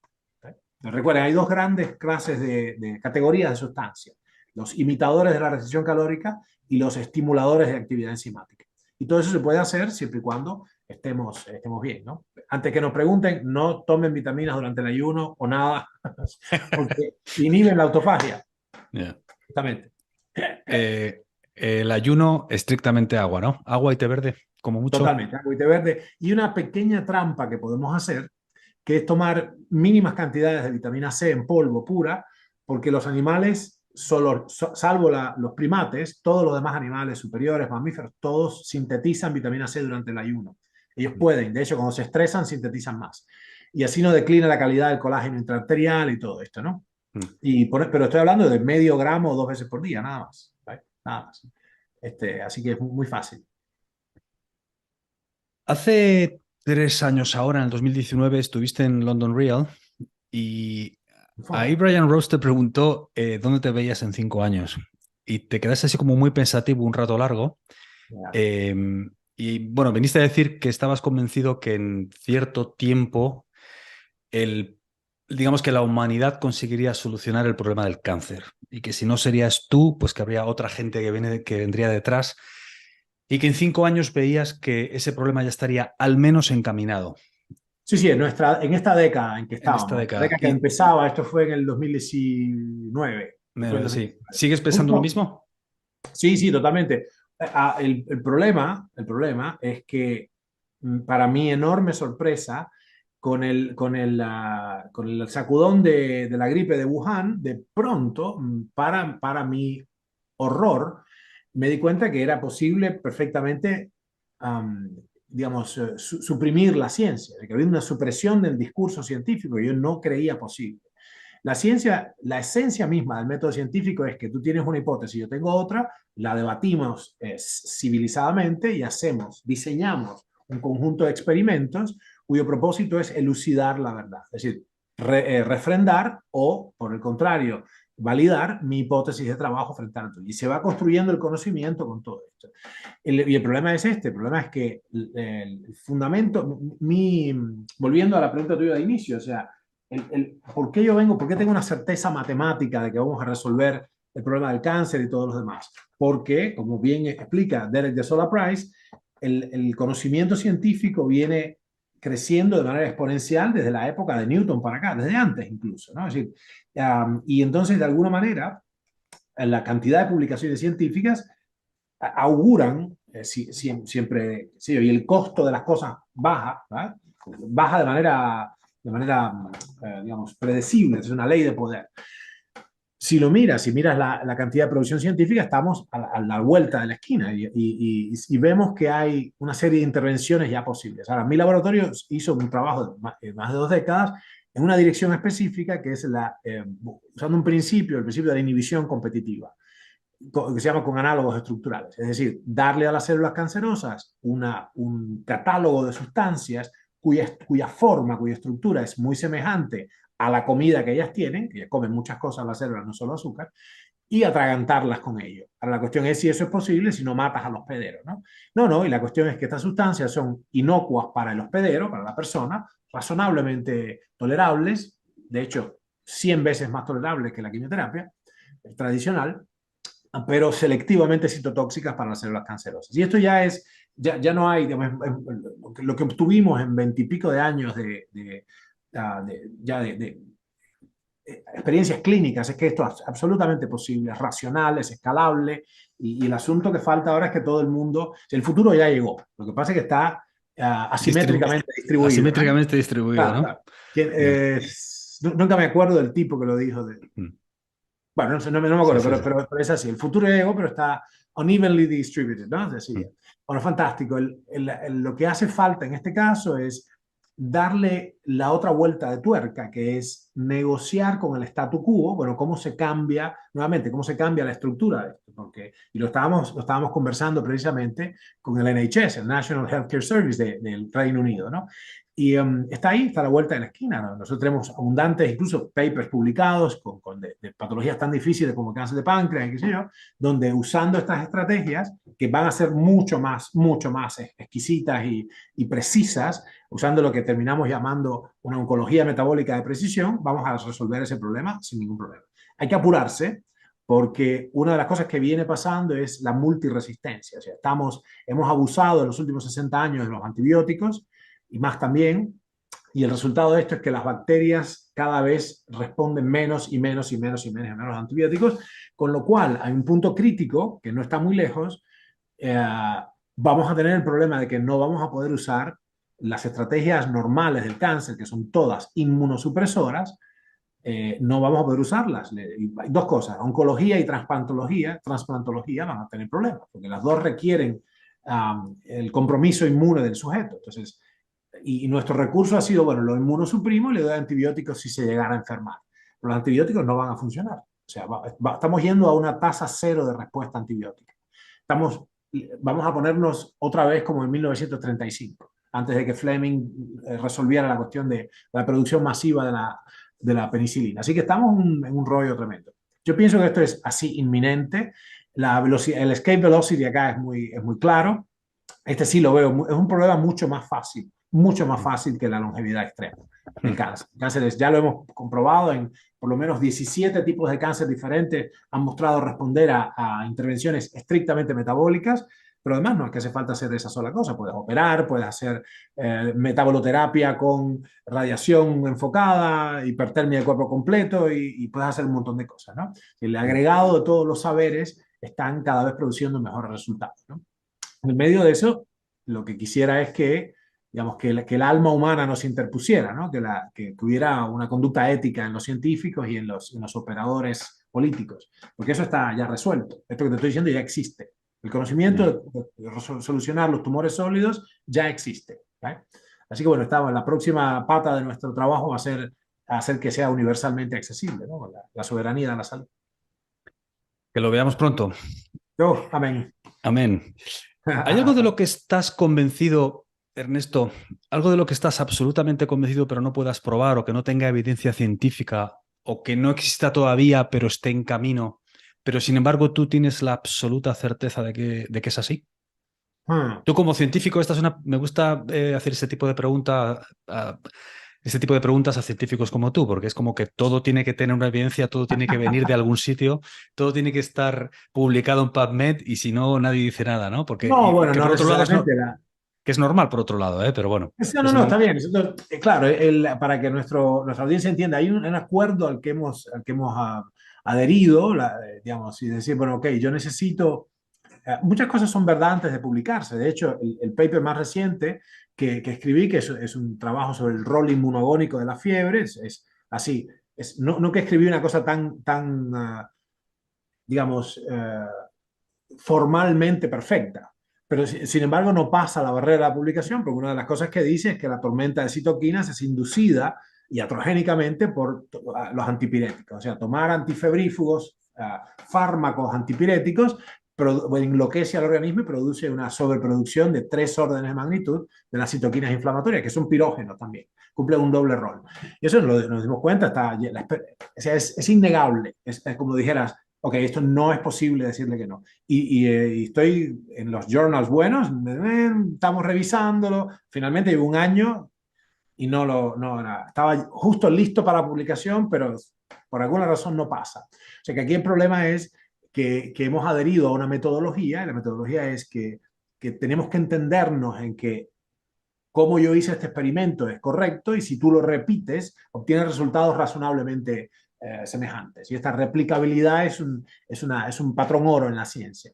Recuerden, hay dos grandes clases de categorías de sustancias, los imitadores de la restricción calórica y los estimuladores de actividad enzimática. Y todo eso se puede hacer siempre y cuando estemos bien, ¿no? Antes que nos pregunten, no tomen vitaminas durante el ayuno o nada, porque inhiben la autofagia. Yeah. Justamente. El ayuno, estrictamente agua, ¿no? Agua y té verde. como mucho. Totalmente, agua y té verde. Y una pequeña trampa que podemos hacer, que es tomar mínimas cantidades de vitamina C en polvo pura, porque los animales, salvo los primates, todos los demás animales superiores, mamíferos, todos sintetizan vitamina C durante el ayuno. Ellos pueden, de hecho, cuando se estresan, sintetizan más. Y así no declina la calidad del colágeno intraarterial y todo esto, ¿no? Mm. Pero estoy hablando de medio gramo 2 veces por día, nada más. ¿Vale? Nada más. Así que es muy fácil. Hace 3 años ahora, en el 2019, estuviste en London Real y ahí Brian Rose te preguntó dónde te veías en 5 años y te quedaste así como muy pensativo un rato largo. Eh, y bueno, viniste a decir que estabas convencido que en cierto tiempo el, digamos que la humanidad conseguiría solucionar el problema del cáncer y que si no serías tú, pues que habría otra gente que vendría detrás y que en 5 años veías que ese problema ya estaría al menos encaminado Sí, sí, en esta década en que en esta estábamos, la década. década que Y empezaba, esto fue en el 2019. Esto fue el sí, 2019. ¿sigues pensando lo mismo? Sí, sí, totalmente. El problema es que para mi enorme sorpresa, con el sacudón de la gripe de Wuhan, de pronto, para mi horror, me di cuenta que era posible perfectamente, am, digamos, suprimir la ciencia, de que había una supresión del discurso científico que yo no creía posible. La ciencia, la esencia misma del método científico es que tú tienes una hipótesis, yo tengo otra, la debatimos civilizadamente y diseñamos un conjunto de experimentos cuyo propósito es elucidar la verdad, es decir, refrendar o, por el contrario, validar mi hipótesis de trabajo frente a la tuya. Y se va construyendo el conocimiento con todo esto. Y el problema es este, el problema es que el fundamento, volviendo a la pregunta tuya de inicio, o sea, ¿por qué yo vengo? ¿Por qué tengo una certeza matemática de que vamos a resolver el problema del cáncer y todos los demás? Porque, como bien explica Derek de Sola Price, el conocimiento científico viene creciendo de manera exponencial desde la época de Newton para acá, desde antes incluso, ¿no? Es decir, y entonces, de alguna manera, la cantidad de publicaciones científicas auguran siempre, sí, y el costo de las cosas baja, ¿verdad? Baja de manera digamos, predecible, es una ley de poder. Si miras la cantidad de producción científica, estamos a la vuelta de la esquina y vemos que hay una serie de intervenciones ya posibles. Ahora, mi laboratorio hizo un trabajo de más de 2 décadas en una dirección específica que es usando el principio de la inhibición competitiva que se llama con análogos estructurales, es decir, darle a las células cancerosas un catálogo de sustancias cuya forma, cuya estructura es muy semejante a la comida que ellas tienen, que comen muchas cosas las células, no solo azúcar, y atragantarlas con ello. Ahora la cuestión es si eso es posible si no matas al hospedero, ¿no? No, no, y la cuestión es que estas sustancias son inocuas para el hospedero, para la persona, razonablemente tolerables, de hecho, 100 veces más tolerables que la quimioterapia tradicional, pero selectivamente citotóxicas para las células cancerosas. Y esto ya no hay, digamos, lo que obtuvimos en 20 y pico de años de experiencias clínicas, es que esto es absolutamente posible, es racional, es escalable, y el asunto que falta ahora es que todo el mundo, el futuro ya llegó, lo que pasa es que está asimétricamente distribuido, ¿no? Asimétricamente distribuido, Claro, ¿no? claro. Ya. Nunca me acuerdo del tipo que lo dijo, Mm. bueno, no, sé, no me Sí, acuerdo, sí, sí. pero es así. El futuro ya llegó, pero está unevenly distributed, ¿no? Es decir, Mm. bueno, fantástico. Lo que hace falta en este caso es darle la otra vuelta de tuerca, que es negociar con el statu quo, bueno, cómo se cambia, nuevamente, cómo se cambia la estructura de esto, porque, y lo estábamos conversando precisamente con el NHS, el National Healthcare Service del Reino Unido, ¿no? Y está ahí, está a la vuelta de la esquina, ¿no? Nosotros tenemos abundantes, incluso papers publicados de patologías tan difíciles como cáncer de páncreas, qué sé yo, donde usando estas estrategias, que van a ser mucho más exquisitas y precisas, usando lo que terminamos llamando una oncología metabólica de precisión, vamos a resolver ese problema sin ningún problema. Hay que apurarse porque una de las cosas que viene pasando es la multiresistencia. O sea, hemos abusado en los últimos 60 años de los antibióticos y más también, y el resultado de esto es que las bacterias cada vez responden menos y menos y menos y menos, y menos a los antibióticos, con lo cual hay un punto crítico que no está muy lejos, eh, vamos a tener el problema de que no vamos a poder usar las estrategias normales del cáncer, que son todas inmunosupresoras, no vamos a poder usarlas. Hay dos cosas, oncología y transplantología van a tener problemas, porque las dos requieren el compromiso inmune del sujeto. Entonces, y nuestro recurso ha sido, bueno, lo inmunosuprimo y le doy antibióticos si se llegara a enfermar. Pero los antibióticos no van a funcionar. O sea, estamos yendo a una tasa cero de respuesta antibiótica. Estamos, vamos a ponernos otra vez como en 1935, antes de que Fleming resolviera la cuestión de la producción masiva de la penicilina. Así que estamos en un rollo tremendo. Yo pienso que esto es así inminente. La velocidad, el escape velocity acá es muy claro. Este sí lo veo, es un problema mucho más fácil que la longevidad extrema. El cáncer. El cáncer ya lo hemos comprobado en por lo menos 17 tipos de cáncer diferentes, han mostrado responder a intervenciones estrictamente metabólicas, pero además no es que hace falta hacer esa sola cosa. Puedes operar, puedes hacer metaboloterapia con radiación enfocada, hipertermia del cuerpo completo y puedes hacer un montón de cosas, ¿no? El agregado de todos los saberes están cada vez produciendo mejores resultados, ¿no? En medio de eso, lo que quisiera es que, digamos, que el alma humana no se interpusiera, ¿no? Que hubiera una conducta ética en los científicos y en los operadores políticos, porque eso está ya resuelto. Esto que te estoy diciendo ya existe. El conocimiento de solucionar los tumores sólidos ya existe, ¿vale? Así que bueno, la próxima pata de nuestro trabajo va a ser hacer que sea universalmente accesible, ¿no? La soberanía de la salud. Que lo veamos pronto. Yo, amén. Amén. ¿Hay algo de lo que estás convencido, Ernesto, algo de lo que estás absolutamente convencido pero no puedas probar o que no tenga evidencia científica o que no exista todavía pero esté en camino, pero sin embargo tú tienes la absoluta certeza de que es así? Hmm. Tú como científico, me gusta hacer ese tipo de este tipo de preguntas a científicos como tú, porque es como que todo tiene que tener una evidencia, todo tiene que venir de algún sitio, todo tiene que estar publicado en PubMed y si no, nadie dice nada, ¿no? Porque No, bueno, que no por otro lado necesariamente. que es normal por otro lado, ¿eh? Pero bueno, No, no, es no, normal. está bien. Claro, para que nuestra audiencia entienda, hay un acuerdo al que hemos adherido, digamos, y decir, bueno, ok, yo necesito. Muchas cosas son verdad antes de publicarse. De hecho, el paper más reciente que escribí, que es un trabajo sobre el rol inmunogónico de la fiebre, es así. No que escribí una cosa tan digamos, formalmente perfecta. Pero sin embargo no pasa la barrera de la publicación, porque una de las cosas que dice es que la tormenta de citoquinas es inducida iatrogénicamente por los antipiréticos. O sea, tomar antifebrífugos, fármacos antipiréticos, enloquece al organismo y produce una sobreproducción de 3 órdenes de magnitud de las citoquinas inflamatorias, que son pirógenos también, cumplen un doble rol. Y eso nos dimos cuenta, es innegable, es como dijeras, ok, esto no es posible decirle que no. Y estoy en los journals buenos, estamos revisándolo, finalmente llevo un año y estaba justo listo para la publicación, pero por alguna razón no pasa. O sea que aquí el problema es que hemos adherido a una metodología, y la metodología es que tenemos que entendernos en que cómo yo hice este experimento es correcto y si tú lo repites, obtienes resultados razonablemente semejantes. Y esta replicabilidad es un patrón oro en la ciencia.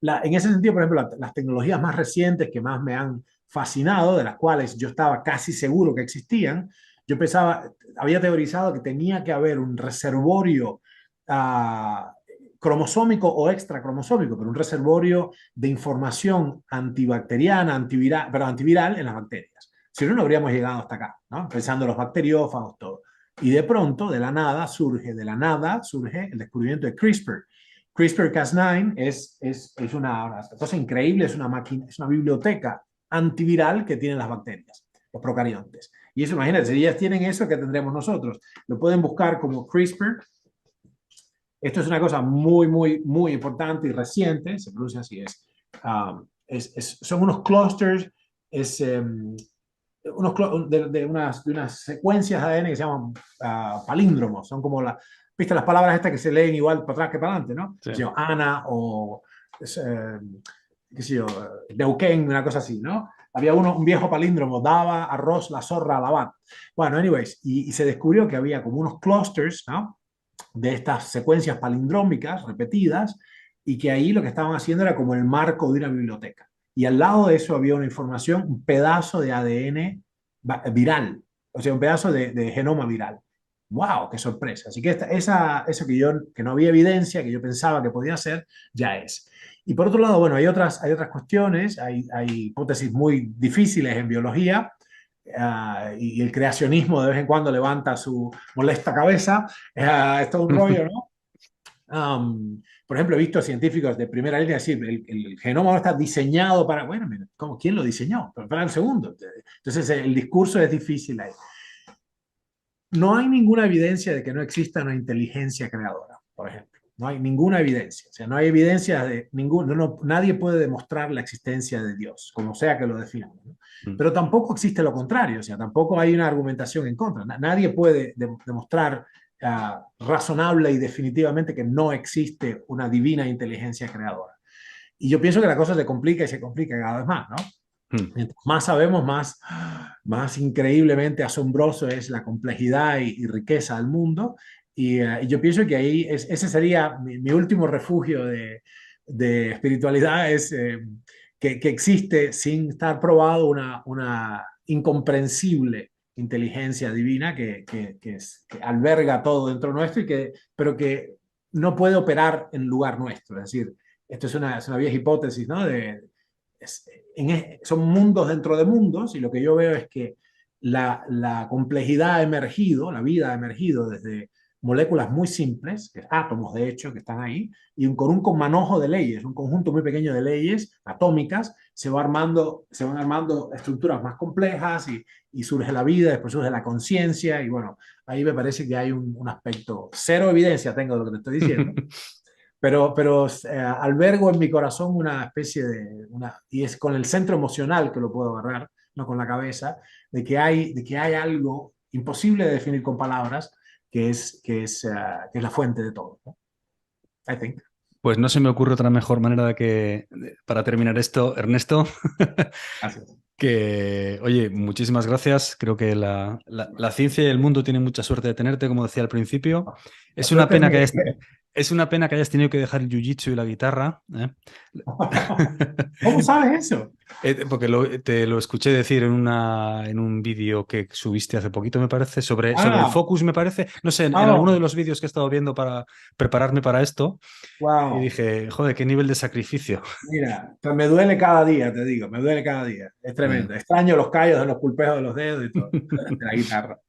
En ese sentido, por ejemplo, las tecnologías más recientes que más me han fascinado, de las cuales yo estaba casi seguro que existían, yo pensaba, había teorizado que tenía que haber un reservorio cromosómico o extracromosómico, pero un reservorio de información antibacteriana, antiviral en las bacterias. Si no, no habríamos llegado hasta acá, ¿no? Pensando en los bacteriófagos, todo. Y de pronto, de la nada surge el descubrimiento de CRISPR. CRISPR-Cas9 es una cosa increíble, es una máquina, es una biblioteca antiviral que tienen las bacterias, los procariontes. Y eso, imagínate, si ellas tienen eso, ¿qué tendremos nosotros? Lo pueden buscar como CRISPR. Esto es una cosa muy importante y reciente, se pronuncia así, son unos clusters, de unas secuencias de ADN que se llaman palíndromos, son como ¿viste las palabras estas que se leen igual para atrás que para adelante, ¿no? Sí. Ana o, qué sé yo, Neuquén, una cosa así, ¿no? Había un viejo palíndromo, daba arroz la zorra a lavar. Bueno, anyways, y se descubrió que había como unos clusters, ¿no? De estas secuencias palindrómicas repetidas y que ahí lo que estaban haciendo era como el marco de una biblioteca. y al lado de eso había una información, un pedazo de ADN viral, o sea, un pedazo de genoma viral. ¡Wow! ¡Qué sorpresa! Así que eso que no había evidencia, que yo pensaba que podía ser, ya es. Y por otro lado, bueno, hay otras cuestiones, hay hipótesis muy difíciles en biología, y el creacionismo de vez en cuando levanta su molesta cabeza. Es todo un rollo, ¿no? Por ejemplo, he visto científicos de primera línea decir, el genoma no está diseñado para, bueno, mira, ¿cómo? ¿Quién lo diseñó? Pero espera un segundo. Entonces, el discurso es difícil ahí. No hay ninguna evidencia de que no exista una inteligencia creadora, por ejemplo. No hay ninguna evidencia. O sea, no hay evidencia de nadie puede demostrar la existencia de Dios, como sea que lo definamos, ¿no? Pero tampoco existe lo contrario. O sea, tampoco hay una argumentación en contra. Nadie puede demostrar razonable y definitivamente que no existe una divina inteligencia creadora. Y yo pienso que la cosa se complica y se complica cada vez más, ¿no? Mientras más sabemos, más increíblemente asombroso es la complejidad y riqueza del mundo. Y yo pienso que ahí ese sería mi último refugio de espiritualidad, es que existe sin estar probado una incomprensible inteligencia divina que alberga todo dentro nuestro, pero que no puede operar en lugar nuestro. Es decir, esto es una vieja hipótesis, ¿no? Son mundos dentro de mundos, y lo que yo veo es que la complejidad ha emergido, la vida ha emergido desde moléculas muy simples, que átomos de hecho, que están ahí, y con un manojo de leyes, un conjunto muy pequeño de leyes atómicas, se van armando estructuras más complejas, y surge la vida, después surge la conciencia, y bueno, ahí me parece que hay un aspecto, cero evidencia tengo de lo que te estoy diciendo, pero albergo en mi corazón una especie y es con el centro emocional que lo puedo agarrar, no con la cabeza, de que hay algo imposible de definir con palabras, que es la fuente de todo, ¿no? I think. Pues no se me ocurre otra mejor manera para terminar esto, Ernesto, Gracias. que, oye, muchísimas gracias. Creo que la ciencia y el mundo tienen mucha suerte de tenerte, como decía al principio. La Es una suerte es pena mía. que es una pena que hayas tenido que dejar el jiu-jitsu y la guitarra, ¿eh? ¿Cómo sabes eso? Porque te lo escuché decir en un vídeo que subiste hace poquito, me parece, sobre el Ah, focus, me parece. No sé, en alguno de oh, los vídeos que he estado viendo para prepararme para esto, y wow. dije, joder, qué nivel de sacrificio. Mira, pues me duele cada día, te digo, me duele cada día. Es Eh, tremendo. Extraño los callos de los pulpejos de los dedos y todo, de la guitarra.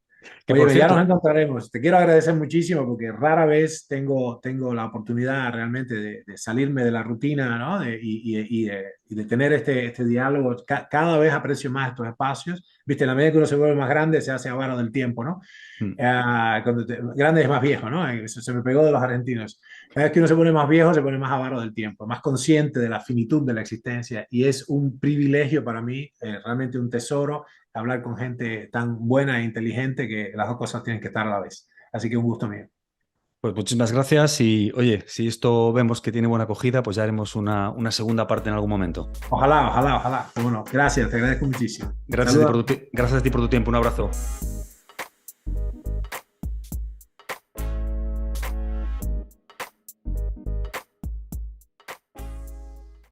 Que Oye, por pues ya nos cierto, encontraremos. Te quiero agradecer muchísimo porque rara vez tengo la oportunidad realmente de salirme de la rutina, ¿no? Y de tener este diálogo. Cada vez aprecio más estos espacios. Viste, en la medida que uno se vuelve más grande, se hace avaro del tiempo, ¿no? Grande es más viejo, ¿no? Eso se me pegó de los argentinos. Cada vez que uno se pone más viejo, se pone más avaro del tiempo, más consciente de la finitud de la existencia. Y es un privilegio para mí, realmente un tesoro, hablar con gente tan buena e inteligente, que las dos cosas tienen que estar a la vez. Así que un gusto mío. pues muchísimas gracias y oye, si esto vemos que tiene buena acogida, pues ya haremos una segunda parte en algún momento. Ojalá, ojalá, ojalá. Bueno, gracias, te agradezco muchísimo. Saludos. Gracias a ti por tu tiempo, un abrazo.